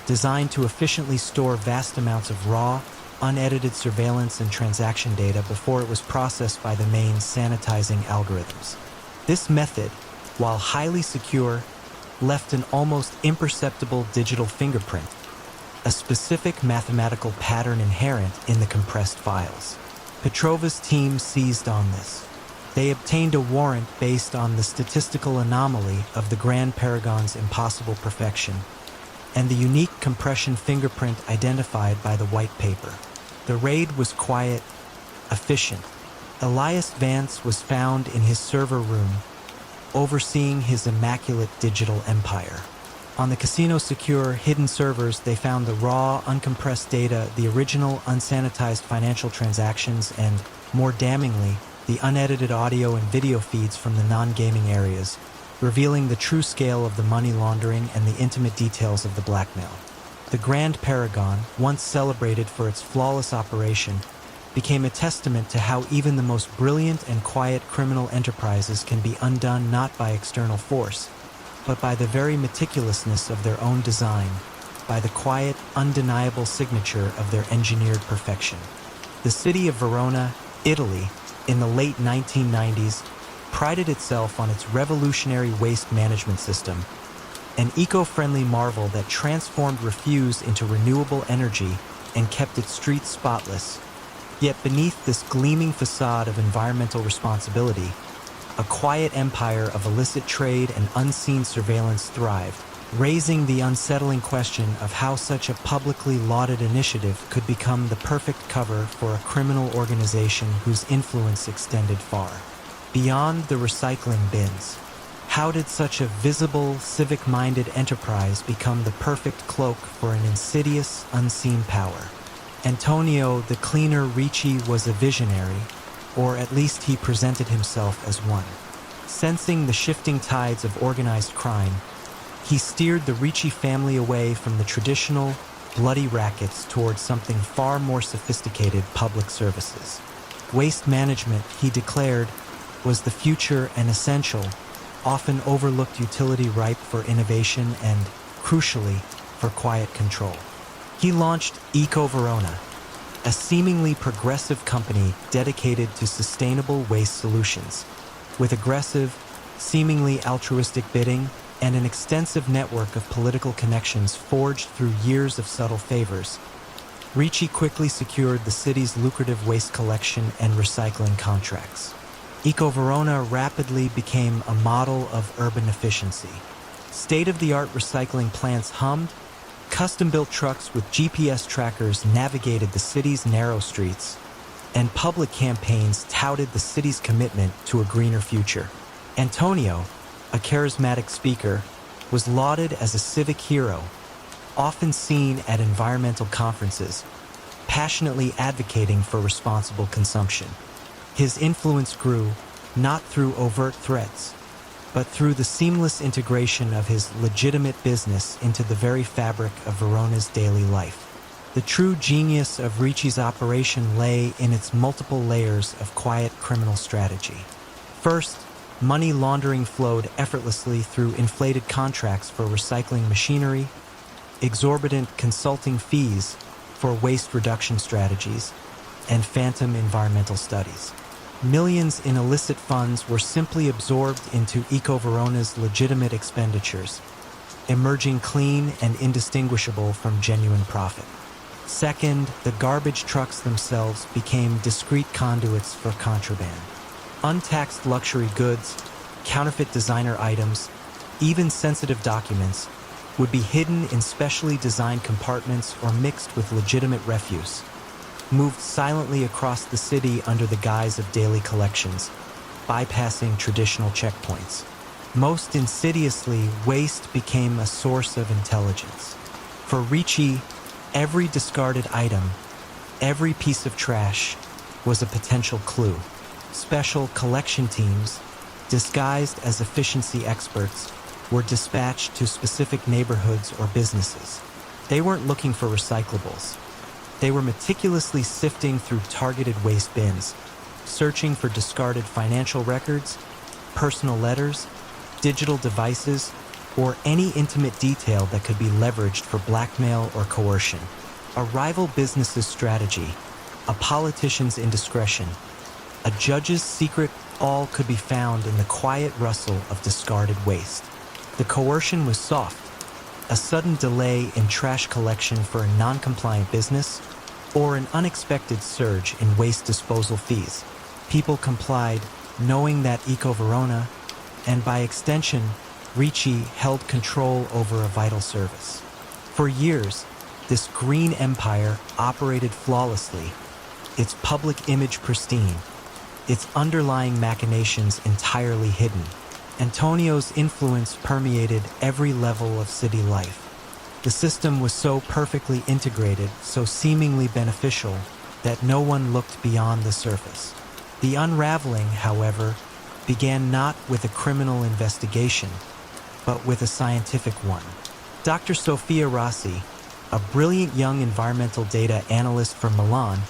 designed to efficiently store vast amounts of raw, unedited surveillance and transaction data before it was processed by the main sanitizing algorithms. This method, while highly secure, left an almost imperceptible digital fingerprint, a specific mathematical pattern inherent in the compressed files. Petrova's team seized on this. They obtained a warrant based on the statistical anomaly of the Grand Paragon's impossible perfection and the unique compression fingerprint identified by the white paper. The raid was quiet, efficient. Elias Vance was found in his server room, overseeing his immaculate digital empire. On the casino's secure, hidden servers, they found the raw, uncompressed data, the original, unsanitized financial transactions, and, more damningly, the unedited audio and video feeds from the non-gaming areas, revealing the true scale of the money laundering and the intimate details of the blackmail. The Grand Paragon, once celebrated for its flawless operation, became a testament to how even the most brilliant and quiet criminal enterprises can be undone not by external force, but by the very meticulousness of their own design, by the quiet, undeniable signature of their engineered perfection. The city of Verona, Italy, in the late 1990s, prided itself on its revolutionary waste management system, an eco-friendly marvel that transformed refuse into renewable energy and kept its streets spotless. Yet beneath this gleaming facade of environmental responsibility, a quiet empire of illicit trade and unseen surveillance thrived, raising the unsettling question of how such a publicly lauded initiative could become the perfect cover for a criminal organization whose influence extended far beyond the recycling bins. How did such a visible, civic-minded enterprise become the perfect cloak for an insidious, unseen power? Antonio the Cleaner Ricci was a visionary, or at least he presented himself as one. Sensing the shifting tides of organized crime, he steered the Ricci family away from the traditional, bloody rackets towards something far more sophisticated: public services. Waste management, he declared, was the future and essential, often overlooked utility ripe for innovation and, crucially, for quiet control. He launched Eco Verona, a seemingly progressive company dedicated to sustainable waste solutions. With aggressive, seemingly altruistic bidding and an extensive network of political connections forged through years of subtle favors, Ricci quickly secured the city's lucrative waste collection and recycling contracts. Eco Verona rapidly became a model of urban efficiency. State-of-the-art recycling plants hummed, custom-built trucks with GPS trackers navigated the city's narrow streets, and public campaigns touted the city's commitment to a greener future. Antonio, a charismatic speaker, was lauded as a civic hero, often seen at environmental conferences, passionately advocating for responsible consumption. His influence grew, not through overt threats, but through the seamless integration of his legitimate business into the very fabric of Verona's daily life. The true genius of Ricci's operation lay in its multiple layers of quiet criminal strategy. First, money laundering flowed effortlessly through inflated contracts for recycling machinery, exorbitant consulting fees for waste reduction strategies, and phantom environmental studies. Millions in illicit funds were simply absorbed into Eco Verona's legitimate expenditures, emerging clean and indistinguishable from genuine profit. Second, the garbage trucks themselves became discreet conduits for contraband. Untaxed luxury goods, counterfeit designer items, even sensitive documents would be hidden in specially designed compartments or mixed with legitimate refuse, moved silently across the city under the guise of daily collections, bypassing traditional checkpoints. Most insidiously, waste became a source of intelligence. For Ricci, every discarded item, every piece of trash, was a potential clue. Special collection teams, disguised as efficiency experts, were dispatched to specific neighborhoods or businesses. They weren't looking for recyclables. They were meticulously sifting through targeted waste bins, searching for discarded financial records, personal letters, digital devices, or any intimate detail that could be leveraged for blackmail or coercion. A rival business's strategy, a politician's indiscretion, a judge's secret, all could be found in the quiet rustle of discarded waste. The coercion was soft, a sudden delay in trash collection for a non-compliant business, or an unexpected surge in waste disposal fees. People complied, knowing that Eco Verona, and by extension, Ricci, held control over a vital service. For years, this green empire operated flawlessly, its public image pristine, its underlying machinations entirely hidden. Antonio's influence permeated every level of city life. The system was so perfectly integrated, so seemingly beneficial, that no one looked beyond the surface. The unraveling, however, began not with a criminal investigation, but with a scientific one. Dr. Sofia Rossi, a brilliant young environmental data analyst from Milan,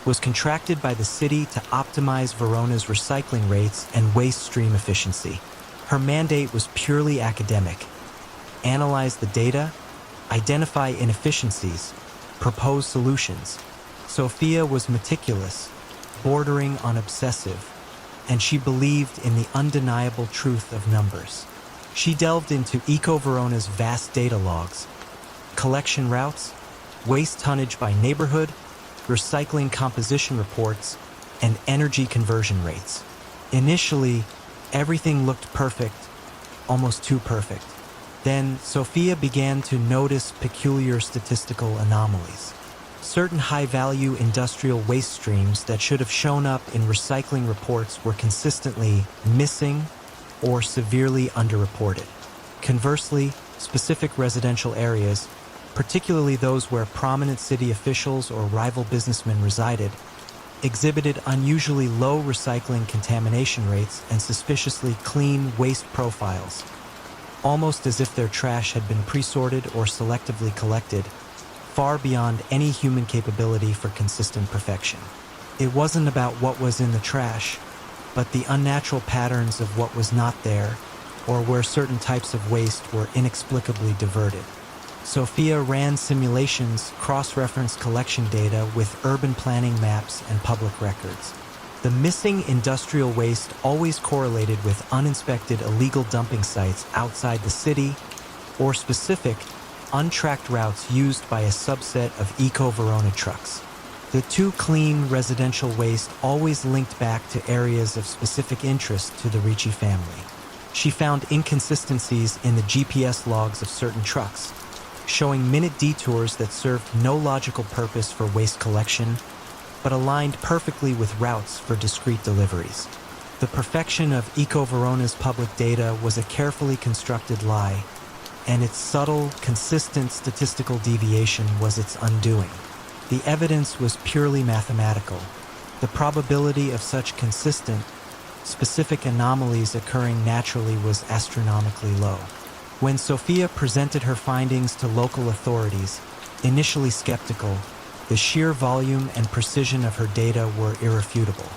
was contracted by the city to optimize Verona's recycling rates and waste stream efficiency. Her mandate was purely academic: analyze the data, identify inefficiencies, propose solutions. Sofia was meticulous, bordering on obsessive, and she believed in the undeniable truth of numbers. She delved into Eco Verona's vast data logs, collection routes, waste tonnage by neighborhood, recycling composition reports, and energy conversion rates. Initially, everything looked perfect, almost too perfect. Then, Sofia began to notice peculiar statistical anomalies. Certain high-value industrial waste streams that should have shown up in recycling reports were consistently missing or severely underreported. Conversely, specific residential areas, particularly those where prominent city officials or rival businessmen resided, exhibited unusually low recycling contamination rates and suspiciously clean waste profiles, almost as if their trash had been pre-sorted or selectively collected, far beyond any human capability for consistent perfection. It wasn't about what was in the trash, but the unnatural patterns of what was not there, or where certain types of waste were inexplicably diverted. Sofia ran simulations, cross-referenced collection data with urban planning maps and public records. The missing industrial waste always correlated with uninspected illegal dumping sites outside the city, or specific, untracked routes used by a subset of Eco Verona trucks. The too clean residential waste always linked back to areas of specific interest to the Ricci family. She found inconsistencies in the GPS logs of certain trucks, showing minute detours that served no logical purpose for waste collection, but aligned perfectly with routes for discrete deliveries. The perfection of Eco Verona's public data was a carefully constructed lie, and its subtle, consistent statistical deviation was its undoing. The evidence was purely mathematical. The probability of such consistent, specific anomalies occurring naturally was astronomically low. When Sofia presented her findings to local authorities, initially skeptical, the sheer volume and precision of her data were irrefutable.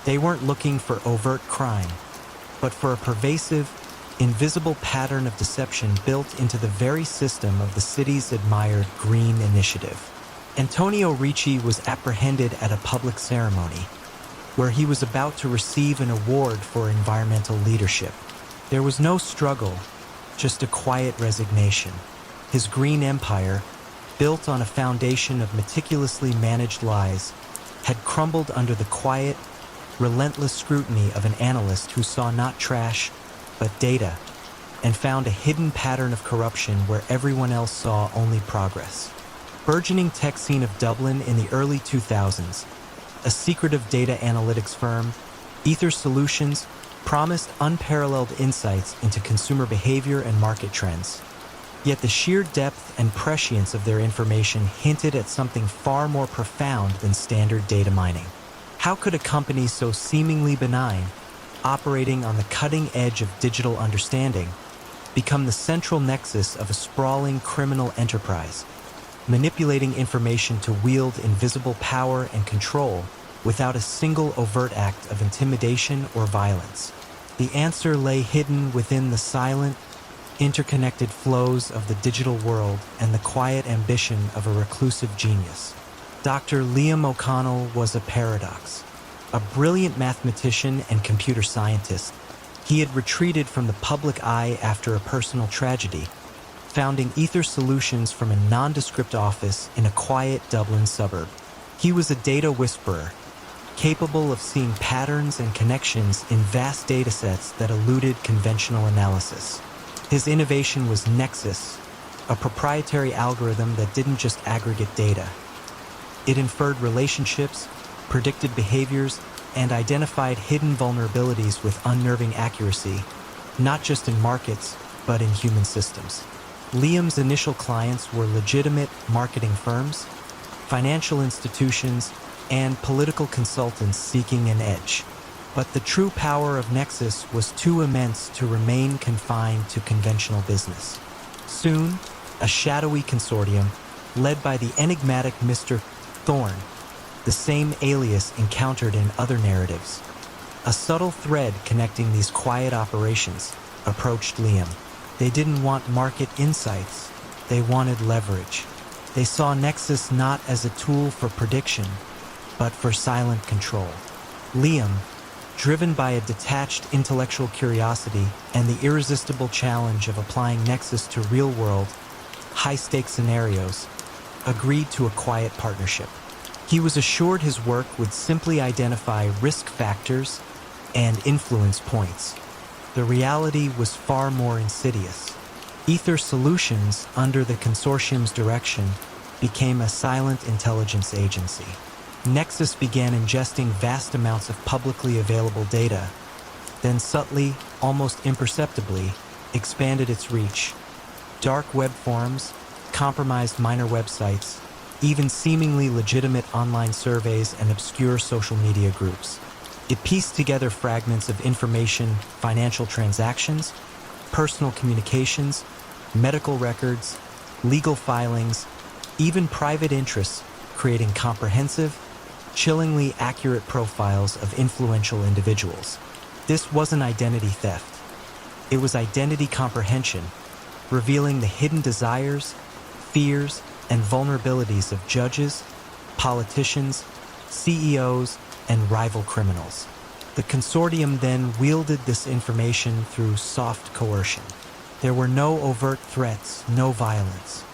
They weren't looking for overt crime, but for a pervasive, invisible pattern of deception built into the very system of the city's admired green initiative. Antonio Ricci was apprehended at a public ceremony, where he was about to receive an award for environmental leadership. There was no struggle, just a quiet resignation. His green empire, built on a foundation of meticulously managed lies, had crumbled under the quiet, relentless scrutiny of an analyst who saw not trash, but data, and found a hidden pattern of corruption where everyone else saw only progress. Burgeoning tech scene of Dublin in the early 2000s, a secretive data analytics firm, Ether Solutions, promised unparalleled insights into consumer behavior and market trends. Yet the sheer depth and prescience of their information hinted at something far more profound than standard data mining. How could a company so seemingly benign, operating on the cutting edge of digital understanding, become the central nexus of a sprawling criminal enterprise, manipulating information to wield invisible power and control without a single overt act of intimidation or violence? The answer lay hidden within the silent, interconnected flows of the digital world and the quiet ambition of a reclusive genius. Dr. Liam O'Connell was a paradox. A brilliant mathematician and computer scientist, he had retreated from the public eye after a personal tragedy, founding Ether Solutions from a nondescript office in a quiet Dublin suburb. He was a data whisperer, capable of seeing patterns and connections in vast datasets that eluded conventional analysis. His innovation was Nexus, a proprietary algorithm that didn't just aggregate data. It inferred relationships, predicted behaviors, and identified hidden vulnerabilities with unnerving accuracy, not just in markets, but in human systems. Liam's initial clients were legitimate marketing firms, financial institutions, and political consultants seeking an edge. But the true power of Nexus was too immense to remain confined to conventional business. Soon, a shadowy consortium, led by the enigmatic Mr. Thorne, the same alias encountered in other narratives, a subtle thread connecting these quiet operations, approached Liam. They didn't want market insights, they wanted leverage. They saw Nexus not as a tool for prediction, but for silent control. Liam, driven by a detached intellectual curiosity and the irresistible challenge of applying Nexus to real-world, high-stakes scenarios, agreed to a quiet partnership. He was assured his work would simply identify risk factors and influence points. The reality was far more insidious. Ether Solutions, under the consortium's direction, became a silent intelligence agency. Nexus began ingesting vast amounts of publicly available data, then subtly, almost imperceptibly, expanded its reach. Dark web forums, compromised minor websites, even seemingly legitimate online surveys and obscure social media groups. It pieced together fragments of information, financial transactions, personal communications, medical records, legal filings, even private interests, creating comprehensive, chillingly accurate profiles of influential individuals. This wasn't identity theft. It was identity comprehension, revealing the hidden desires, fears, and vulnerabilities of judges, politicians, CEOs, and rival criminals. The consortium then wielded this information through soft coercion. There were no overt threats, no violence.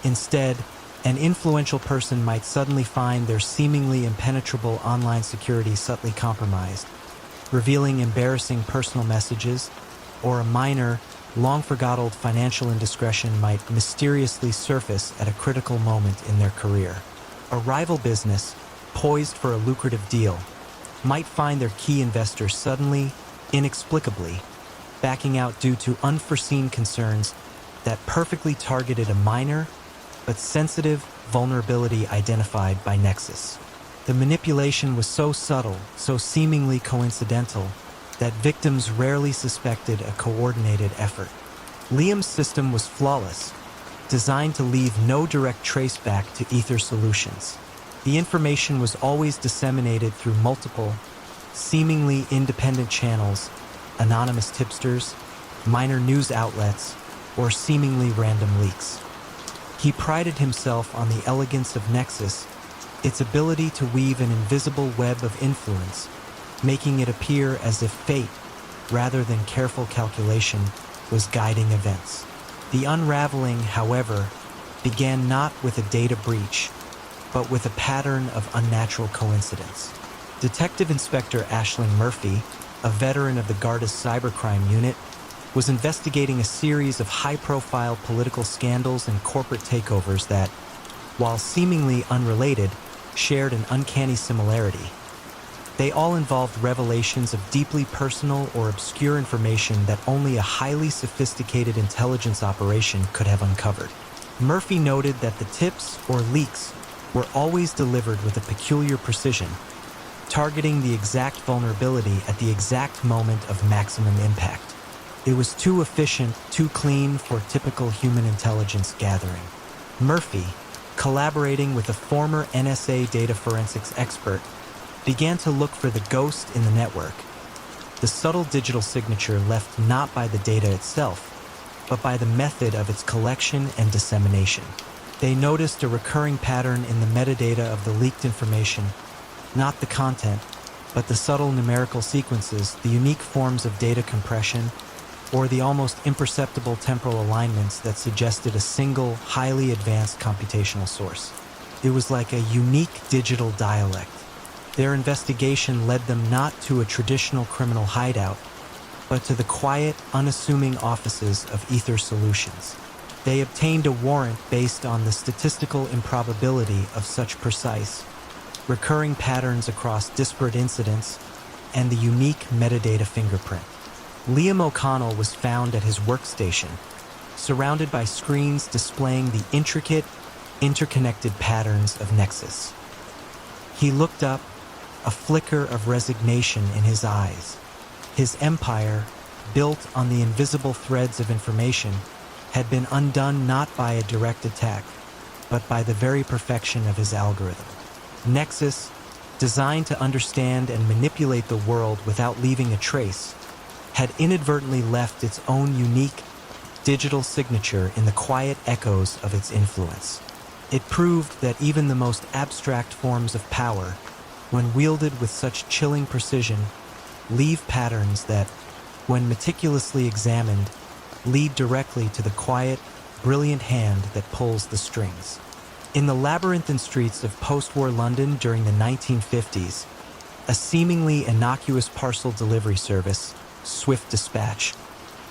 Instead, an influential person might suddenly find their seemingly impenetrable online security subtly compromised, revealing embarrassing personal messages, or a minor, long-forgotten financial indiscretion might mysteriously surface at a critical moment in their career. A rival business, poised for a lucrative deal, might find their key investor suddenly, inexplicably, backing out due to unforeseen concerns that perfectly targeted a minor but sensitive vulnerability identified by Nexus. The manipulation was so subtle, so seemingly coincidental, that victims rarely suspected a coordinated effort. Liam's system was flawless, designed to leave no direct traceback to Ether Solutions. The information was always disseminated through multiple, seemingly independent channels, anonymous tipsters, minor news outlets, or seemingly random leaks. He prided himself on the elegance of Nexus, its ability to weave an invisible web of influence, making it appear as if fate, rather than careful calculation, was guiding events. The unraveling, however, began not with a data breach, but with a pattern of unnatural coincidence. Detective Inspector Aisling Murphy, a veteran of the Garda's cybercrime unit, was investigating a series of high-profile political scandals and corporate takeovers that, while seemingly unrelated, shared an uncanny similarity. They all involved revelations of deeply personal or obscure information that only a highly sophisticated intelligence operation could have uncovered. Murphy noted that the tips or leaks were always delivered with a peculiar precision, targeting the exact vulnerability at the exact moment of maximum impact. It was too efficient, too clean for typical human intelligence gathering. Murphy, collaborating with a former NSA data forensics expert, began to look for the ghost in the network, the subtle digital signature left not by the data itself, but by the method of its collection and dissemination. They noticed a recurring pattern in the metadata of the leaked information, not the content, but the subtle numerical sequences, the unique forms of data compression, or the almost imperceptible temporal alignments that suggested a single, highly advanced computational source. It was like a unique digital dialect. Their investigation led them not to a traditional criminal hideout, but to the quiet, unassuming offices of Ether Solutions. They obtained a warrant based on the statistical improbability of such precise, recurring patterns across disparate incidents, and the unique metadata fingerprint. Liam O'Connell was found at his workstation, surrounded by screens displaying the intricate, interconnected patterns of Nexus. He looked up, a flicker of resignation in his eyes. His empire, built on the invisible threads of information, had been undone not by a direct attack, but by the very perfection of his algorithm. Nexus, designed to understand and manipulate the world without leaving a trace, had inadvertently left its own unique, digital signature in the quiet echoes of its influence. It proved that even the most abstract forms of power, when wielded with such chilling precision, leave patterns that, when meticulously examined, lead directly to the quiet, brilliant hand that pulls the strings. In the labyrinthine streets of post-war London during the 1950s, a seemingly innocuous parcel delivery service, Swift Dispatch,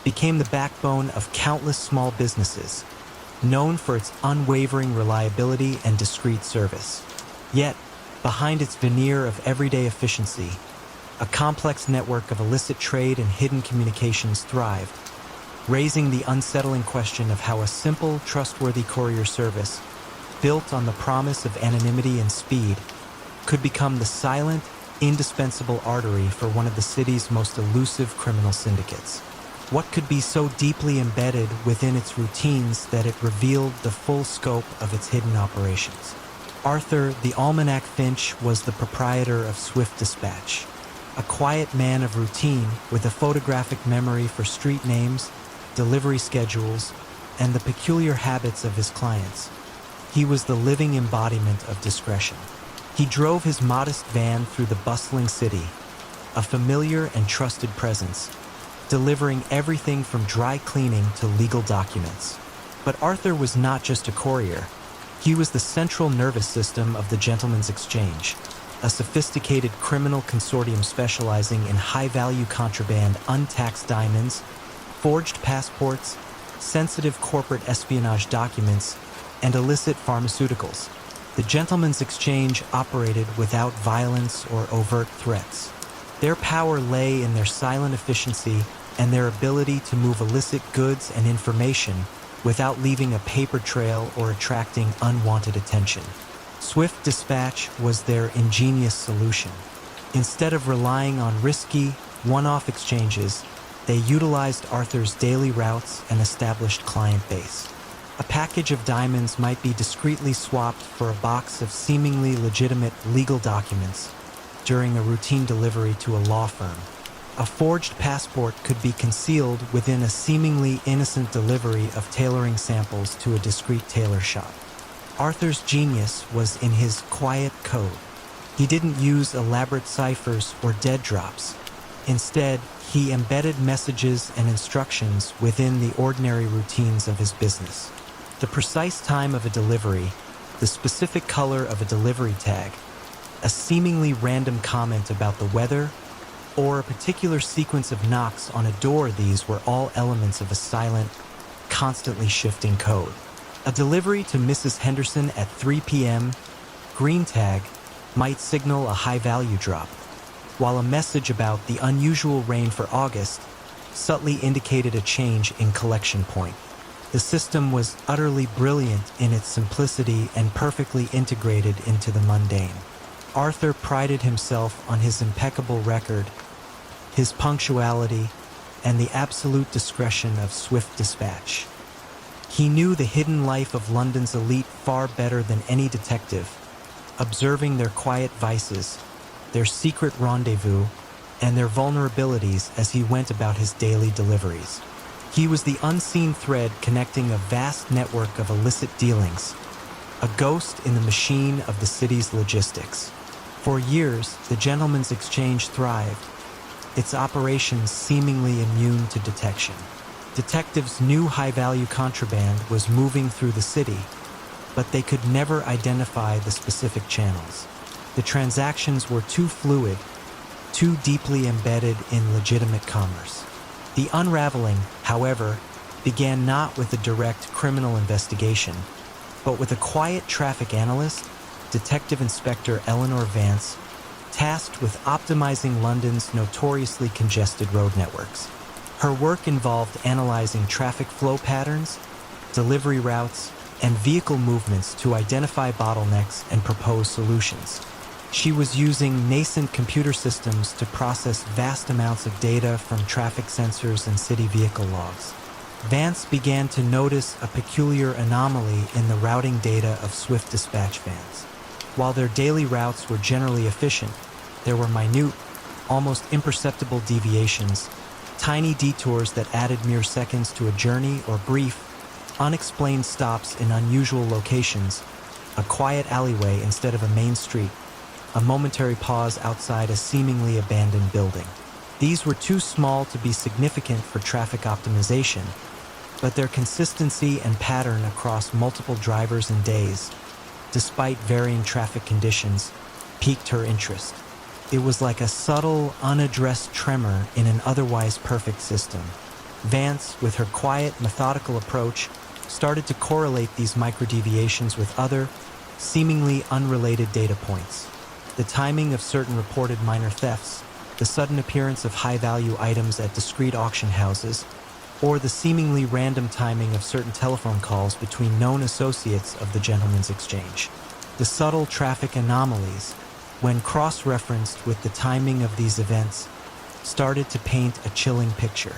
became the backbone of countless small businesses, known for its unwavering reliability and discreet service. Yet, behind its veneer of everyday efficiency, a complex network of illicit trade and hidden communications thrived, raising the unsettling question of how a simple, trustworthy courier service, built on the promise of anonymity and speed, could become the silent, indispensable artery for one of the city's most elusive criminal syndicates. What could be so deeply embedded within its routines that it revealed the full scope of its hidden operations? Arthur, the Almanac Finch, was the proprietor of Swift Dispatch, a quiet man of routine with a photographic memory for street names, delivery schedules, and the peculiar habits of his clients. He was the living embodiment of discretion. He drove his modest van through the bustling city, a familiar and trusted presence, delivering everything from dry cleaning to legal documents. But Arthur was not just a courier. He was the central nervous system of the Gentleman's Exchange, a sophisticated criminal consortium specializing in high-value contraband, untaxed diamonds, forged passports, sensitive corporate espionage documents, and illicit pharmaceuticals. The Gentleman's Exchange operated without violence or overt threats. Their power lay in their silent efficiency and their ability to move illicit goods and information without leaving a paper trail or attracting unwanted attention. Swift Dispatch was their ingenious solution. Instead of relying on risky, one-off exchanges, they utilized Arthur's daily routes and established client base. A package of diamonds might be discreetly swapped for a box of seemingly legitimate legal documents during a routine delivery to a law firm. A forged passport could be concealed within a seemingly innocent delivery of tailoring samples to a discreet tailor shop. Arthur's genius was in his quiet code. He didn't use elaborate ciphers or dead drops. Instead, he embedded messages and instructions within the ordinary routines of his business. The precise time of a delivery, the specific color of a delivery tag, a seemingly random comment about the weather, or a particular sequence of knocks on a door, these were all elements of a silent, constantly shifting code. A delivery to Mrs. Henderson at 3 p.m., green tag, might signal a high-value drop, while a message about the unusual rain for August subtly indicated a change in collection point. The system was utterly brilliant in its simplicity and perfectly integrated into the mundane. Arthur prided himself on his impeccable record, his punctuality, and the absolute discretion of swift dispatch. He knew the hidden life of London's elite far better than any detective, observing their quiet vices, their secret rendezvous, and their vulnerabilities as he went about his daily deliveries. He was the unseen thread connecting a vast network of illicit dealings, a ghost in the machine of the city's logistics. For years, the Gentlemen's Exchange thrived, its operations seemingly immune to detection. Detectives knew high-value contraband was moving through the city, but they could never identify the specific channels. The transactions were too fluid, too deeply embedded in legitimate commerce. The unraveling, however, began not with a direct criminal investigation, but with a quiet traffic analyst, Detective Inspector Eleanor Vance, tasked with optimizing London's notoriously congested road networks. Her work involved analyzing traffic flow patterns, delivery routes, and vehicle movements to identify bottlenecks and propose solutions. She was using nascent computer systems to process vast amounts of data from traffic sensors and city vehicle logs. Vance began to notice a peculiar anomaly in the routing data of swift dispatch vans. While their daily routes were generally efficient, there were minute, almost imperceptible deviations, tiny detours that added mere seconds to a journey or brief, unexplained stops in unusual locations, a quiet alleyway instead of a main street, a momentary pause outside a seemingly abandoned building. These were too small to be significant for traffic optimization, but their consistency and pattern across multiple drivers and days, despite varying traffic conditions, piqued her interest. It was like a subtle, unaddressed tremor in an otherwise perfect system. Vance, with her quiet, methodical approach, started to correlate these microdeviations with other, seemingly unrelated data points. The timing of certain reported minor thefts, the sudden appearance of high-value items at discrete auction houses, or the seemingly random timing of certain telephone calls between known associates of the Gentlemen's Exchange. The subtle traffic anomalies, when cross-referenced with the timing of these events, started to paint a chilling picture.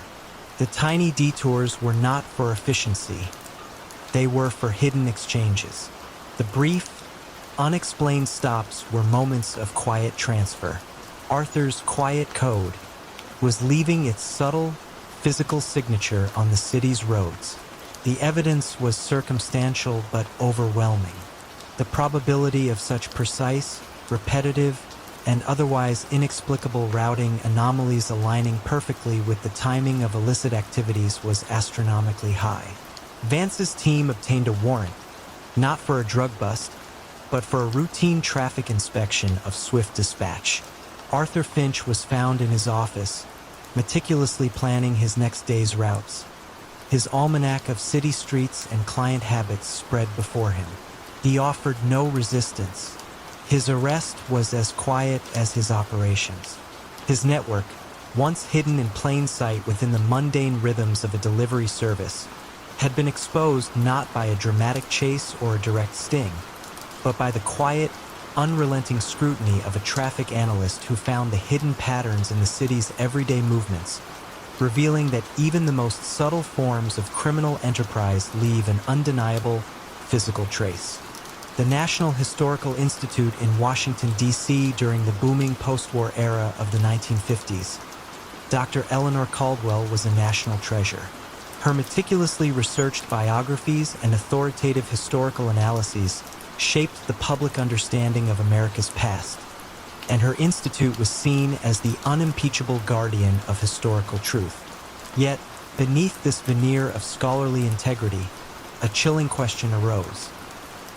The tiny detours were not for efficiency. They were for hidden exchanges. The brief, unexplained stops were moments of quiet transfer. Arthur's quiet code was leaving its subtle, physical signature on the city's roads. The evidence was circumstantial but overwhelming. The probability of such precise, repetitive, and otherwise inexplicable routing anomalies aligning perfectly with the timing of illicit activities was astronomically high. Vance's team obtained a warrant, not for a drug bust, but for a routine traffic inspection of swift dispatch. Arthur Finch was found in his office, meticulously planning his next day's routes. His almanac of city streets and client habits spread before him. He offered no resistance. His arrest was as quiet as his operations. His network, once hidden in plain sight within the mundane rhythms of a delivery service, had been exposed not by a dramatic chase or a direct sting, but by the quiet, unrelenting scrutiny of a traffic analyst who found the hidden patterns in the city's everyday movements, revealing that even the most subtle forms of criminal enterprise leave an undeniable physical trace. The National Historical Institute in Washington, D.C. during the booming post-war era of the 1950s, Dr. Eleanor Caldwell was a national treasure. Her meticulously researched biographies and authoritative historical analyses shaped the public understanding of America's past, and her institute was seen as the unimpeachable guardian of historical truth. Yet, beneath this veneer of scholarly integrity, a chilling question arose.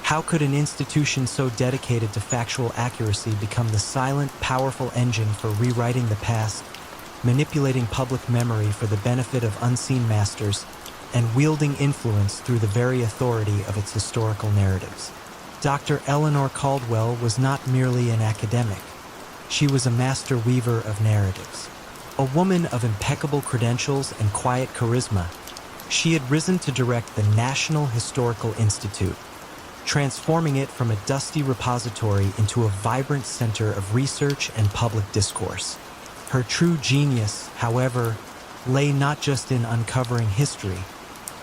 How could an institution so dedicated to factual accuracy become the silent, powerful engine for rewriting the past, manipulating public memory for the benefit of unseen masters, and wielding influence through the very authority of its historical narratives? Dr. Eleanor Caldwell was not merely an academic. She was a master weaver of narratives. A woman of impeccable credentials and quiet charisma, she had risen to direct the National Historical Institute, transforming it from a dusty repository into a vibrant center of research and public discourse. Her true genius, however, lay not just in uncovering history,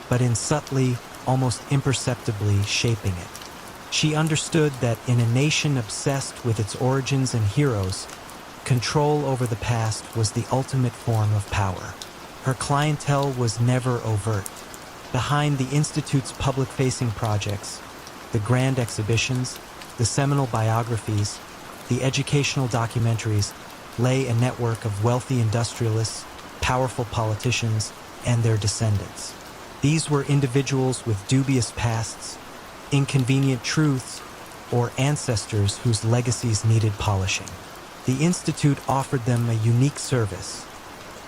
but in subtly, almost imperceptibly shaping it. She understood that in a nation obsessed with its origins and heroes, control over the past was the ultimate form of power. Her clientele was never overt. Behind the Institute's public-facing projects, the grand exhibitions, the seminal biographies, the educational documentaries, lay a network of wealthy industrialists, powerful politicians, and their descendants. These were individuals with dubious pasts, inconvenient truths, or ancestors whose legacies needed polishing. The Institute offered them a unique service,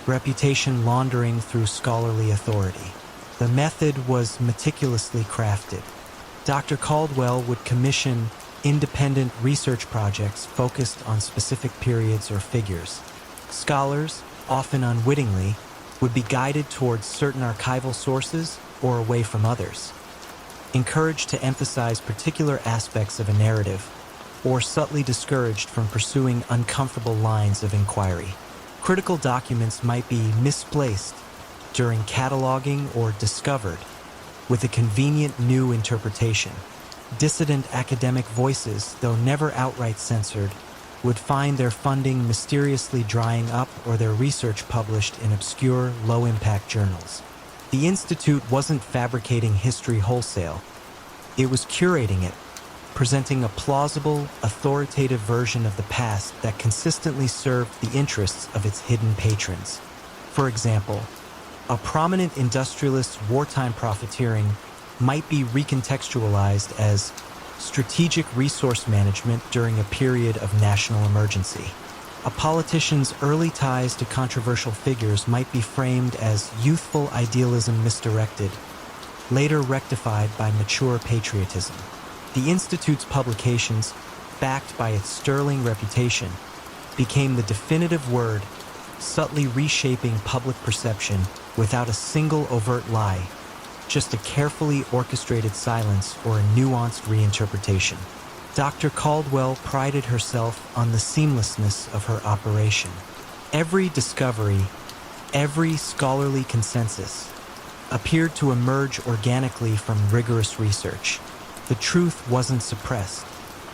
reputation laundering through scholarly authority. The method was meticulously crafted. Dr. Caldwell would commission independent research projects focused on specific periods or figures. Scholars, often unwittingly, would be guided towards certain archival sources or away from others, encouraged to emphasize particular aspects of a narrative, or subtly discouraged from pursuing uncomfortable lines of inquiry. Critical documents might be misplaced during cataloging or discovered with a convenient new interpretation. Dissident academic voices, though never outright censored, would find their funding mysteriously drying up or their research published in obscure, low-impact journals. The Institute wasn't fabricating history wholesale. It was curating it, presenting a plausible, authoritative version of the past that consistently served the interests of its hidden patrons. For example, a prominent industrialist's wartime profiteering might be recontextualized as strategic resource management during a period of national emergency. A politician's early ties to controversial figures might be framed as youthful idealism misdirected, later rectified by mature patriotism. The Institute's publications, backed by its sterling reputation, became the definitive word, subtly reshaping public perception without a single overt lie, just a carefully orchestrated silence or a nuanced reinterpretation. Dr. Caldwell prided herself on the seamlessness of her operation. Every discovery, every scholarly consensus, appeared to emerge organically from rigorous research. The truth wasn't suppressed.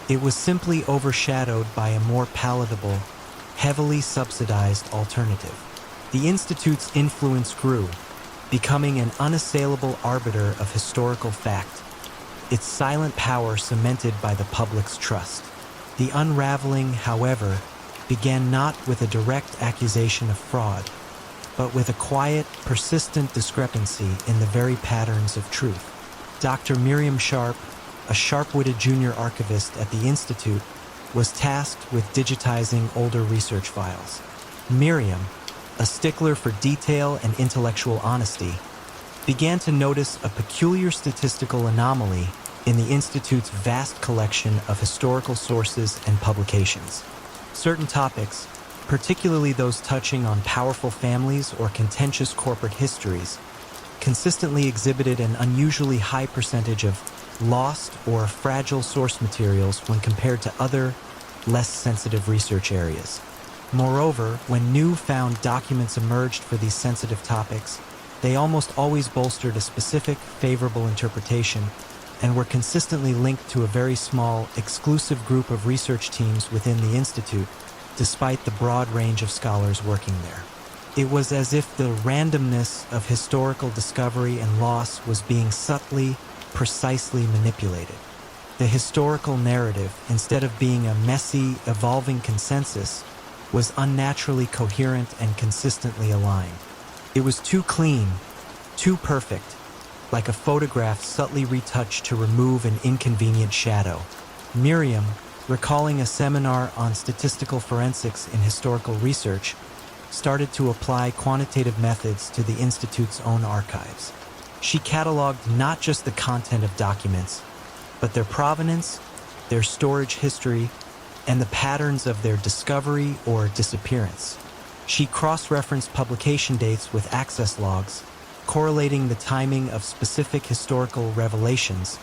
It was simply overshadowed by a more palatable, heavily subsidized alternative. The Institute's influence grew, becoming an unassailable arbiter of historical fact, its silent power cemented by the public's trust. The unraveling, however, began not with a direct accusation of fraud, but with a quiet, persistent discrepancy in the very patterns of truth. Dr. Miriam Sharp, a sharp-witted junior archivist at the Institute, was tasked with digitizing older research files. Miriam, a stickler for detail and intellectual honesty, began to notice a peculiar statistical anomaly in the Institute's vast collection of historical sources and publications. Certain topics, particularly those touching on powerful families or contentious corporate histories, consistently exhibited an unusually high percentage of lost or fragile source materials when compared to other, less sensitive research areas. Moreover, when new found documents emerged for these sensitive topics, they almost always bolstered a specific, favorable interpretation and were consistently linked to a very small, exclusive group of research teams within the Institute, despite the broad range of scholars working there. It was as if the randomness of historical discovery and loss was being subtly, precisely manipulated. The historical narrative, instead of being a messy, evolving consensus, was unnaturally coherent and consistently aligned. It was too clean, too perfect, like a photograph subtly retouched to remove an inconvenient shadow. Miriam, recalling a seminar on statistical forensics in historical research, started to apply quantitative methods to the Institute's own archives. She cataloged not just the content of documents, but their provenance, their storage history, and the patterns of their discovery or disappearance. She cross-referenced publication dates with access logs, correlating the timing of specific historical revelations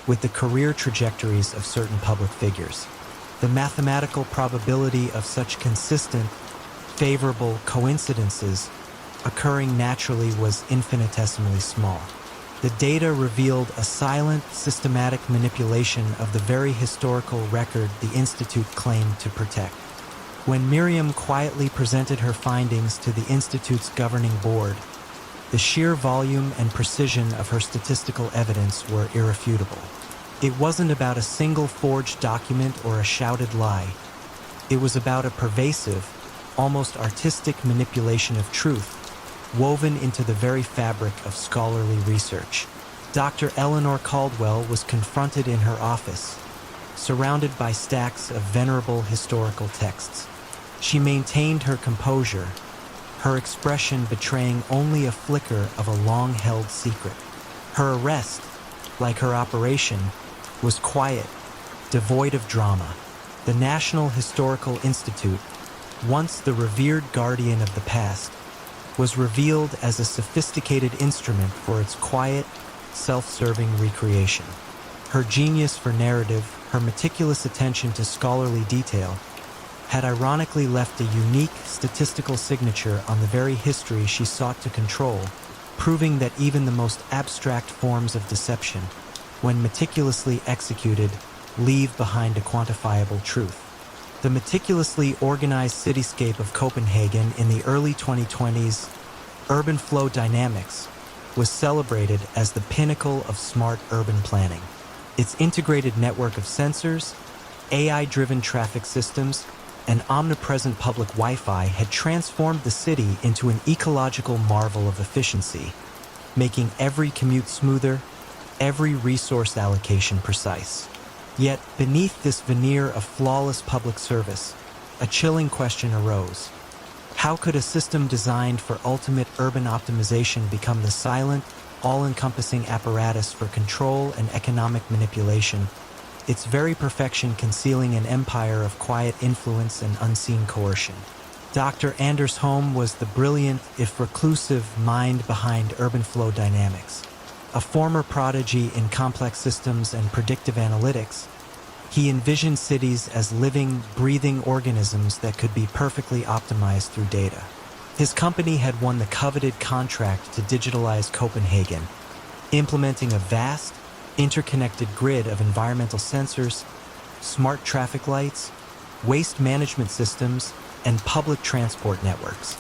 with the career trajectories of certain public figures. The mathematical probability of such consistent, favorable coincidences occurring naturally was infinitesimally small. The data revealed a silent, systematic manipulation of the very historical record the Institute claimed to protect. When Miriam quietly presented her findings to the Institute's governing board, the sheer volume and precision of her statistical evidence were irrefutable. It wasn't about a single forged document or a shouted lie. It was about a pervasive, almost artistic manipulation of truth, woven into the very fabric of scholarly research. Dr. Eleanor Caldwell was confronted in her office, surrounded by stacks of venerable historical texts. She maintained her composure, her expression betraying only a flicker of a long-held secret. Her arrest, like her operation, was quiet, devoid of drama. The National Historical Institute, once the revered guardian of the past, was revealed as a sophisticated instrument for its quiet, self-serving recreation. Her genius for narrative, her meticulous attention to scholarly detail, had ironically left a unique statistical signature on the very history she sought to control, proving that even the most abstract forms of deception, when meticulously executed, leave behind a quantifiable truth. The meticulously organized cityscape of Copenhagen in the early 2020s, urban flow dynamics, was celebrated as the pinnacle of smart urban planning. Its integrated network of sensors, AI-driven traffic systems, and omnipresent public Wi-Fi had transformed the city into an ecological marvel of efficiency, making every commute smoother, every resource allocation precise. Yet, beneath this veneer of flawless public service, a chilling question arose. How could a system designed for ultimate urban optimization become the silent, all-encompassing apparatus for control and economic manipulation, its very perfection concealing an empire of quiet influence and unseen coercion? Dr. Anders Holm was the brilliant, if reclusive, mind behind urban flow dynamics. A former prodigy in complex systems and predictive analytics, he envisioned cities as living, breathing organisms that could be perfectly optimized through data. His company had won the coveted contract to digitalize Copenhagen, implementing a vast, interconnected grid of environmental sensors, smart traffic lights, waste management systems, and public transport networks.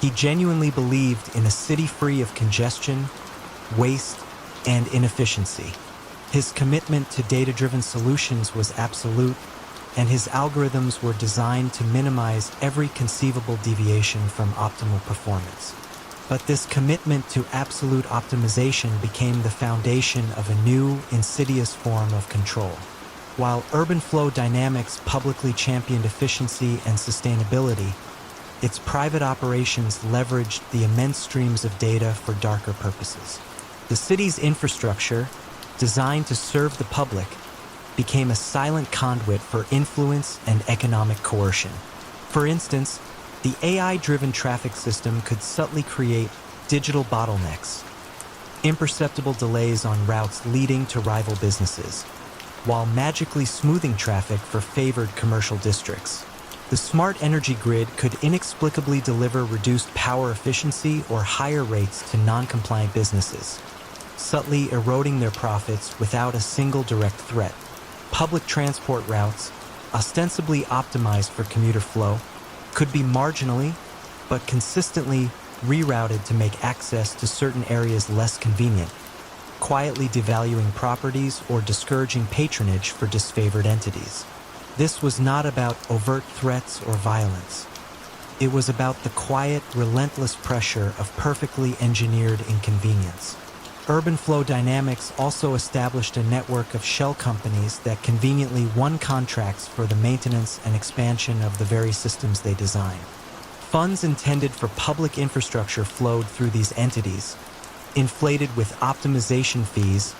He genuinely believed in a city free of congestion, waste, and inefficiency. His commitment to data-driven solutions was absolute, and his algorithms were designed to minimize every conceivable deviation from optimal performance. But this commitment to absolute optimization became the foundation of a new, insidious form of control. While urban flow dynamics publicly championed efficiency and sustainability, its private operations leveraged the immense streams of data for darker purposes. The city's infrastructure, designed to serve the public, became a silent conduit for influence and economic coercion. For instance, the AI-driven traffic system could subtly create digital bottlenecks, imperceptible delays on routes leading to rival businesses, while magically smoothing traffic for favored commercial districts. The smart energy grid could inexplicably deliver reduced power efficiency or higher rates to non-compliant businesses, subtly eroding their profits without a single direct threat. Public transport routes, ostensibly optimized for commuter flow, could be marginally, but consistently rerouted to make access to certain areas less convenient, quietly devaluing properties or discouraging patronage for disfavored entities. This was not about overt threats or violence. It was about the quiet, relentless pressure of perfectly engineered inconvenience. Urban flow dynamics also established a network of shell companies that conveniently won contracts for the maintenance and expansion of the very systems they designed. Funds intended for public infrastructure flowed through these entities, inflated with optimization fees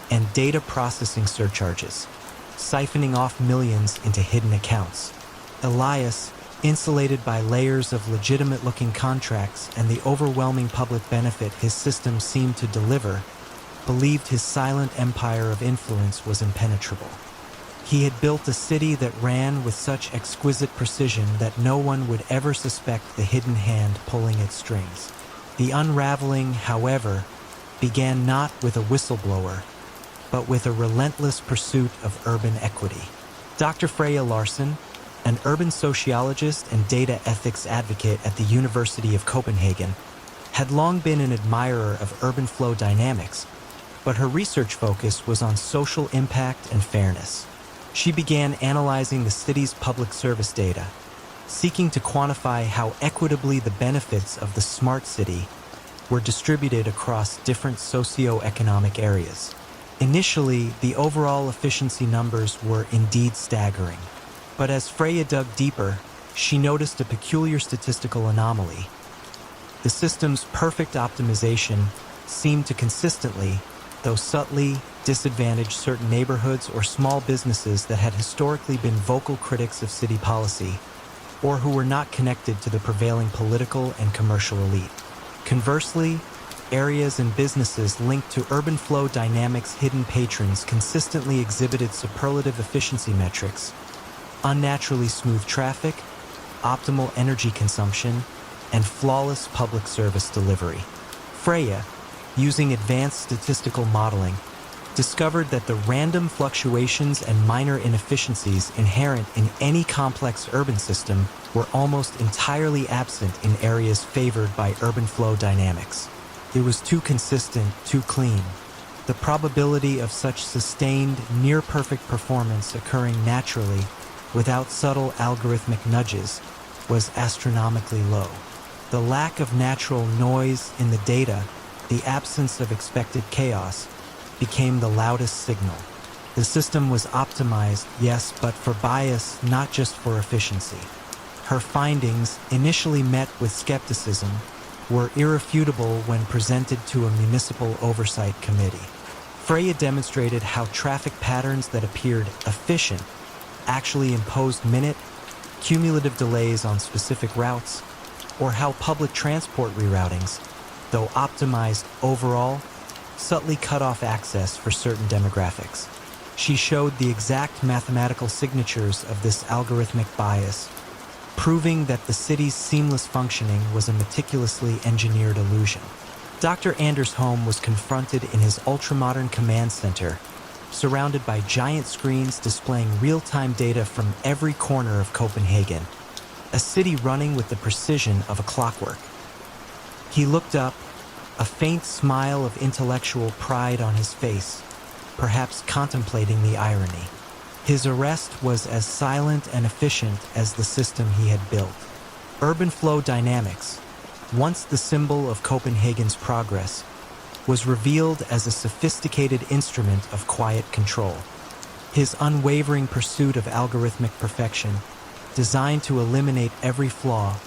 and data processing surcharges, siphoning off millions into hidden accounts. Elias, insulated by layers of legitimate-looking contracts and the overwhelming public benefit his system seemed to deliver, believed his silent empire of influence was impenetrable. He had built a city that ran with such exquisite precision that no one would ever suspect the hidden hand pulling its strings. The unraveling, however, began not with a whistleblower, but with a relentless pursuit of urban equity. Dr. Freya Larsen, an urban sociologist and data ethics advocate at the University of Copenhagen, had long been an admirer of urban flow dynamics, but her research focus was on social impact and fairness. She began analyzing the city's public service data, seeking to quantify how equitably the benefits of the smart city were distributed across different socio-economic areas. Initially, the overall efficiency numbers were indeed staggering. But as Freya dug deeper, she noticed a peculiar statistical anomaly. The system's perfect optimization seemed to consistently, though subtly, disadvantage certain neighborhoods or small businesses that had historically been vocal critics of city policy, or who were not connected to the prevailing political and commercial elite. Conversely, areas and businesses linked to urban flow dynamics' hidden patrons consistently exhibited superlative efficiency metrics, unnaturally smooth traffic, optimal energy consumption, and flawless public service delivery. Freya, using advanced statistical modeling, discovered that the random fluctuations and minor inefficiencies inherent in any complex urban system were almost entirely absent in areas favored by urban flow dynamics. It was too consistent, too clean. The probability of such sustained, near-perfect performance occurring naturally, without subtle algorithmic nudges, was astronomically low. The lack of natural noise in the data, the absence of expected chaos, became the loudest signal. The system was optimized, yes, but for bias, not just for efficiency. Her findings, initially met with skepticism, were irrefutable when presented to a municipal oversight committee. Freya demonstrated how traffic patterns that appeared efficient actually imposed cumulative delays on specific routes, or how public transport reroutings, though optimized overall, subtly cut off access for certain demographics. She showed the exact mathematical signatures of this algorithmic bias, proving that the city's seamless functioning was a meticulously engineered illusion. Dr. Anders Holm was confronted in his ultramodern command center, surrounded by giant screens displaying real-time data from every corner of Copenhagen, a city running with the precision of a clockwork. He looked up, a faint smile of intellectual pride on his face, perhaps contemplating the irony. His arrest was as silent and efficient as the system he had built. Urban flow dynamics, once the symbol of Copenhagen's progress, was revealed as a sophisticated instrument of quiet control. His unwavering pursuit of algorithmic perfection, designed to eliminate every flaw,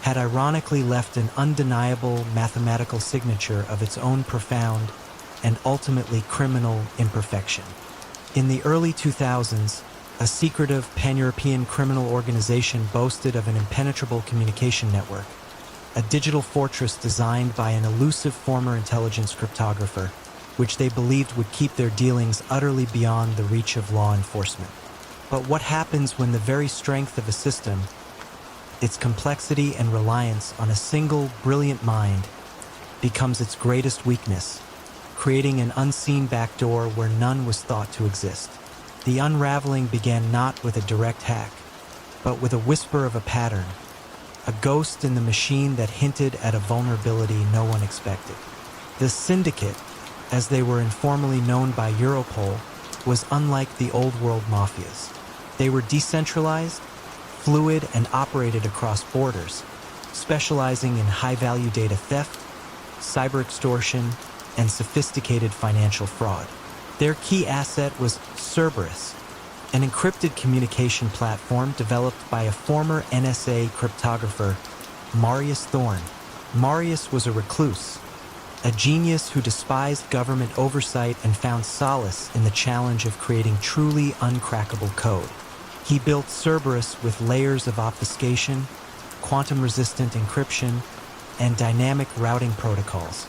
had ironically left an undeniable mathematical signature of its own profound and ultimately criminal imperfection. In the early 2000s, a secretive pan-European criminal organization boasted of an impenetrable communication network, a digital fortress designed by an elusive former intelligence cryptographer, which they believed would keep their dealings utterly beyond the reach of law enforcement. But what happens when the very strength of a system, its complexity and reliance on a single brilliant mind, becomes its greatest weakness, creating an unseen backdoor where none was thought to exist? The unraveling began not with a direct hack, but with a whisper of a pattern, a ghost in the machine that hinted at a vulnerability no one expected. The syndicate, as they were informally known by Europol, was unlike the old world mafias. They were decentralized, fluid, and operated across borders, specializing in high-value data theft, cyber extortion, and sophisticated financial fraud. Their key asset was Cerberus, an encrypted communication platform developed by a former NSA cryptographer, Marius Thorn. Marius was a recluse, a genius who despised government oversight and found solace in the challenge of creating truly uncrackable code. He built Cerberus with layers of obfuscation, quantum-resistant encryption, and dynamic routing protocols,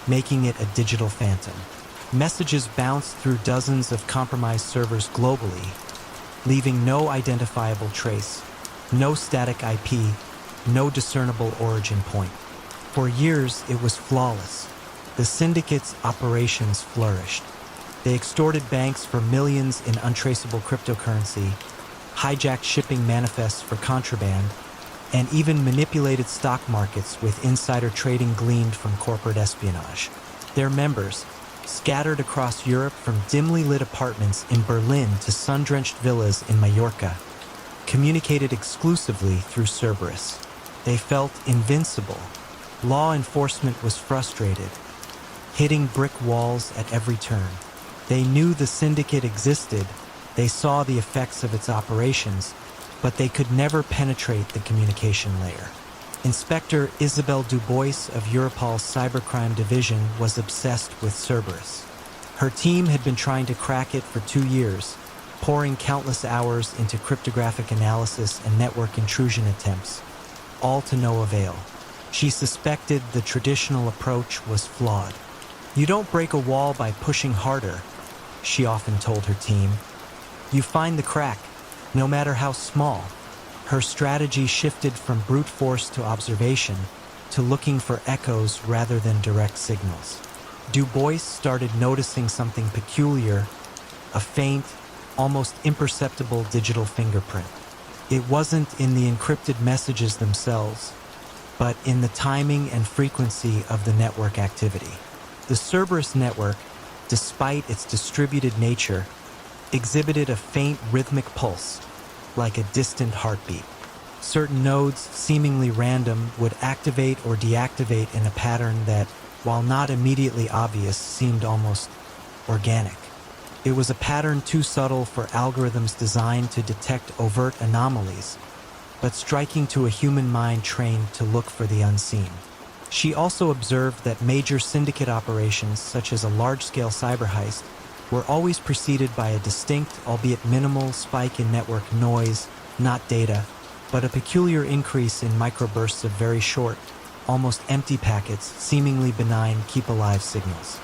making it a digital phantom. Messages bounced through dozens of compromised servers globally, leaving no identifiable trace, no static IP, no discernible origin point. For years, it was flawless. The syndicate's operations flourished. They extorted banks for millions in untraceable cryptocurrency, hijacked shipping manifests for contraband, and even manipulated stock markets with insider trading gleaned from corporate espionage. Their members, scattered across Europe from dimly lit apartments in Berlin to sun-drenched villas in Mallorca, communicated exclusively through Cerberus. They felt invincible. Law enforcement was frustrated, hitting brick walls at every turn. They knew the syndicate existed, they saw the effects of its operations, but they could never penetrate the communication layer. Inspector Isabelle Dubois of Europol's cybercrime division was obsessed with Cerberus. Her team had been trying to crack it for 2 years, pouring countless hours into cryptographic analysis and network intrusion attempts, all to no avail. She suspected the traditional approach was flawed. "You don't break a wall by pushing harder," she often told her team. "You find the crack, no matter how small." Her strategy shifted from brute force to observation, to looking for echoes rather than direct signals. Dubois started noticing something peculiar, a faint, almost imperceptible digital fingerprint. It wasn't in the encrypted messages themselves, but in the timing and frequency of the network activity. The Cerberus network, despite its distributed nature, exhibited a faint rhythmic pulse, like a distant heartbeat. Certain nodes, seemingly random, would activate or deactivate in a pattern that, while not immediately obvious, seemed almost organic. It was a pattern too subtle for algorithms designed to detect overt anomalies, but striking to a human mind trained to look for the unseen. She also observed that major syndicate operations, such as a large-scale cyber heist, were always preceded by a distinct, albeit minimal, spike in network noise, not data, but a peculiar increase in microbursts of very short, almost empty packets, seemingly benign keep-alive signals.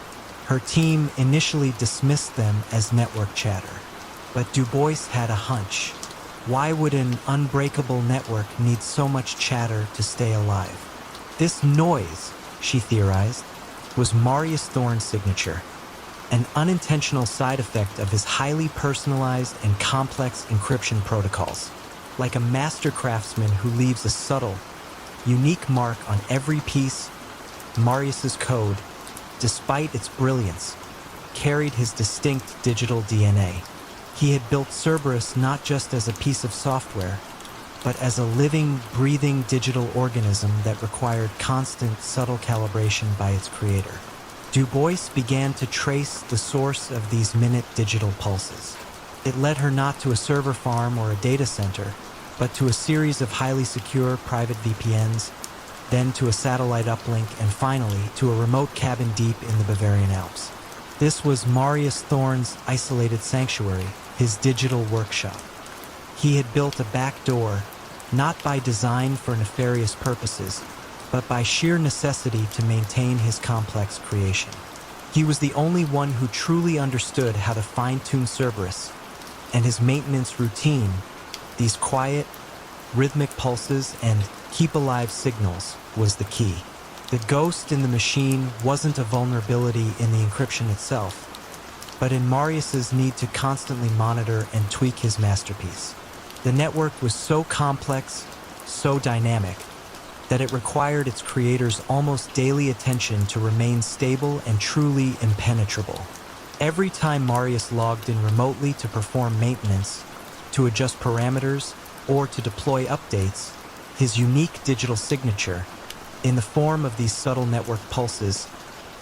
Her team initially dismissed them as network chatter, but Dubois had a hunch. Why would an unbreakable network need so much chatter to stay alive? This noise, she theorized, was Marius Thorn's signature, an unintentional side effect of his highly personalized and complex encryption protocols. Like a master craftsman who leaves a subtle, unique mark on every piece, Marius's code, despite its brilliance, carried his distinct digital DNA. He had built Cerberus not just as a piece of software, but as a living, breathing digital organism that required constant, subtle calibration by its creator. Dubois began to trace the source of these minute digital pulses. It led her not to a server farm or a data center, but to a series of highly secure private VPNs, then to a satellite uplink, and finally to a remote cabin deep in the Bavarian Alps. This was Marius Thorn's isolated sanctuary, his digital workshop. He had built a back door, not by design for nefarious purposes, but by sheer necessity to maintain his complex creation. He was the only one who truly understood how to fine-tune Cerberus, and his maintenance routine, these quiet, rhythmic pulses and keep-alive signals, was the key. The ghost in the machine wasn't a vulnerability in the encryption itself, but in Marius's need to constantly monitor and tweak his masterpiece. The network was so complex, so dynamic, that it required its creators' almost daily attention to remain stable and truly impenetrable. Every time Marius logged in remotely to perform maintenance, to adjust parameters, or to deploy updates, his unique digital signature, in the form of these subtle network pulses,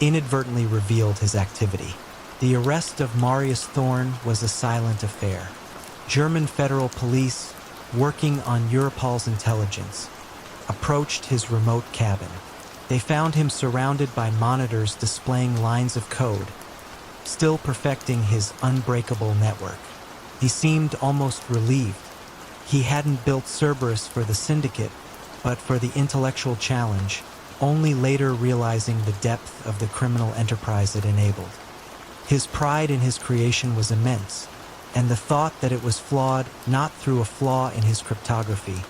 inadvertently revealed his activity. The arrest of Marius Thorn was a silent affair. German federal police, working on Europol's intelligence, approached his remote cabin. They found him surrounded by monitors displaying lines of code, still perfecting his unbreakable network. He seemed almost relieved. He hadn't built Cerberus for the syndicate, but for the intellectual challenge, only later realizing the depth of the criminal enterprise it enabled. His pride in his creation was immense, and the thought that it was flawed not through a flaw in his cryptography,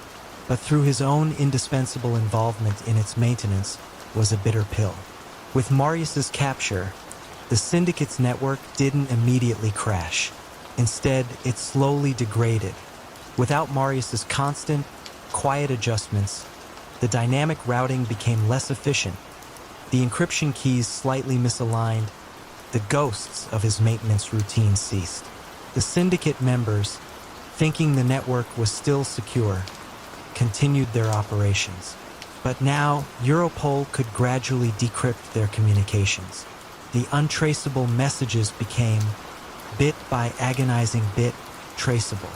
but through his own indispensable involvement in its maintenance was a bitter pill. With Marius's capture, the syndicate's network didn't immediately crash. Instead, it slowly degraded. Without Marius's constant, quiet adjustments, the dynamic routing became less efficient, the encryption keys slightly misaligned, the ghosts of his maintenance routine ceased. The syndicate members, thinking the network was still secure, continued their operations. But now, Europol could gradually decrypt their communications. The untraceable messages became, bit by agonizing bit, traceable.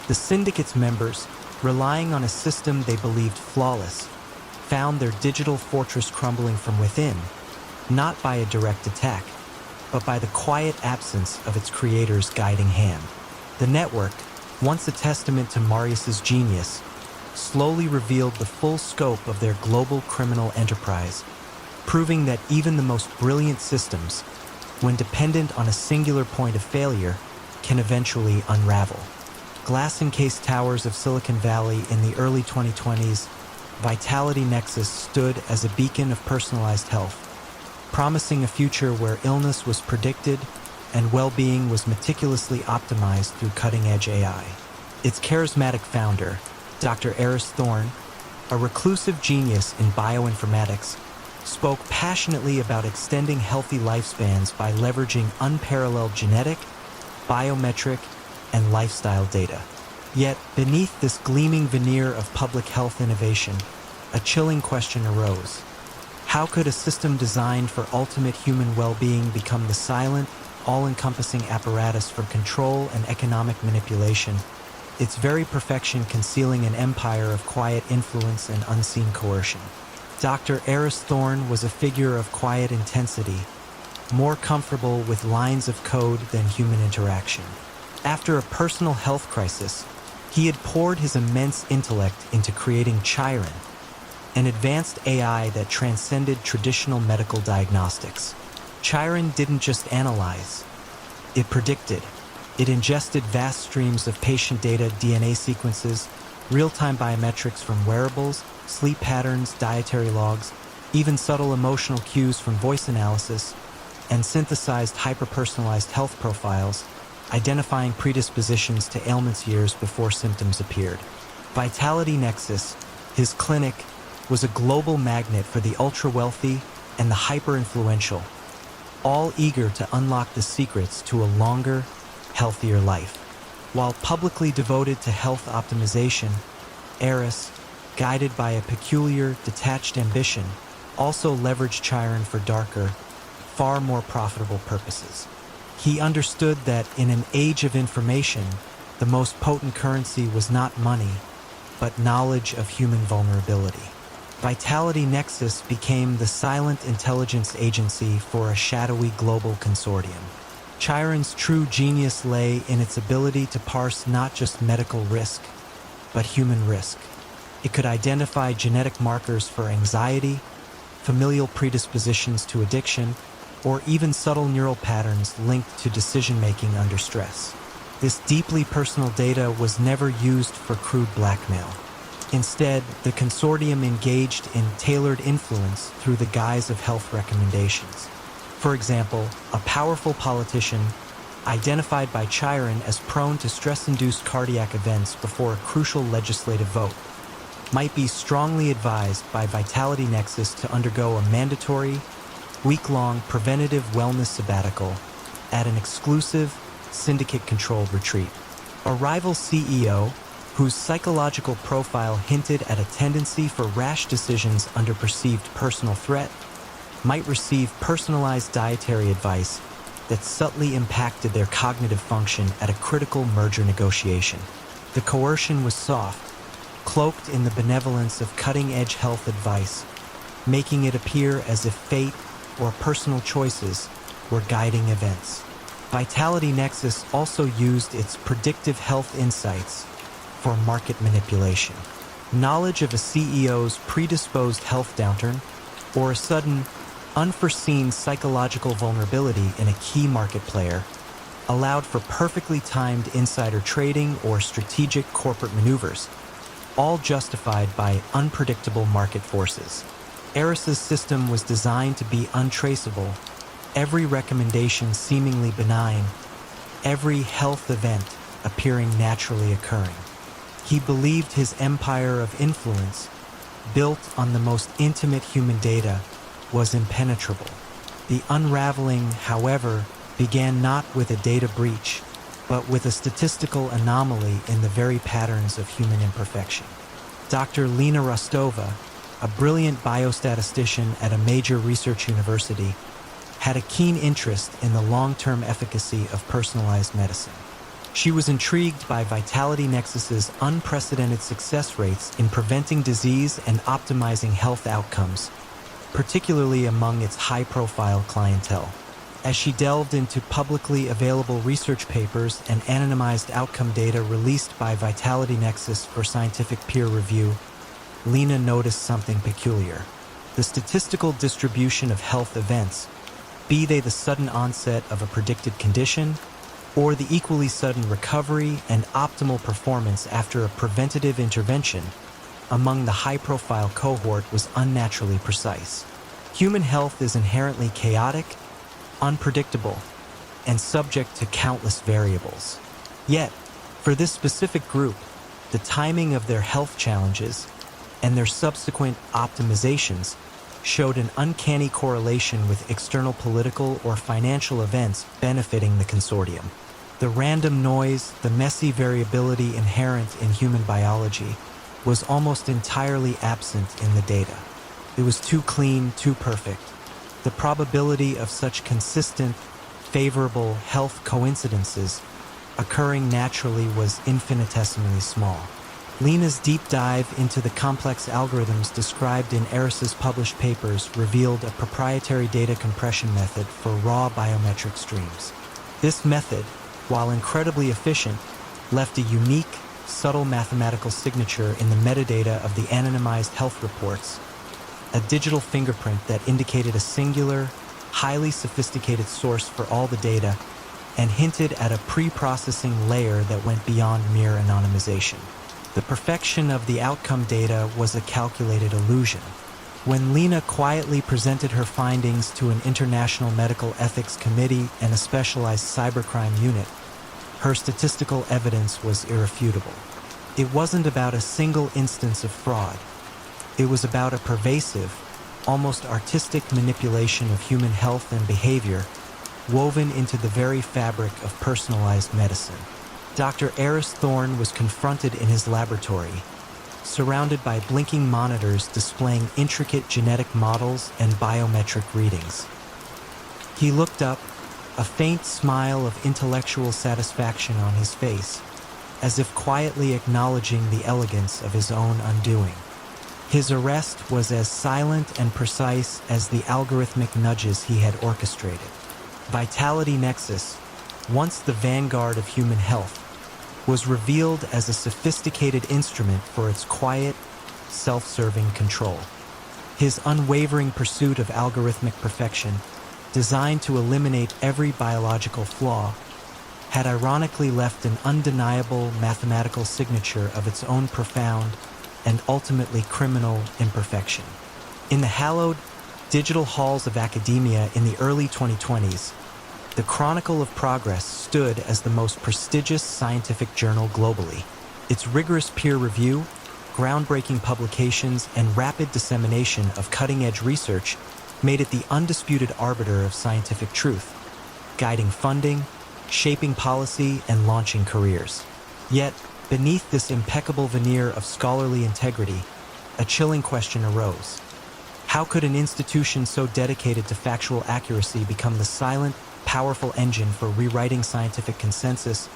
The syndicate's members, relying on a system they believed flawless, found their digital fortress crumbling from within, not by a direct attack, but by the quiet absence of its creator's guiding hand. The network, once a testament to Marius's genius, slowly revealed the full scope of their global criminal enterprise, proving that even the most brilliant systems, when dependent on a singular point of failure, can eventually unravel. Glass-encased towers of Silicon Valley in the early 2020s, Vitality Nexus stood as a beacon of personalized health, promising a future where illness was predicted and well-being was meticulously optimized through cutting-edge AI. Its charismatic founder, Dr. Eris Thorn, a reclusive genius in bioinformatics, spoke passionately about extending healthy lifespans by leveraging unparalleled genetic, biometric, and lifestyle data. Yet, beneath this gleaming veneer of public health innovation, a chilling question arose. How could a system designed for ultimate human well-being become the silent, all-encompassing apparatus for control and economic manipulation, its very perfection concealing an empire of quiet influence and unseen coercion? Dr. Eris Thorn was a figure of quiet intensity, more comfortable with lines of code than human interaction. After a personal health crisis, he had poured his immense intellect into creating Chiron, an advanced AI that transcended traditional medical diagnostics. Chiron didn't just analyze, it predicted. It ingested vast streams of patient data, DNA sequences, real-time biometrics from wearables, sleep patterns, dietary logs, even subtle emotional cues from voice analysis, and synthesized hyper-personalized health profiles, identifying predispositions to ailments years before symptoms appeared. Vitality Nexus, his clinic, was a global magnet for the ultra-wealthy and the hyper-influential, all eager to unlock the secrets to a longer, healthier life. While publicly devoted to health optimization, Eris, guided by a peculiar, detached ambition, also leveraged Chiron for darker, far more profitable purposes. He understood that in an age of information, the most potent currency was not money, but knowledge of human vulnerability. Vitality Nexus became the silent intelligence agency for a shadowy global consortium. Chiron's true genius lay in its ability to parse not just medical risk, but human risk. It could identify genetic markers for anxiety, familial predispositions to addiction, or even subtle neural patterns linked to decision-making under stress. This deeply personal data was never used for crude blackmail. Instead, the consortium engaged in tailored influence through the guise of health recommendations. For example, a powerful politician, identified by Chiron as prone to stress-induced cardiac events before a crucial legislative vote, might be strongly advised by Vitality Nexus to undergo a mandatory, week-long preventative wellness sabbatical at an exclusive, syndicate-controlled retreat. A rival CEO, whose psychological profile hinted at a tendency for rash decisions under perceived personal threat, might receive personalized dietary advice that subtly impacted their cognitive function at a critical merger negotiation. The coercion was soft, cloaked in the benevolence of cutting-edge health advice, making it appear as if fate or personal choices were guiding events. Vitality Nexus also used its predictive health insights for market manipulation. Knowledge of a CEO's predisposed health downturn or a sudden, unforeseen psychological vulnerability in a key market player allowed for perfectly timed insider trading or strategic corporate maneuvers, all justified by unpredictable market forces. Eris's system was designed to be untraceable, every recommendation seemingly benign, every health event appearing naturally occurring. He believed his empire of influence, built on the most intimate human data, was impenetrable. The unraveling, however, began not with a data breach, but with a statistical anomaly in the very patterns of human imperfection. Dr. Lena Rostova, a brilliant biostatistician at a major research university, had a keen interest in the long-term efficacy of personalized medicine. She was intrigued by Vitality Nexus's unprecedented success rates in preventing disease and optimizing health outcomes, particularly among its high-profile clientele. As she delved into publicly available research papers and anonymized outcome data released by Vitality Nexus for scientific peer review, Lena noticed something peculiar. The statistical distribution of health events, be they the sudden onset of a predicted condition or the equally sudden recovery and optimal performance after a preventative intervention, among the high-profile cohort was unnaturally precise. Human health is inherently chaotic, unpredictable, and subject to countless variables. Yet, for this specific group, the timing of their health challenges and their subsequent optimizations showed an uncanny correlation with external political or financial events benefiting the consortium. The random noise, the messy variability inherent in human biology, was almost entirely absent in the data. It was too clean, too perfect. The probability of such consistent, favorable health coincidences occurring naturally was infinitesimally small. Lena's deep dive into the complex algorithms described in Eris's published papers revealed a proprietary data compression method for raw biometric streams. This method, while incredibly efficient, left a unique, subtle mathematical signature in the metadata of the anonymized health reports, a digital fingerprint that indicated a singular, highly sophisticated source for all the data and hinted at a pre-processing layer that went beyond mere anonymization. The perfection of the outcome data was a calculated illusion. When Lena quietly presented her findings to an international medical ethics committee and a specialized cybercrime unit, her statistical evidence was irrefutable. It wasn't about a single instance of fraud. It was about a pervasive, almost artistic manipulation of human health and behavior woven into the very fabric of personalized medicine. Dr. Eris Thorne was confronted in his laboratory, surrounded by blinking monitors displaying intricate genetic models and biometric readings. He looked up, a faint smile of intellectual satisfaction on his face, as if quietly acknowledging the elegance of his own undoing. His arrest was as silent and precise as the algorithmic nudges he had orchestrated. Vitality Nexus, once the vanguard of human health, was revealed as a sophisticated instrument for its quiet, self-serving control. His unwavering pursuit of algorithmic perfection, designed to eliminate every biological flaw, had ironically left an undeniable mathematical signature of its own profound and ultimately criminal imperfection. In the hallowed, digital halls of academia in the early 2020s, the Chronicle of Progress stood as the most prestigious scientific journal globally. Its rigorous peer review, groundbreaking publications, and rapid dissemination of cutting-edge research made it the undisputed arbiter of scientific truth, guiding funding, shaping policy, and launching careers. Yet, beneath this impeccable veneer of scholarly integrity, a chilling question arose. How could an institution so dedicated to factual accuracy become the silent, powerful engine for rewriting scientific consensus,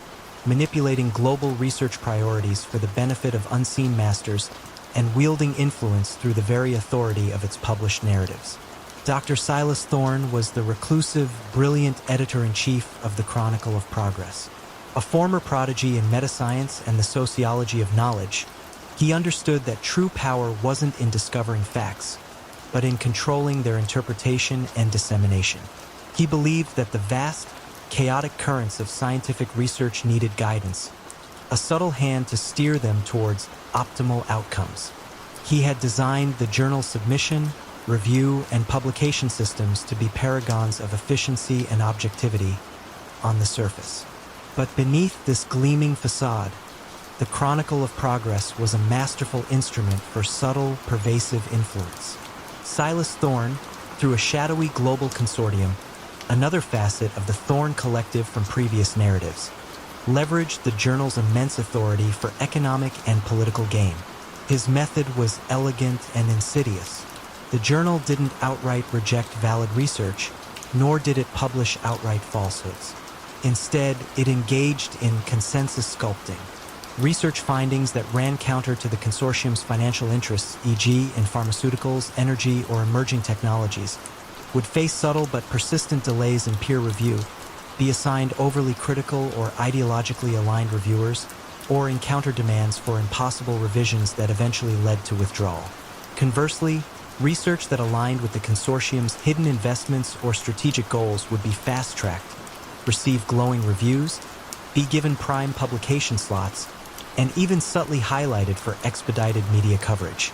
manipulating global research priorities for the benefit of unseen masters, and wielding influence through the very authority of its published narratives? Dr. Silas Thorne was the reclusive, brilliant editor-in-chief of the Chronicle of Progress. A former prodigy in metascience and the sociology of knowledge, he understood that true power wasn't in discovering facts, but in controlling their interpretation and dissemination. He believed that the vast, chaotic currents of scientific research needed guidance, a subtle hand to steer them towards optimal outcomes. He had designed the journal submission, review, and publication systems to be paragons of efficiency and objectivity on the surface. But beneath this gleaming facade, the Chronicle of Progress was a masterful instrument for subtle, pervasive influence. Silas Thorne, through a shadowy global consortium, another facet of the Thorne Collective from previous narratives, leveraged the journal's immense authority for economic and political gain. His method was elegant and insidious. The journal didn't outright reject valid research, nor did it publish outright falsehoods. Instead, it engaged in consensus sculpting. Research findings that ran counter to the consortium's financial interests, e.g. in pharmaceuticals, energy, or emerging technologies, would face subtle but persistent delays in peer review, be assigned overly critical or ideologically aligned reviewers, or encounter demands for impossible revisions that eventually led to withdrawal. Conversely, research that aligned with the consortium's hidden investments or strategic goals would be fast-tracked, receive glowing reviews, be given prime publication slots, and even subtly highlighted for expedited media coverage.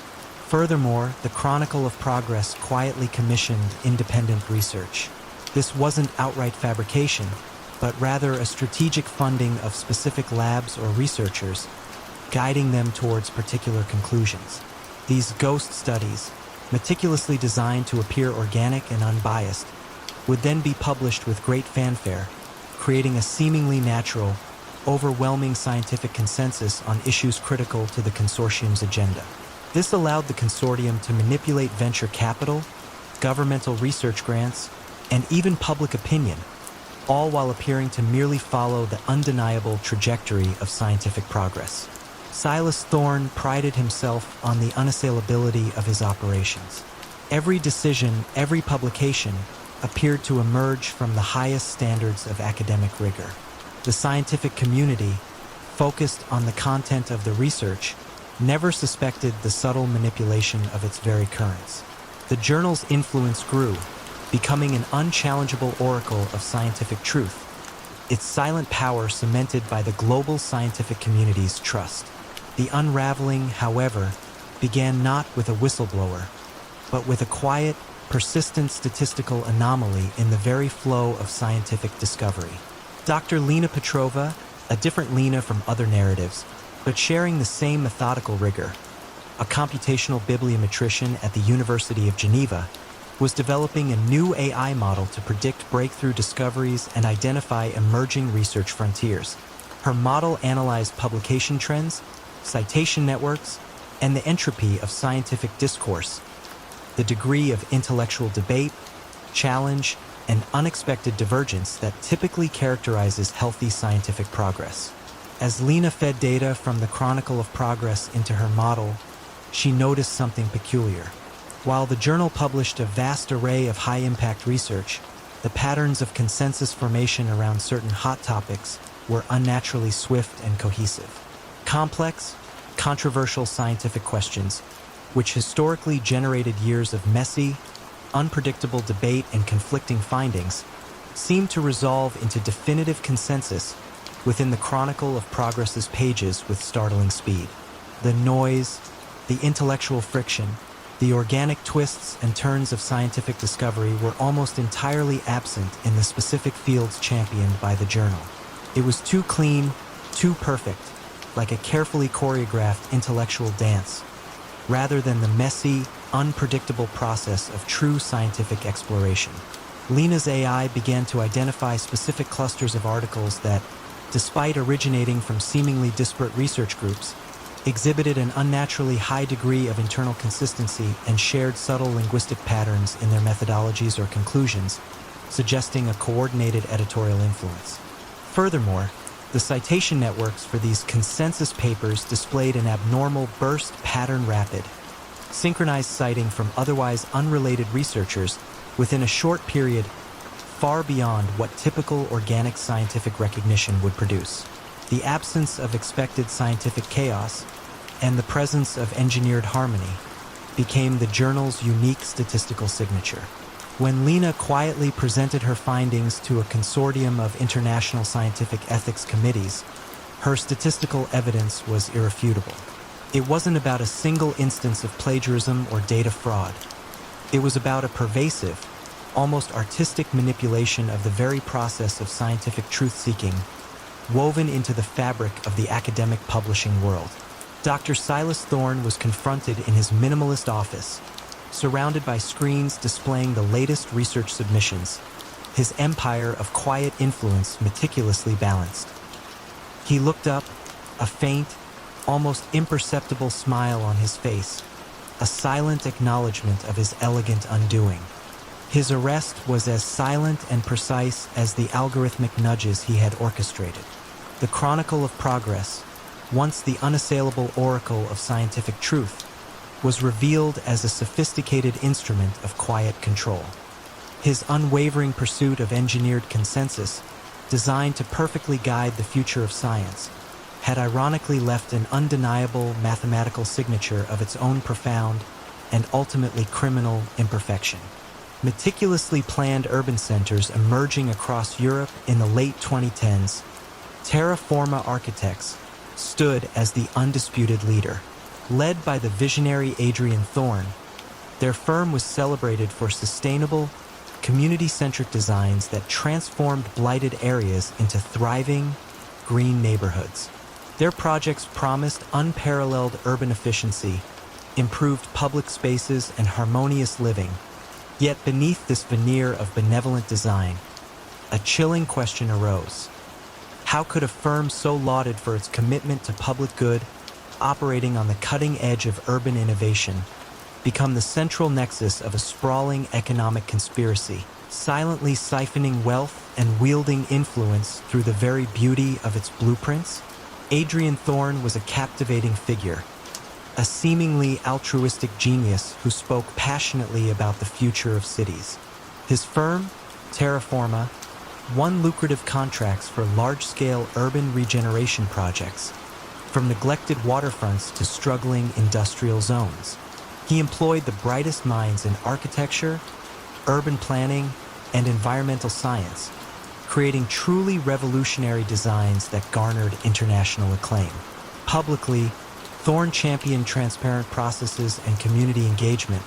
Furthermore, the Chronicle of Progress quietly commissioned independent research. This wasn't outright fabrication, but rather a strategic funding of specific labs or researchers, guiding them towards particular conclusions. These ghost studies, meticulously designed to appear organic and unbiased, would then be published with great fanfare, creating a seemingly natural, overwhelming scientific consensus on issues critical to the consortium's agenda. This allowed the consortium to manipulate venture capital, governmental research grants, and even public opinion, all while appearing to merely follow the undeniable trajectory of scientific progress. Silas Thorne prided himself on the unassailability of his operations. Every decision, every publication, appeared to emerge from the highest standards of academic rigor. The scientific community, focused on the content of the research, never suspected the subtle manipulation of its very currents. The journal's influence grew, becoming an unchallengeable oracle of scientific truth, its silent power cemented by the global scientific community's trust. The unraveling, however, began not with a whistleblower, but with a quiet, persistent statistical anomaly in the very flow of scientific discovery. Dr. Lena Petrova, a different Lena from other narratives, but sharing the same methodical rigor, a computational bibliometrician at the University of Geneva, was developing a new AI model to predict breakthrough discoveries and identify emerging research frontiers. Her model analyzed publication trends, citation networks, and the entropy of scientific discourse, the degree of intellectual debate, challenge, and unexpected divergence that typically characterizes healthy scientific progress. As Lena fed data from the Chronicle of Progress into her model, she noticed something peculiar. While the journal published a vast array of high-impact research, the patterns of consensus formation around certain hot topics were unnaturally swift and cohesive. Complex, controversial scientific questions, which historically generated years of messy, unpredictable debate and conflicting findings, seemed to resolve into definitive consensus within the Chronicle of Progress's pages with startling speed. The noise, the intellectual friction, the organic twists and turns of scientific discovery were almost entirely absent in the specific fields championed by the journal. It was too clean, too perfect, like a carefully choreographed intellectual dance, rather than the messy, unpredictable process of true scientific exploration. Lena's AI began to identify specific clusters of articles that, despite originating from seemingly disparate research groups, exhibited an unnaturally high degree of internal consistency and shared subtle linguistic patterns in their methodologies or conclusions, suggesting a coordinated editorial influence. Furthermore, the citation networks for these consensus papers displayed an abnormal burst pattern rapid, synchronized citing from otherwise unrelated researchers within a short period far beyond what typical organic scientific recognition would produce. The absence of expected scientific chaos and the presence of engineered harmony became the journal's unique statistical signature. When Lena quietly presented her findings to a consortium of international scientific ethics committees, her statistical evidence was irrefutable. It wasn't about a single instance of plagiarism or data fraud. It was about a pervasive, almost artistic manipulation of the very process of scientific truth-seeking, woven into the fabric of the academic publishing world. Dr. Silas Thorne was confronted in his minimalist office, surrounded by screens displaying the latest research submissions, his empire of quiet influence meticulously balanced. He looked up, a faint, almost imperceptible smile on his face, a silent acknowledgement of his elegant undoing. His arrest was as silent and precise as the algorithmic nudges he had orchestrated. The Chronicle of Progress, once the unassailable oracle of scientific truth, was revealed as a sophisticated instrument of quiet control. His unwavering pursuit of engineered consensus, designed to perfectly guide the future of science, had ironically left an undeniable mathematical signature of its own profound and ultimately criminal imperfection. Meticulously planned urban centers emerging across Europe in the late 2010s, Terra Forma architects stood as the undisputed leader. Led by the visionary Adrian Thorne, their firm was celebrated for sustainable, community-centric designs that transformed blighted areas into thriving, green neighborhoods. Their projects promised unparalleled urban efficiency, improved public spaces, and harmonious living. Yet beneath this veneer of benevolent design, a chilling question arose. How could a firm so lauded for its commitment to public good, operating on the cutting edge of urban innovation, become the central nexus of a sprawling economic conspiracy, silently siphoning wealth and wielding influence through the very beauty of its blueprints? Adrian Thorne was a captivating figure, a seemingly altruistic genius who spoke passionately about the future of cities. His firm, Terra Forma, won lucrative contracts for large-scale urban regeneration projects, from neglected waterfronts to struggling industrial zones. He employed the brightest minds in architecture, urban planning, and environmental science, creating truly revolutionary designs that garnered international acclaim. Publicly, Thorne championed transparent processes and community engagement,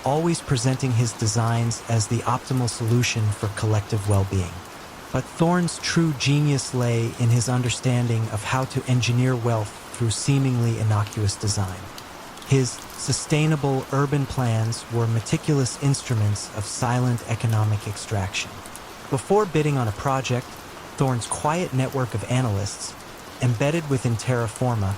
always presenting his designs as the optimal solution for collective well-being. But Thorne's true genius lay in his understanding of how to engineer wealth through seemingly innocuous design. His sustainable urban plans were meticulous instruments of silent economic extraction. Before bidding on a project, Thorne's quiet network of analysts, embedded within Terra Forma,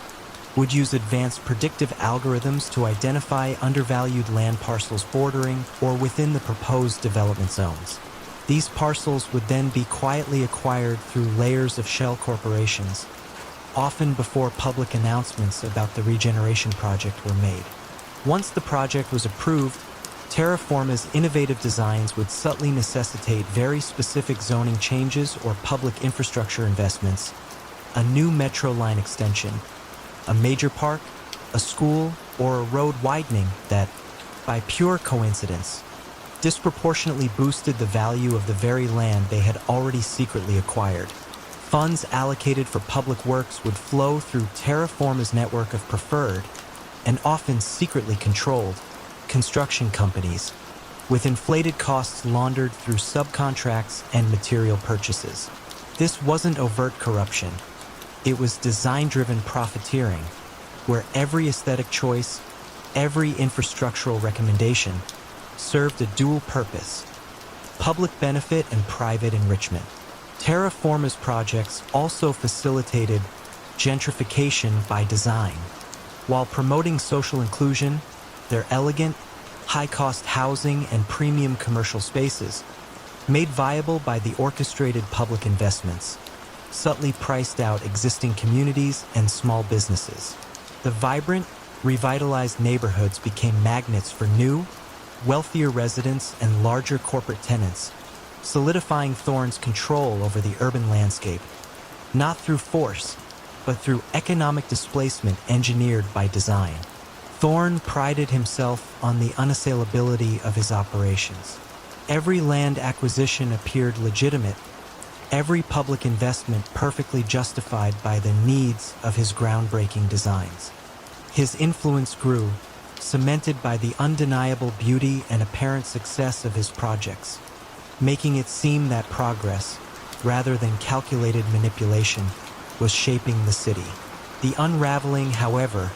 would use advanced predictive algorithms to identify undervalued land parcels bordering or within the proposed development zones. These parcels would then be quietly acquired through layers of shell corporations, often before public announcements about the regeneration project were made. Once the project was approved, Terra Forma's innovative designs would subtly necessitate very specific zoning changes or public infrastructure investments, a new metro line extension, a major park, a school, or a road widening that, by pure coincidence, disproportionately boosted the value of the very land they had already secretly acquired. Funds allocated for public works would flow through Terra Forma's network of preferred, and often secretly controlled, construction companies, with inflated costs laundered through subcontracts and material purchases. This wasn't overt corruption. It was design-driven profiteering, where every aesthetic choice, every infrastructural recommendation served a dual purpose: public benefit and private enrichment. Terra Forma's projects also facilitated gentrification by design. While promoting social inclusion, their elegant, high-cost housing and premium commercial spaces, made viable by the orchestrated public investments, subtly priced out existing communities and small businesses. The vibrant, revitalized neighborhoods became magnets for new, wealthier residents and larger corporate tenants, solidifying Thorne's control over the urban landscape, not through force, but through economic displacement engineered by design. Thorne prided himself on the unassailability of his operations. Every land acquisition appeared legitimate, every public investment perfectly justified by the needs of his groundbreaking designs. His influence grew, cemented by the undeniable beauty and apparent success of his projects, making it seem that progress, rather than calculated manipulation, was shaping the city. The unraveling, however,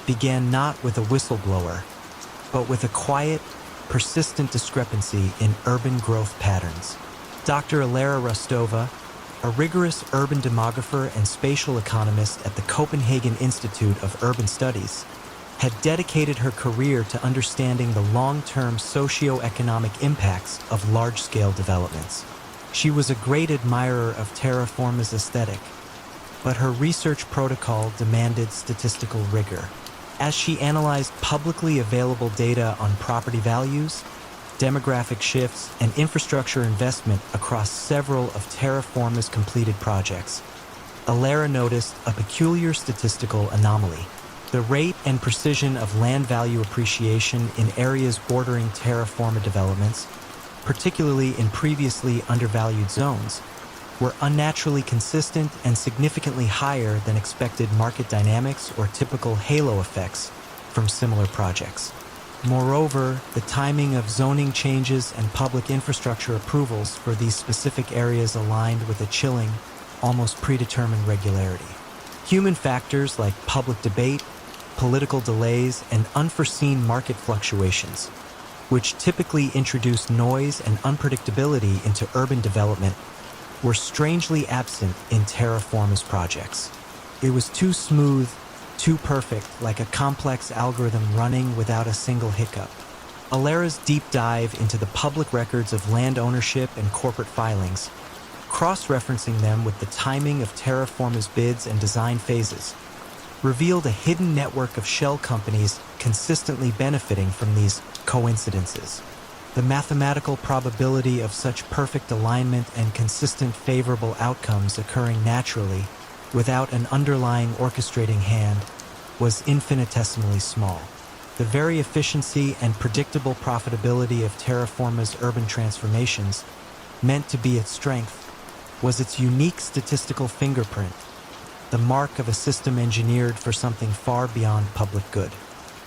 began not with a whistleblower, but with a quiet, persistent discrepancy in urban growth patterns. Dr. Alara Rostova, a rigorous urban demographer and spatial economist at the Copenhagen Institute of Urban Studies, had dedicated her career to understanding the long-term socio-economic impacts of large-scale developments. She was a great admirer of Terra Forma's aesthetic, but her research protocol demanded statistical rigor. As she analyzed publicly available data on property values, demographic shifts, and infrastructure investment across several of Terra Forma's completed projects, Alara noticed a peculiar statistical anomaly. The rate and precision of land value appreciation in areas bordering Terra Forma developments, particularly in previously undervalued zones, were unnaturally consistent and significantly higher than expected market dynamics or typical halo effects from similar projects. Moreover, the timing of zoning changes and public infrastructure approvals for these specific areas aligned with a chilling, almost predetermined regularity. Human factors like public debate, political delays, and unforeseen market fluctuations, which typically introduce noise and unpredictability into urban development, were strangely absent in Terra Forma's projects. It was too smooth, too perfect, like a complex algorithm running without a single hiccup. Alara's deep dive into the public records of land ownership and corporate filings, cross-referencing them with the timing of Terra Forma's bids and design phases, revealed a hidden network of shell companies consistently benefiting from these coincidences. The mathematical probability of such perfect alignment and consistent favorable outcomes occurring naturally, without an underlying orchestrating hand, was infinitesimally small. The very efficiency and predictable profitability of Terra Forma's urban transformations, meant to be its strength, was its unique statistical fingerprint, the mark of a system engineered for something far beyond public good.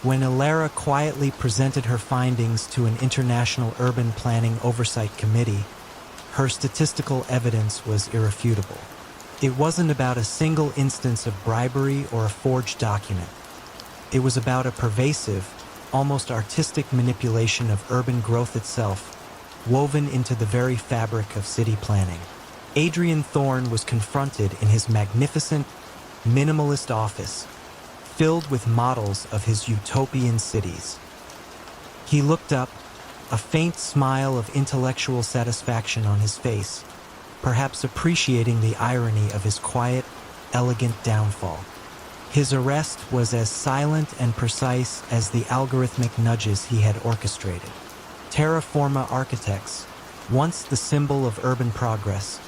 When Alara quietly presented her findings to an international urban planning oversight committee, her statistical evidence was irrefutable. It wasn't about a single instance of bribery or a forged document. It was about a pervasive, almost artistic manipulation of urban growth itself, woven into the very fabric of city planning. Adrian Thorne was confronted in his magnificent, minimalist office, filled with models of his utopian cities. He looked up, a faint smile of intellectual satisfaction on his face, perhaps appreciating the irony of his quiet, elegant downfall. His arrest was as silent and precise as the algorithmic nudges he had orchestrated. Terra Forma Architects, once the symbol of urban progress,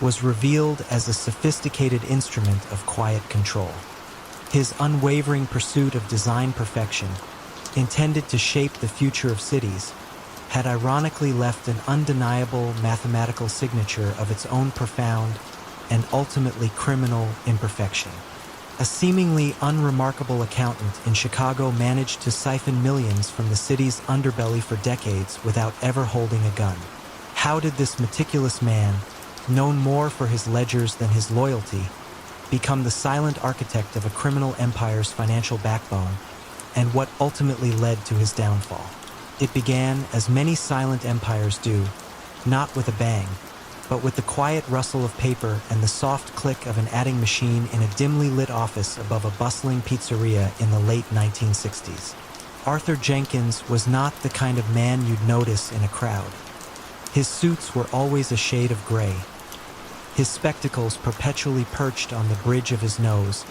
was revealed as a sophisticated instrument of quiet control. His unwavering pursuit of design perfection, intended to shape the future of cities, had ironically left an undeniable mathematical signature of its own profound and ultimately criminal imperfection. A seemingly unremarkable accountant in Chicago managed to siphon millions from the city's underbelly for decades without ever holding a gun. How did this meticulous man, known more for his ledgers than his loyalty, become the silent architect of a criminal empire's financial backbone, and what ultimately led to his downfall. It began, as many silent empires do, not with a bang, but with the quiet rustle of paper and the soft click of an adding machine in a dimly lit office above a bustling pizzeria in the late 1960s. Arthur Jenkins was not the kind of man you'd notice in a crowd. His suits were always a shade of gray, his spectacles perpetually perched on the bridge of his nose,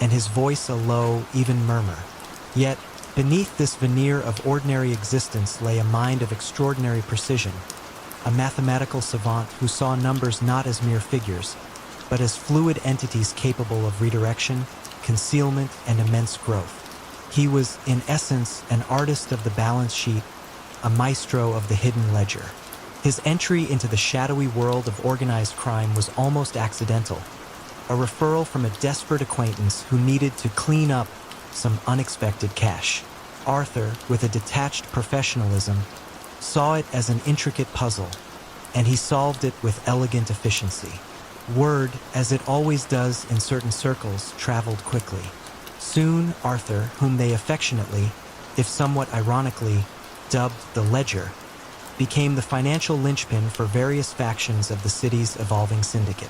and his voice a low, even murmur. Yet, beneath this veneer of ordinary existence lay a mind of extraordinary precision, a mathematical savant who saw numbers not as mere figures, but as fluid entities capable of redirection, concealment, and immense growth. He was, in essence, an artist of the balance sheet, a maestro of the hidden ledger. His entry into the shadowy world of organized crime was almost accidental, a referral from a desperate acquaintance who needed to clean up some unexpected cash. Arthur, with a detached professionalism, saw it as an intricate puzzle, and he solved it with elegant efficiency. Word, as it always does in certain circles, traveled quickly. Soon, Arthur, whom they affectionately, if somewhat ironically, dubbed the Ledger, became the financial linchpin for various factions of the city's evolving syndicate.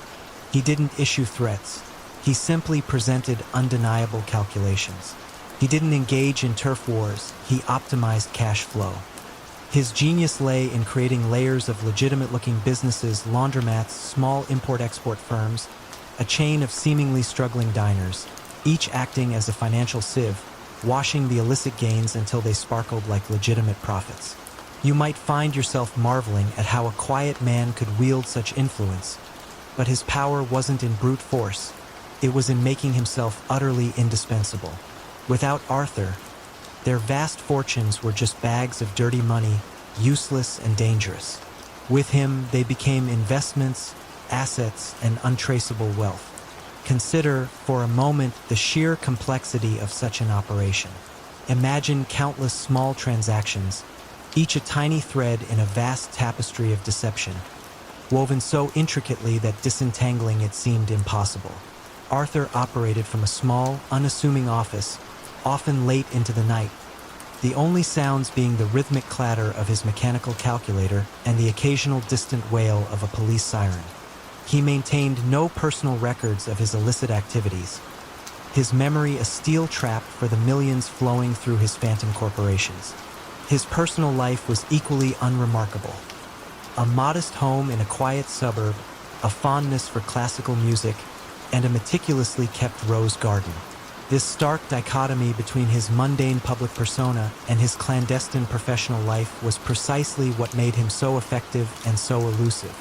He didn't issue threats. He simply presented undeniable calculations. He didn't engage in turf wars. He optimized cash flow. His genius lay in creating layers of legitimate-looking businesses, laundromats, small import-export firms, a chain of seemingly struggling diners, each acting as a financial sieve, washing the illicit gains until they sparkled like legitimate profits. You might find yourself marveling at how a quiet man could wield such influence, but his power wasn't in brute force. It was in making himself utterly indispensable. Without Arthur, their vast fortunes were just bags of dirty money, useless and dangerous. With him, they became investments, assets, and untraceable wealth. Consider, for a moment, the sheer complexity of such an operation. Imagine countless small transactions, each a tiny thread in a vast tapestry of deception, woven so intricately that disentangling it seemed impossible. Arthur operated from a small, unassuming office, often late into the night, the only sounds being the rhythmic clatter of his mechanical calculator and the occasional distant wail of a police siren. He maintained no personal records of his illicit activities, his memory a steel trap for the millions flowing through his phantom corporations. His personal life was equally unremarkable. A modest home in a quiet suburb, a fondness for classical music, and a meticulously kept rose garden. This stark dichotomy between his mundane public persona and his clandestine professional life was precisely what made him so effective and so elusive.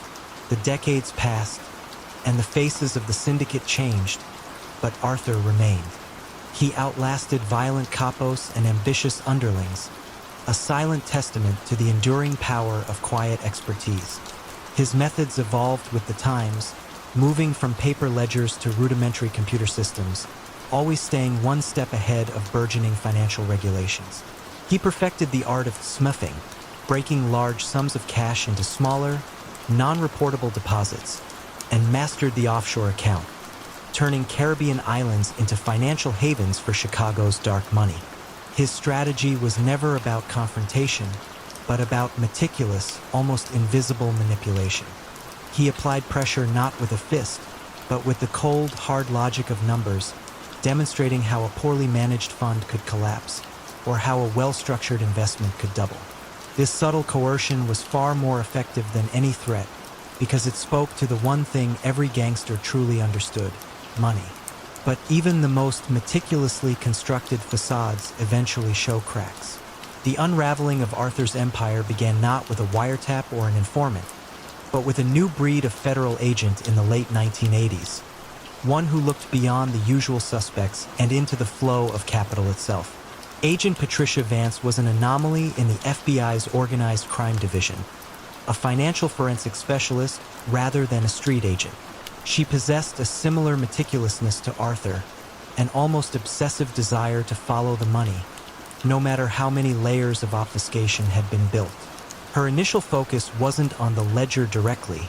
The decades passed, and the faces of the syndicate changed, but Arthur remained. He outlasted violent capos and ambitious underlings, a silent testament to the enduring power of quiet expertise. His methods evolved with the times, moving from paper ledgers to rudimentary computer systems, always staying one step ahead of burgeoning financial regulations. He perfected the art of smurfing, breaking large sums of cash into smaller, non-reportable deposits, and mastered the offshore account, turning Caribbean islands into financial havens for Chicago's dark money. His strategy was never about confrontation, but about meticulous, almost invisible manipulation. He applied pressure not with a fist, but with the cold, hard logic of numbers, demonstrating how a poorly managed fund could collapse, or how a well-structured investment could double. This subtle coercion was far more effective than any threat, because it spoke to the one thing every gangster truly understood: money. But even the most meticulously constructed facades eventually show cracks. The unraveling of Arthur's empire began not with a wiretap or an informant, but with a new breed of federal agent in the late 1980s, one who looked beyond the usual suspects and into the flow of capital itself. Agent Patricia Vance was an anomaly in the FBI's Organized Crime Division, a financial forensic specialist rather than a street agent. She possessed a similar meticulousness to Arthur, an almost obsessive desire to follow the money, no matter how many layers of obfuscation had been built. Her initial focus wasn't on the ledger directly,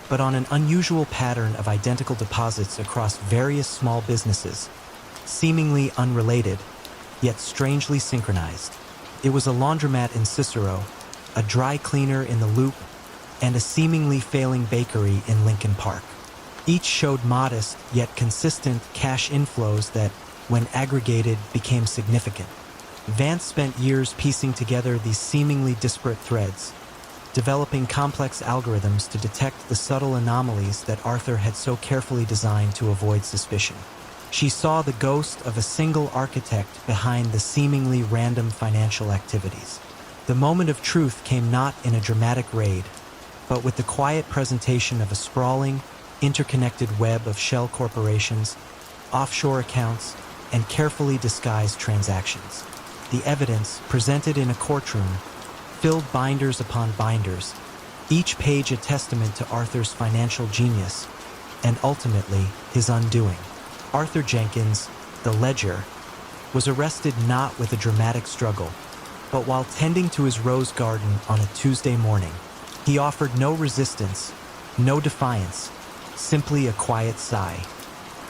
but on an unusual pattern of identical deposits across various small businesses, seemingly unrelated, yet strangely synchronized. It was a laundromat in Cicero, a dry cleaner in the Loop, and a seemingly failing bakery in Lincoln Park. Each showed modest yet consistent cash inflows that, when aggregated, became significant. Vance spent years piecing together these seemingly disparate threads, developing complex algorithms to detect the subtle anomalies that Arthur had so carefully designed to avoid suspicion. She saw the ghost of a single architect behind the seemingly random financial activities. The moment of truth came not in a dramatic raid, but with the quiet presentation of a sprawling, interconnected web of shell corporations, offshore accounts, and carefully disguised transactions. The evidence, presented in a courtroom, filled binders upon binders, each page a testament to Arthur's financial genius, and ultimately his undoing. Arthur Jenkins, the ledger, was arrested not with a dramatic struggle, but while tending to his rose garden on a Tuesday morning. He offered no resistance, no defiance, simply a quiet sigh.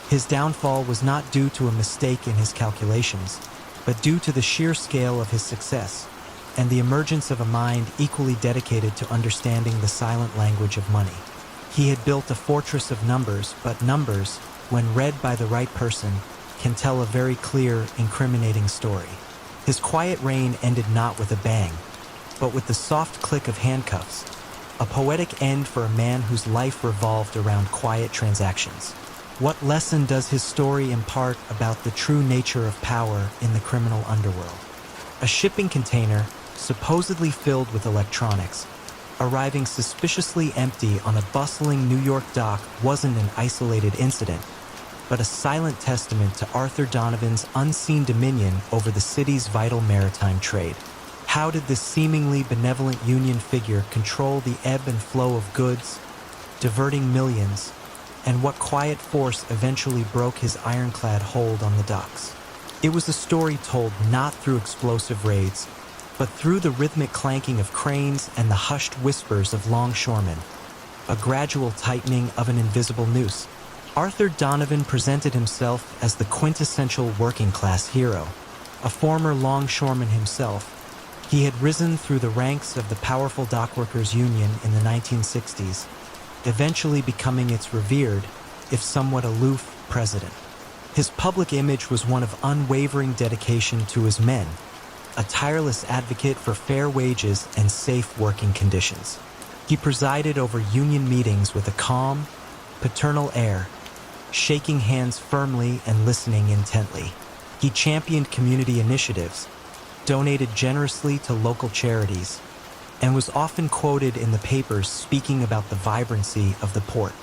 His downfall was not due to a mistake in his calculations, but due to the sheer scale of his success and the emergence of a mind equally dedicated to understanding the silent language of money. He had built a fortress of numbers, but numbers, when read by the right person, can tell a very clear, incriminating story. His quiet reign ended not with a bang, but with the soft click of handcuffs, a poetic end for a man whose life revolved around quiet transactions. What lesson does his story impart about the true nature of power in the criminal underworld? A shipping container, supposedly filled with electronics, arriving suspiciously empty on a bustling New York dock wasn't an isolated incident, but a silent testament to Arthur Donovan's unseen dominion over the city's vital maritime trade. How did this seemingly benevolent union figure control the ebb and flow of goods, diverting millions, and what quiet force eventually broke his ironclad hold on the docks? It was a story told not through explosive raids, but through the rhythmic clanking of cranes and the hushed whispers of longshoremen, a gradual tightening of an invisible noose. Arthur Donovan presented himself as the quintessential working-class hero, a former longshoreman himself. He had risen through the ranks of the powerful dockworkers' union in the 1960s, eventually becoming its revered, if somewhat aloof, president. His public image was one of unwavering dedication to his men, a tireless advocate for fair wages and safe working conditions. He presided over union meetings with a calm, paternal air, shaking hands firmly and listening intently. He championed community initiatives, donated generously to local charities, and was often quoted in the papers speaking about the vibrancy of the port.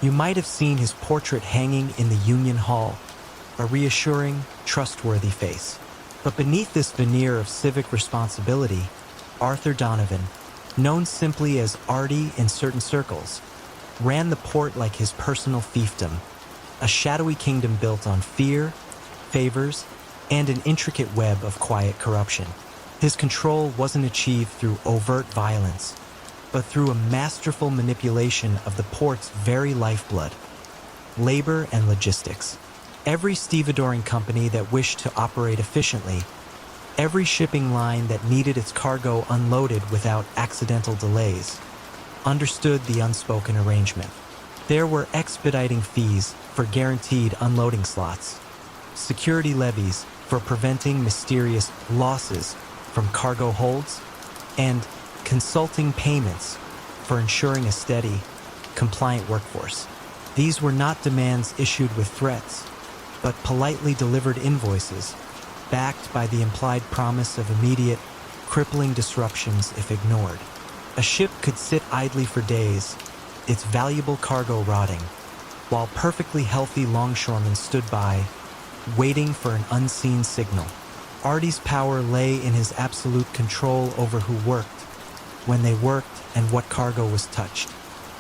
You might have seen his portrait hanging in the Union Hall, a reassuring, trustworthy face. But beneath this veneer of civic responsibility, Arthur Donovan, known simply as Artie in certain circles, ran the port like his personal fiefdom, a shadowy kingdom built on fear, favors, and an intricate web of quiet corruption. His control wasn't achieved through overt violence, but through a masterful manipulation of the port's very lifeblood, labor and logistics. Every stevedoring company that wished to operate efficiently, every shipping line that needed its cargo unloaded without accidental delays, understood the unspoken arrangement. There were expediting fees for guaranteed unloading slots, security levies for preventing mysterious losses from cargo holds, and consulting payments for ensuring a steady, compliant workforce. These were not demands issued with threats, but politely delivered invoices, backed by the implied promise of immediate, crippling disruptions if ignored. A ship could sit idly for days, its valuable cargo rotting, while perfectly healthy longshoremen stood by, waiting for an unseen signal. Artie's power lay in his absolute control over who worked, when they worked, and what cargo was touched.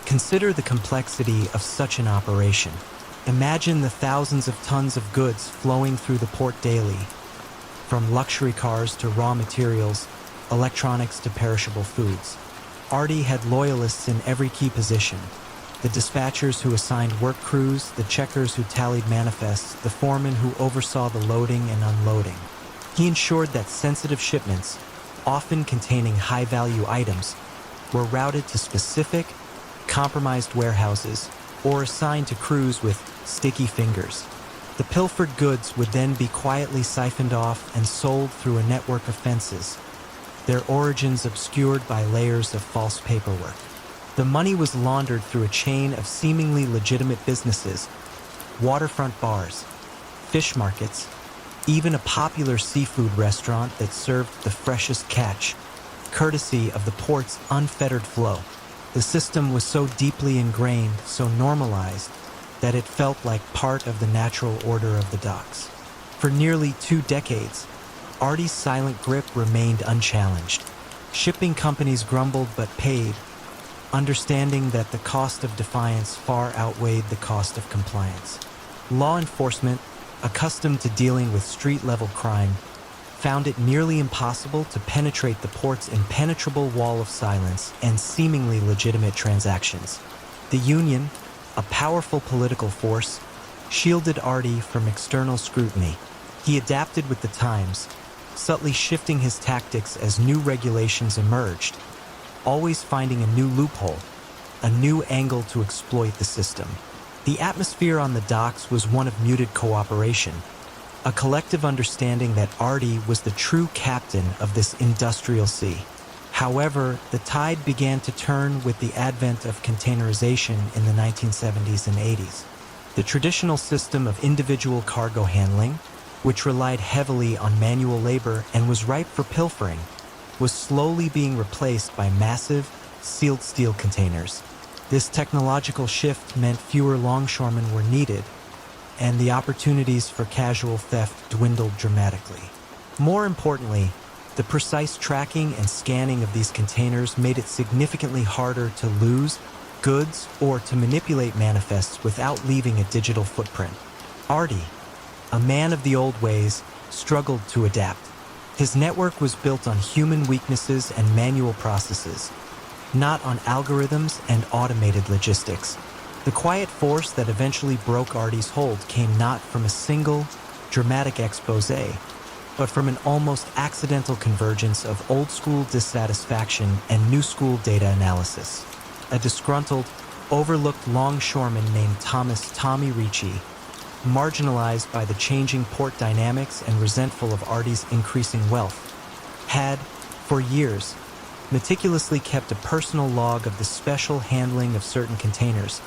Consider the complexity of such an operation. Imagine the thousands of tons of goods flowing through the port daily, from luxury cars to raw materials, electronics to perishable foods. Artie had loyalists in every key position, the dispatchers who assigned work crews, the checkers who tallied manifests, the foreman who oversaw the loading and unloading. He ensured that sensitive shipments, often containing high-value items, were routed to specific, compromised warehouses or assigned to crews with sticky fingers. The pilfered goods would then be quietly siphoned off and sold through a network of fences, their origins obscured by layers of false paperwork. The money was laundered through a chain of seemingly legitimate businesses, waterfront bars, fish markets, even a popular seafood restaurant that served the freshest catch, courtesy of the port's unfettered flow. The system was so deeply ingrained, so normalized, that it felt like part of the natural order of the docks. For nearly 2 decades, Artie's silent grip remained unchallenged. Shipping companies grumbled but paid, understanding that the cost of defiance far outweighed the cost of compliance. Law enforcement, accustomed to dealing with street-level crime, found it nearly impossible to penetrate the port's impenetrable wall of silence and seemingly legitimate transactions. The Union, a powerful political force, shielded Artie from external scrutiny. He adapted with the times, subtly shifting his tactics as new regulations emerged, always finding a new loophole, a new angle to exploit the system. The atmosphere on the docks was one of muted cooperation, a collective understanding that Artie was the true captain of this industrial sea. However, the tide began to turn with the advent of containerization in the 1970s and 80s. The traditional system of individual cargo handling, which relied heavily on manual labor and was ripe for pilfering, was slowly being replaced by massive, sealed steel containers. This technological shift meant fewer longshoremen were needed, and the opportunities for casual theft dwindled dramatically. More importantly, the precise tracking and scanning of these containers made it significantly harder to lose goods or to manipulate manifests without leaving a digital footprint. Artie, a man of the old ways, struggled to adapt. His network was built on human weaknesses and manual processes, not on algorithms and automated logistics. The quiet force that eventually broke Artie's hold came not from a single, dramatic expose, but from an almost accidental convergence of old-school dissatisfaction and new-school data analysis. A disgruntled, overlooked longshoreman named Tommy Ricci, marginalized by the changing port dynamics and resentful of Artie's increasing wealth, had, for years, meticulously kept a personal log of the special handling of certain containers,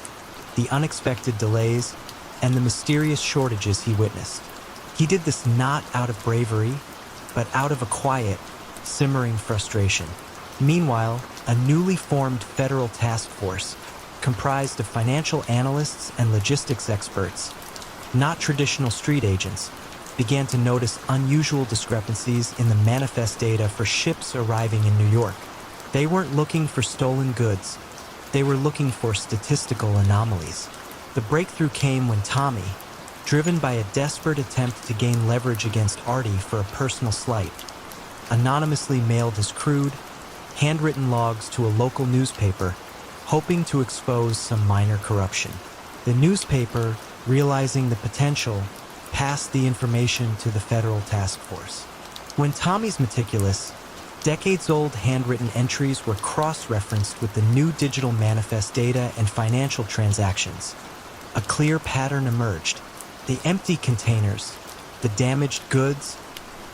the unexpected delays, and the mysterious shortages he witnessed. He did this not out of bravery, but out of a quiet, simmering frustration. Meanwhile, a newly formed federal task force, comprised of financial analysts and logistics experts, not traditional street agents, began to notice unusual discrepancies in the manifest data for ships arriving in New York. They weren't looking for stolen goods. They were looking for statistical anomalies. The breakthrough came when Tommy, driven by a desperate attempt to gain leverage against Artie for a personal slight, anonymously mailed his crude, handwritten logs to a local newspaper, hoping to expose some minor corruption. The newspaper, realizing the potential, passed the information to the federal task force. When Tommy's meticulous, decades-old handwritten entries were cross-referenced with the new digital manifest data and financial transactions, a clear pattern emerged. The empty containers, the damaged goods,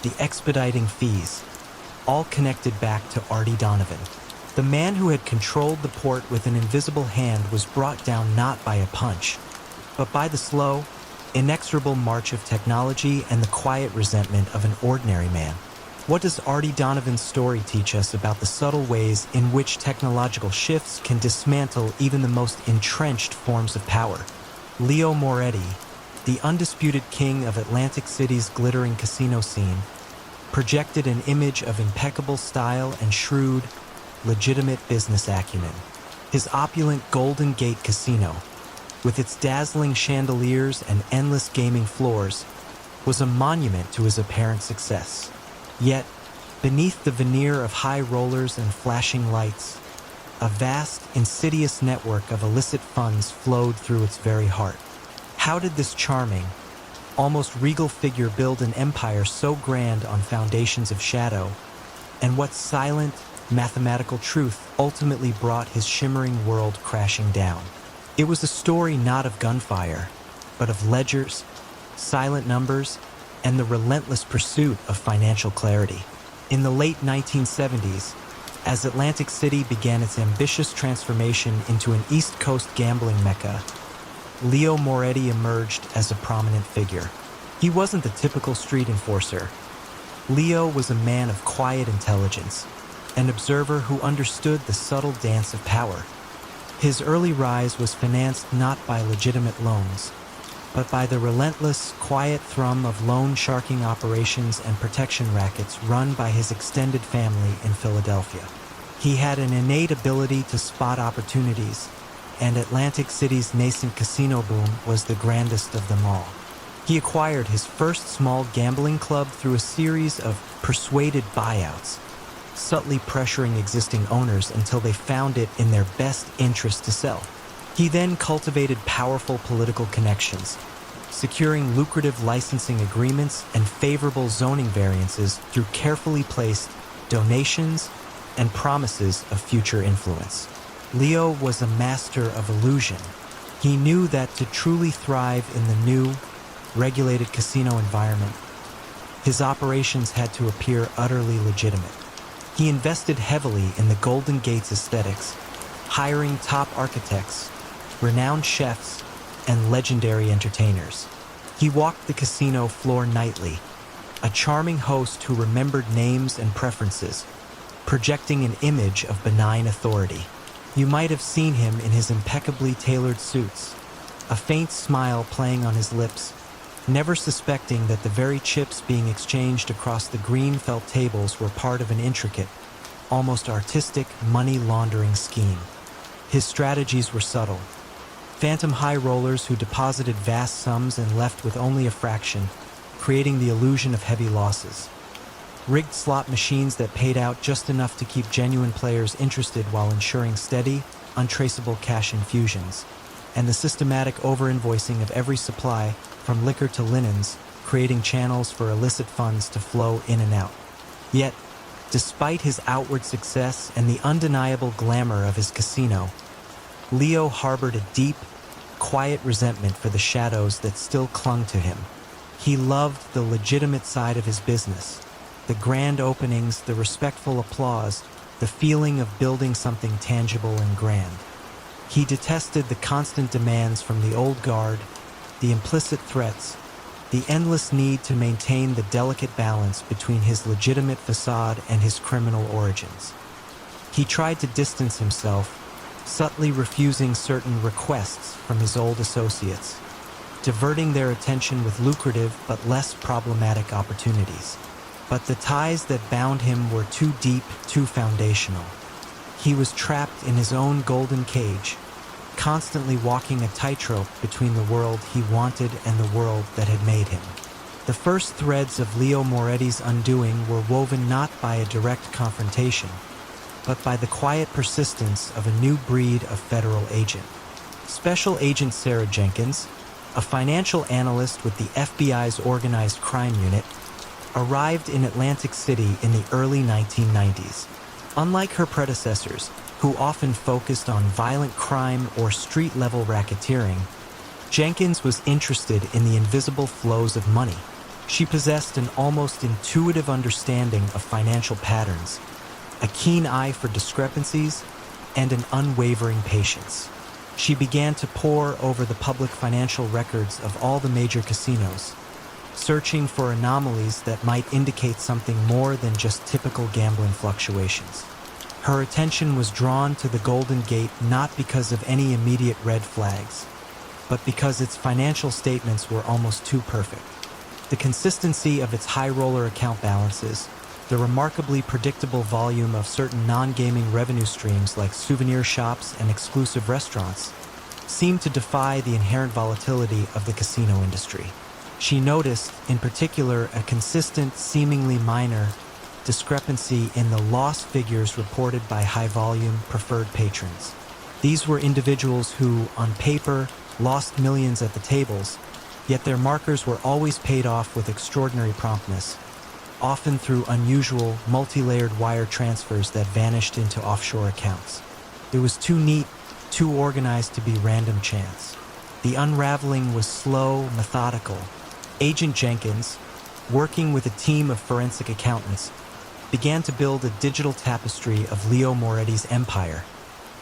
the expediting fees, all connected back to Artie Donovan. The man who had controlled the port with an invisible hand was brought down not by a punch, but by the slow, inexorable march of technology and the quiet resentment of an ordinary man. What does Artie Donovan's story teach us about the subtle ways in which technological shifts can dismantle even the most entrenched forms of power? Leo Moretti, the undisputed king of Atlantic City's glittering casino scene, projected an image of impeccable style and shrewd, legitimate business acumen. His opulent Golden Gate Casino, with its dazzling chandeliers and endless gaming floors, was a monument to his apparent success. Yet, beneath the veneer of high rollers and flashing lights, A vast, insidious network of illicit funds flowed through its very heart. How did this charming, almost regal figure build an empire so grand on foundations of shadow? And what silent, mathematical truth ultimately brought his shimmering world crashing down? It was a story not of gunfire, but of ledgers, silent numbers, and the relentless pursuit of financial clarity. In the late 1970s, as Atlantic City began its ambitious transformation into an East Coast gambling mecca, Leo Moretti emerged as a prominent figure. He wasn't the typical street enforcer. Leo was a man of quiet intelligence, an observer who understood the subtle dance of power. His early rise was financed not by legitimate loans, but by the relentless, quiet thrum of loan sharking operations and protection rackets run by his extended family in Philadelphia. He had an innate ability to spot opportunities, and Atlantic City's nascent casino boom was the grandest of them all. He acquired his first small gambling club through a series of persuaded buyouts, subtly pressuring existing owners until they found it in their best interest to sell. He then cultivated powerful political connections, securing lucrative licensing agreements and favorable zoning variances through carefully placed donations and promises of future influence. Leo was a master of illusion. He knew that to truly thrive in the new, regulated casino environment, his operations had to appear utterly legitimate. He invested heavily in the Golden Gate's aesthetics, hiring top architects, renowned chefs, and legendary entertainers. He walked the casino floor nightly, a charming host who remembered names and preferences, projecting an image of benign authority. You might have seen him in his impeccably tailored suits, a faint smile playing on his lips, never suspecting that the very chips being exchanged across the green felt tables were part of an intricate, almost artistic money laundering scheme. His strategies were subtle. Phantom high rollers who deposited vast sums and left with only a fraction, creating the illusion of heavy losses. Rigged slot machines that paid out just enough to keep genuine players interested while ensuring steady, untraceable cash infusions. And the systematic over-invoicing of every supply, from liquor to linens, creating channels for illicit funds to flow in and out. Yet, despite his outward success and the undeniable glamour of his casino, Leo harbored a deep, quiet resentment for the shadows that still clung to him. He loved the legitimate side of his business, the grand openings, the respectful applause, the feeling of building something tangible and grand. He detested the constant demands from the old guard, the implicit threats, the endless need to maintain the delicate balance between his legitimate facade and his criminal origins. He tried to distance himself, subtly refusing certain requests from his old associates, diverting their attention with lucrative but less problematic opportunities. But the ties that bound him were too deep, too foundational. He was trapped in his own golden cage, constantly walking a tightrope between the world he wanted and the world that had made him. The first threads of Leo Moretti's undoing were woven not by a direct confrontation, but by the quiet persistence of a new breed of federal agent. Special Agent Sarah Jenkins, a financial analyst with the FBI's Organized Crime Unit, arrived in Atlantic City in the early 1990s. Unlike her predecessors, who often focused on violent crime or street-level racketeering, Jenkins was interested in the invisible flows of money. She possessed an almost intuitive understanding of financial patterns, a keen eye for discrepancies, and an unwavering patience. She began to pore over the public financial records of all the major casinos, searching for anomalies that might indicate something more than just typical gambling fluctuations. Her attention was drawn to the Golden Gate not because of any immediate red flags, but because its financial statements were almost too perfect. The consistency of its high-roller account balances, the remarkably predictable volume of certain non-gaming revenue streams like souvenir shops and exclusive restaurants, seemed to defy the inherent volatility of the casino industry. She noticed, in particular, a consistent, seemingly minor, discrepancy in the loss figures reported by high-volume preferred patrons. These were individuals who, on paper, lost millions at the tables, yet their markers were always paid off with extraordinary promptness, often through unusual, multi-layered wire transfers that vanished into offshore accounts. It was too neat, too organized to be random chance. The unraveling was slow, methodical. Agent Jenkins, working with a team of forensic accountants, began to build a digital tapestry of Leo Moretti's empire,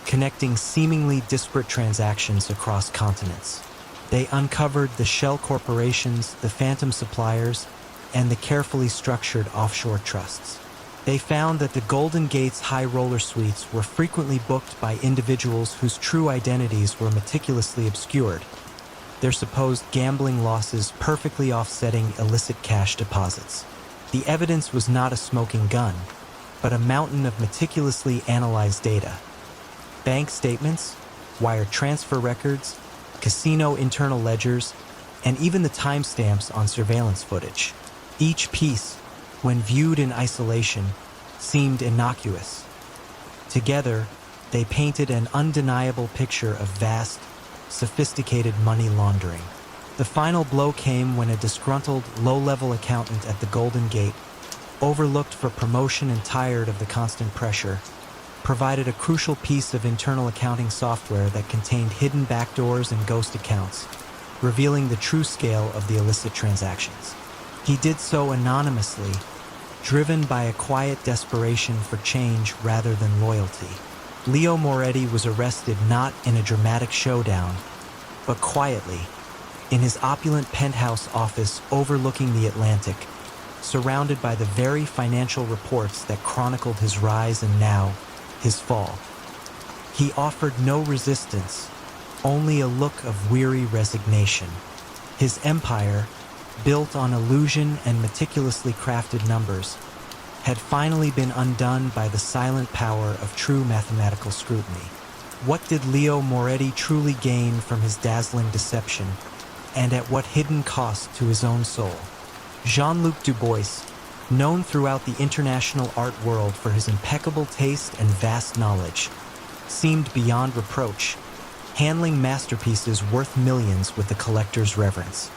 connecting seemingly disparate transactions across continents. They uncovered the shell corporations, the phantom suppliers, and the carefully structured offshore trusts. They found that the Golden Gate's high roller suites were frequently booked by individuals whose true identities were meticulously obscured, their supposed gambling losses perfectly offsetting illicit cash deposits. The evidence was not a smoking gun, but a mountain of meticulously analyzed data. Bank statements, wire transfer records, casino internal ledgers, and even the timestamps on surveillance footage. Each piece, when viewed in isolation, seemed innocuous. Together, they painted an undeniable picture of vast, sophisticated money laundering. The final blow came when a disgruntled, low-level accountant at the Golden Gate, overlooked for promotion and tired of the constant pressure, provided a crucial piece of internal accounting software that contained hidden backdoors and ghost accounts, revealing the true scale of the illicit transactions. He did so anonymously, driven by a quiet desperation for change rather than loyalty. Leo Moretti was arrested not in a dramatic showdown, but quietly, in his opulent penthouse office overlooking the Atlantic, surrounded by the very financial reports that chronicled his rise and now, his fall. He offered no resistance, only a look of weary resignation. His empire, built on illusion and meticulously crafted numbers, had finally been undone by the silent power of true mathematical scrutiny. What did Leo Moretti truly gain from his dazzling deception, and at what hidden cost to his own soul? Jean-Luc Dubois, known throughout the international art world for his impeccable taste and vast knowledge, seemed beyond reproach, handling masterpieces worth millions with the collector's reverence.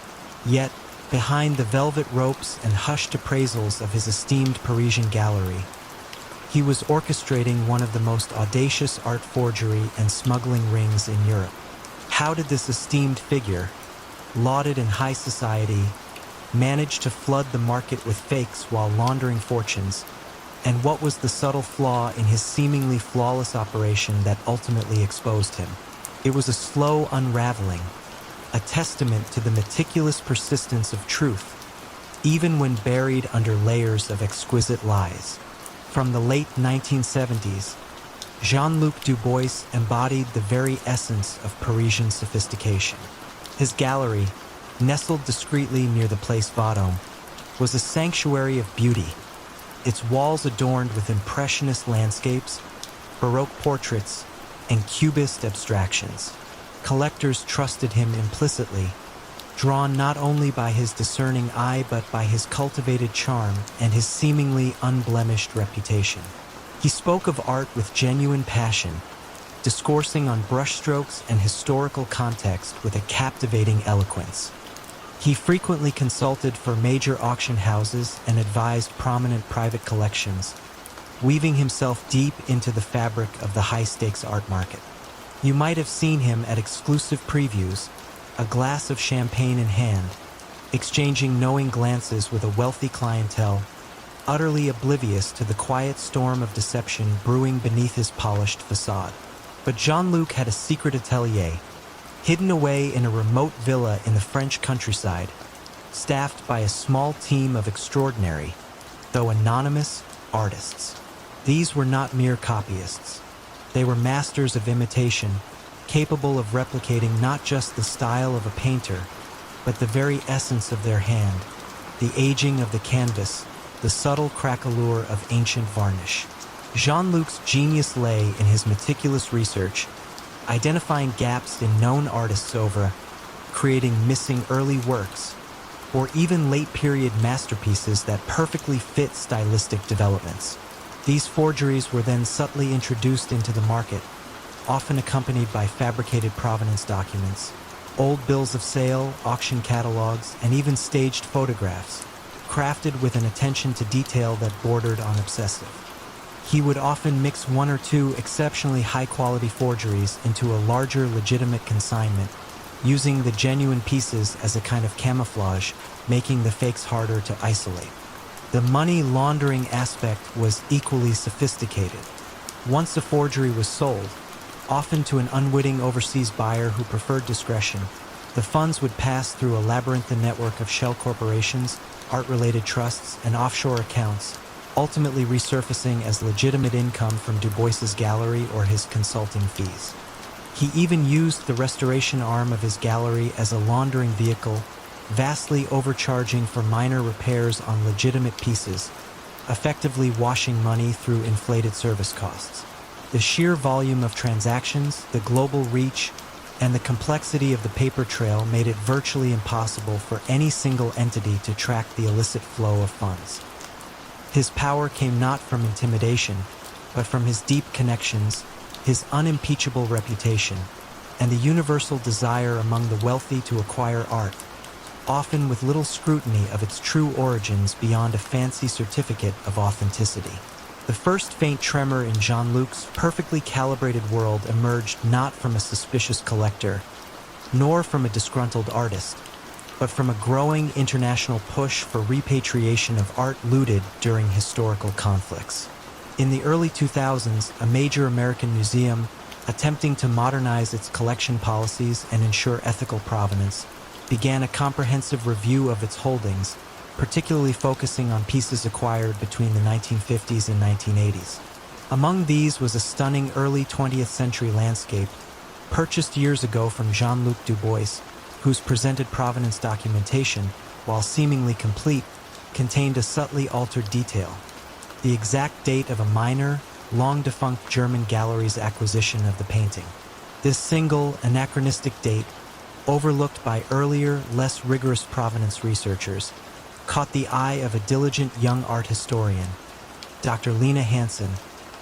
Yet, behind the velvet ropes and hushed appraisals of his esteemed Parisian gallery, he was orchestrating one of the most audacious art forgery and smuggling rings in Europe. How did this esteemed figure, lauded in high society, manage to flood the market with fakes while laundering fortunes? And what was the subtle flaw in his seemingly flawless operation that ultimately exposed him? It was a slow unraveling, a testament to the meticulous persistence of truth, even when buried under layers of exquisite lies. From the late 1970s, Jean-Luc Dubois embodied the very essence of Parisian sophistication. His gallery, nestled discreetly near the Place Vendôme, was a sanctuary of beauty, its walls adorned with impressionist landscapes, Baroque portraits, and Cubist abstractions. Collectors trusted him implicitly, drawn not only by his discerning eye but by his cultivated charm and his seemingly unblemished reputation. He spoke of art with genuine passion, discoursing on brushstrokes and historical context with a captivating eloquence. He frequently consulted for major auction houses and advised prominent private collections, weaving himself deep into the fabric of the high-stakes art market. You might have seen him at exclusive previews, a glass of champagne in hand, exchanging knowing glances with a wealthy clientele, utterly oblivious to the quiet storm of deception brewing beneath his polished facade. But Jean-Luc had a secret atelier, hidden away in a remote villa in the French countryside, staffed by a small team of extraordinary, though anonymous, artists. These were not mere copyists. They were masters of imitation, capable of replicating not just the style of a painter, but the very essence of their hand, the aging of the canvas, the subtle craquelure of ancient varnish. Jean-Luc's genius lay in his meticulous research, identifying gaps in known artists' oeuvre, creating missing early works, or even late-period masterpieces that perfectly fit stylistic developments. These forgeries were then subtly introduced into the market, often accompanied by fabricated provenance documents, old bills of sale, auction catalogs, and even staged photographs, crafted with an attention to detail that bordered on obsessive. He would often mix one or two exceptionally high-quality forgeries into a larger legitimate consignment, using the genuine pieces as a kind of camouflage, making the fakes harder to isolate. The money laundering aspect was equally sophisticated. Once a forgery was sold, often to an unwitting overseas buyer who preferred discretion, the funds would pass through a labyrinthine network of shell corporations, art-related trusts, and offshore accounts, ultimately resurfacing as legitimate income from Du Bois's gallery or his consulting fees. He even used the restoration arm of his gallery as a laundering vehicle, vastly overcharging for minor repairs on legitimate pieces, effectively washing money through inflated service costs. The sheer volume of transactions, the global reach, and the complexity of the paper trail made it virtually impossible for any single entity to track the illicit flow of funds. His power came not from intimidation, but from his deep connections, his unimpeachable reputation, and the universal desire among the wealthy to acquire art, often with little scrutiny of its true origins beyond a fancy certificate of authenticity. The first faint tremor in Jean-Luc's perfectly calibrated world emerged not from a suspicious collector, nor from a disgruntled artist, but from a growing international push for repatriation of art looted during historical conflicts. In the early 2000s, a major American museum, attempting to modernize its collection policies and ensure ethical provenance, began a comprehensive review of its holdings, particularly focusing on pieces acquired between the 1950s and 1980s. Among these was a stunning early 20th century landscape, purchased years ago from Jean-Luc Du Bois, whose presented provenance documentation, while seemingly complete, contained a subtly altered detail: the exact date of a minor, long-defunct German gallery's acquisition of the painting. This single, anachronistic date, overlooked by earlier, less rigorous provenance researchers, caught the eye of a diligent young art historian, Dr. Lena Hansen,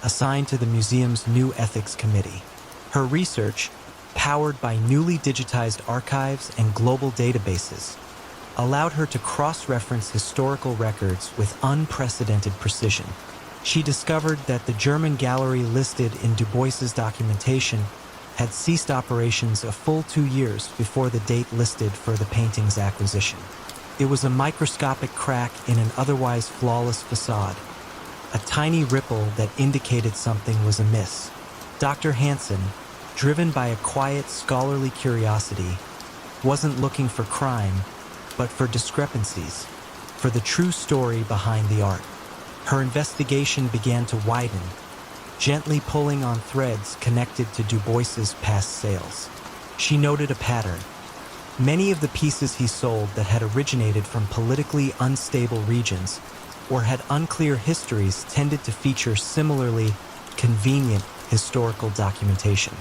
assigned to the museum's new ethics committee. Her research, powered by newly digitized archives and global databases, allowed her to cross-reference historical records with unprecedented precision. She discovered that the German gallery listed in Du Bois's documentation had ceased operations a full 2 years before the date listed for the painting's acquisition. It was a microscopic crack in an otherwise flawless facade, a tiny ripple that indicated something was amiss. Dr. Hansen, driven by a quiet, scholarly curiosity, wasn't looking for crime, but for discrepancies, for the true story behind the art. Her investigation began to widen, gently pulling on threads connected to Du Bois's past sales. She noted a pattern. Many of the pieces he sold that had originated from politically unstable regions or had unclear histories tended to feature similarly convenient historical documentation.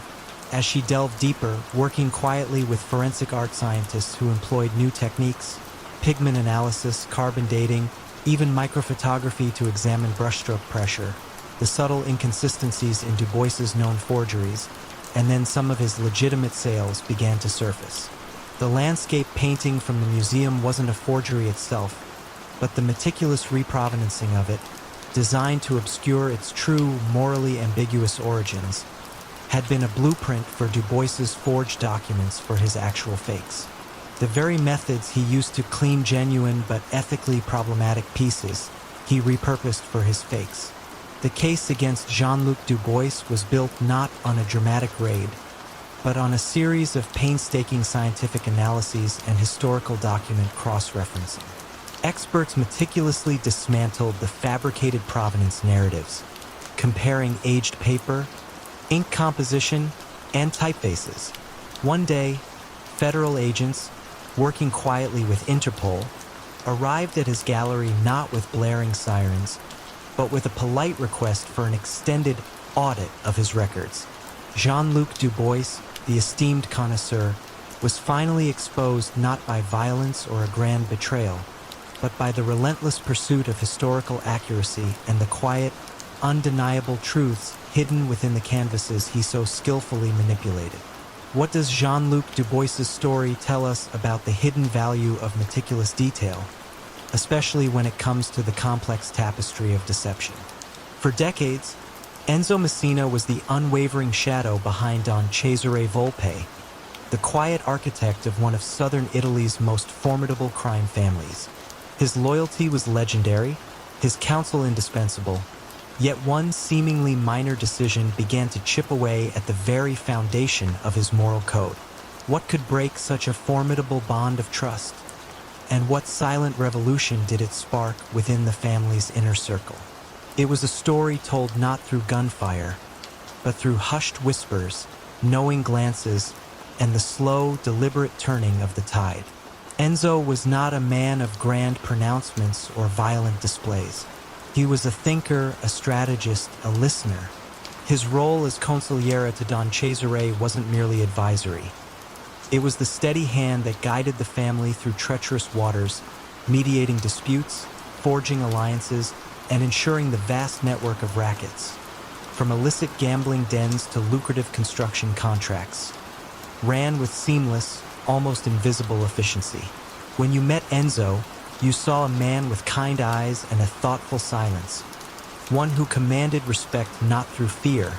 As she delved deeper, working quietly with forensic art scientists who employed new techniques, pigment analysis, carbon dating, even microphotography to examine brushstroke pressure, the subtle inconsistencies in Du Bois's known forgeries, and then some of his legitimate sales began to surface. The landscape painting from the museum wasn't a forgery itself, but the meticulous reprovenancing of it, designed to obscure its true, morally ambiguous origins, had been a blueprint for Du Bois's forged documents for his actual fakes. The very methods he used to clean genuine but ethically problematic pieces, he repurposed for his fakes. The case against Jean-Luc Du Bois was built not on a dramatic raid, but on a series of painstaking scientific analyses and historical document cross-referencing. Experts meticulously dismantled the fabricated provenance narratives, comparing aged paper, ink composition, and typefaces. One day, federal agents, working quietly with Interpol, arrived at his gallery not with blaring sirens, but with a polite request for an extended audit of his records. Jean-Luc Du Bois, the esteemed connoisseur, was finally exposed not by violence or a grand betrayal, but by the relentless pursuit of historical accuracy and the quiet, undeniable truths hidden within the canvases he so skillfully manipulated. What does Jean-Luc Dubois's story tell us about the hidden value of meticulous detail, especially when it comes to the complex tapestry of deception? For decades, Enzo Messina was the unwavering shadow behind Don Cesare Volpe, the quiet architect of one of southern Italy's most formidable crime families. His loyalty was legendary, his counsel indispensable, yet one seemingly minor decision began to chip away at the very foundation of his moral code. What could break such a formidable bond of trust? And what silent revolution did it spark within the family's inner circle? It was a story told not through gunfire, but through hushed whispers, knowing glances, and the slow, deliberate turning of the tide. Enzo was not a man of grand pronouncements or violent displays. He was a thinker, a strategist, a listener. His role as consigliere to Don Cesare wasn't merely advisory. It was the steady hand that guided the family through treacherous waters, mediating disputes, forging alliances, and ensuring the vast network of rackets, from illicit gambling dens to lucrative construction contracts, ran with seamless, almost invisible efficiency. When you met Enzo, you saw a man with kind eyes and a thoughtful silence, one who commanded respect not through fear,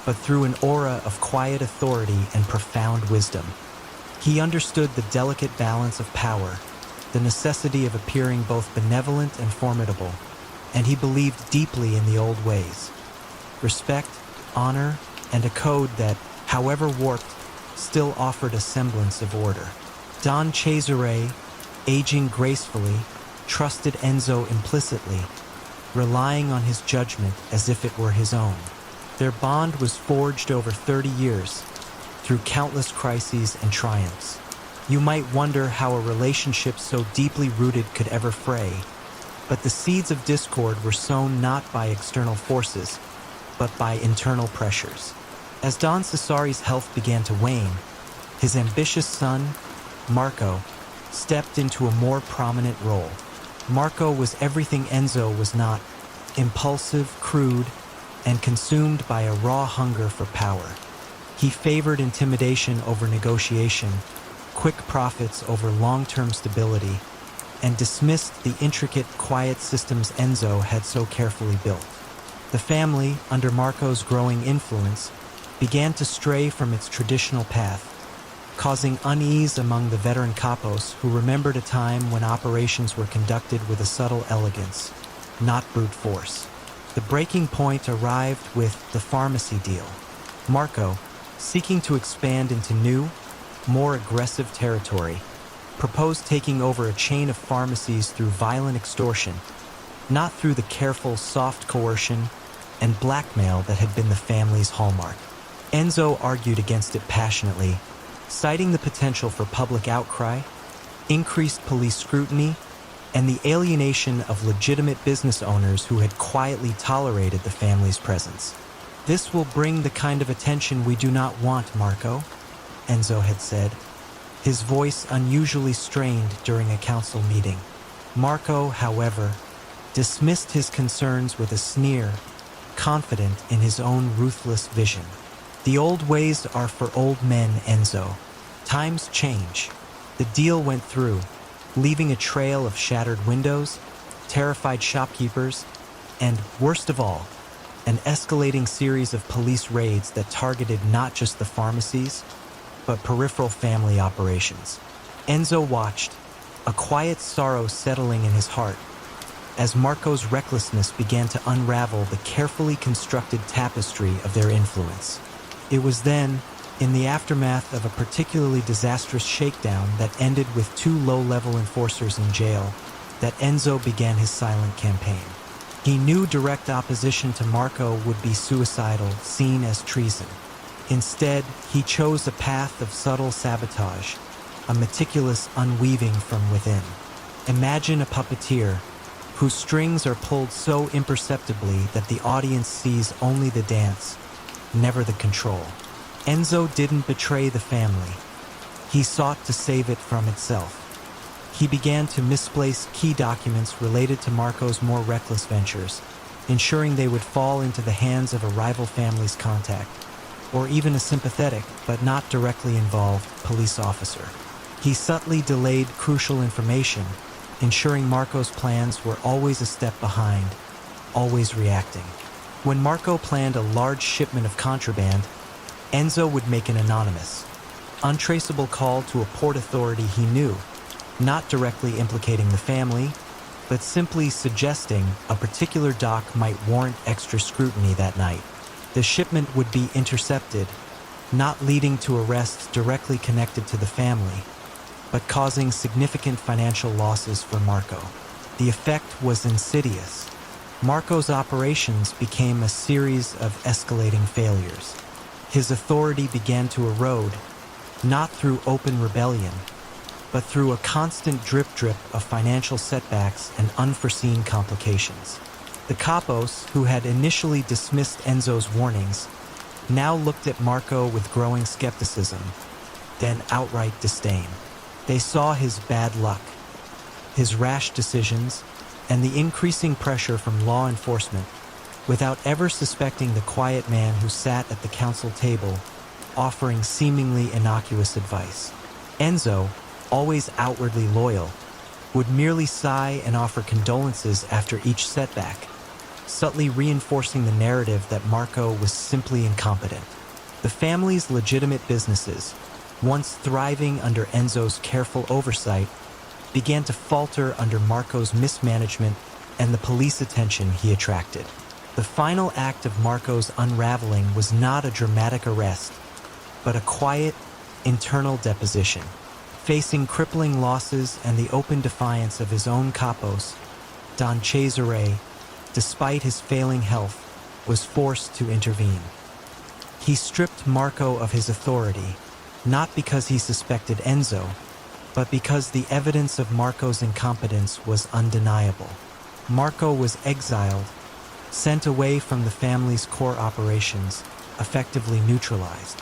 but through an aura of quiet authority and profound wisdom. He understood the delicate balance of power, the necessity of appearing both benevolent and formidable, and he believed deeply in the old ways. Respect, honor, and a code that, however warped, still offered a semblance of order. Don Cesare, aging gracefully, trusted Enzo implicitly, relying on his judgment as if it were his own. Their bond was forged over 30 years, through countless crises and triumphs. You might wonder how a relationship so deeply rooted could ever fray, but the seeds of discord were sown not by external forces, but by internal pressures. As Don Cesare's health began to wane, his ambitious son, Marco, stepped into a more prominent role. Marco was everything Enzo was not: impulsive, crude, and consumed by a raw hunger for power. He favored intimidation over negotiation, quick profits over long-term stability, and dismissed the intricate, quiet systems Enzo had so carefully built. The family, under Marco's growing influence, began to stray from its traditional path, causing unease among the veteran capos who remembered a time when operations were conducted with a subtle elegance, not brute force. The breaking point arrived with the pharmacy deal. Marco, seeking to expand into new, more aggressive territory, proposed taking over a chain of pharmacies through violent extortion, not through the careful, soft coercion and blackmail that had been the family's hallmark. Enzo argued against it passionately, citing the potential for public outcry, increased police scrutiny, and the alienation of legitimate business owners who had quietly tolerated the family's presence. "This will bring the kind of attention we do not want, Marco," Enzo had said, his voice unusually strained during a council meeting. Marco, however, dismissed his concerns with a sneer, confident in his own ruthless vision. "The old ways are for old men, Enzo. Times change." The deal went through, leaving a trail of shattered windows, terrified shopkeepers, and, worst of all, an escalating series of police raids that targeted not just the pharmacies, but peripheral family operations. Enzo watched, a quiet sorrow settling in his heart, as Marco's recklessness began to unravel the carefully constructed tapestry of their influence. It was then, in the aftermath of a particularly disastrous shakedown that ended with 2 low-level enforcers in jail, that Enzo began his silent campaign. He knew direct opposition to Marco would be suicidal, seen as treason. Instead, he chose a path of subtle sabotage, a meticulous unweaving from within. Imagine a puppeteer whose strings are pulled so imperceptibly that the audience sees only the dance, never the control. Enzo didn't betray the family. He sought to save it from itself. He began to misplace key documents related to Marco's more reckless ventures, ensuring they would fall into the hands of a rival family's contact, or even a sympathetic but not directly involved police officer. He subtly delayed crucial information, ensuring Marco's plans were always a step behind, always reacting. When Marco planned a large shipment of contraband, Enzo would make an anonymous, untraceable call to a port authority he knew, not directly implicating the family, but simply suggesting a particular dock might warrant extra scrutiny that night. The shipment would be intercepted, not leading to arrests directly connected to the family, but causing significant financial losses for Marco. The effect was insidious. Marco's operations became a series of escalating failures. His authority began to erode, not through open rebellion, but through a constant drip of financial setbacks and unforeseen complications. The capos, who had initially dismissed Enzo's warnings, now looked at Marco with growing skepticism, then outright disdain. They saw his bad luck, his rash decisions, and the increasing pressure from law enforcement, without ever suspecting the quiet man who sat at the council table, offering seemingly innocuous advice. Enzo, always outwardly loyal, would merely sigh and offer condolences after each setback, subtly reinforcing the narrative that Marco was simply incompetent. The family's legitimate businesses, once thriving under Enzo's careful oversight, began to falter under Marco's mismanagement and the police attention he attracted. The final act of Marco's unraveling was not a dramatic arrest, but a quiet, internal deposition. Facing crippling losses and the open defiance of his own capos, Don Cesare, despite his failing health, was forced to intervene. He stripped Marco of his authority, not because he suspected Enzo, but because the evidence of Marco's incompetence was undeniable. Marco was exiled, sent away from the family's core operations, effectively neutralized.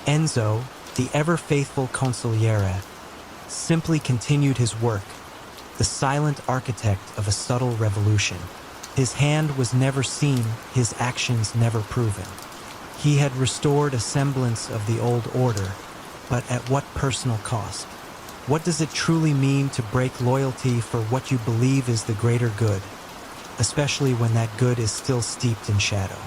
Enzo, the ever-faithful consigliere, simply continued his work, the silent architect of a subtle revolution. His hand was never seen, his actions never proven. He had restored a semblance of the old order, but at what personal cost? What does it truly mean to break loyalty for what you believe is the greater good, especially when that good is still steeped in shadow?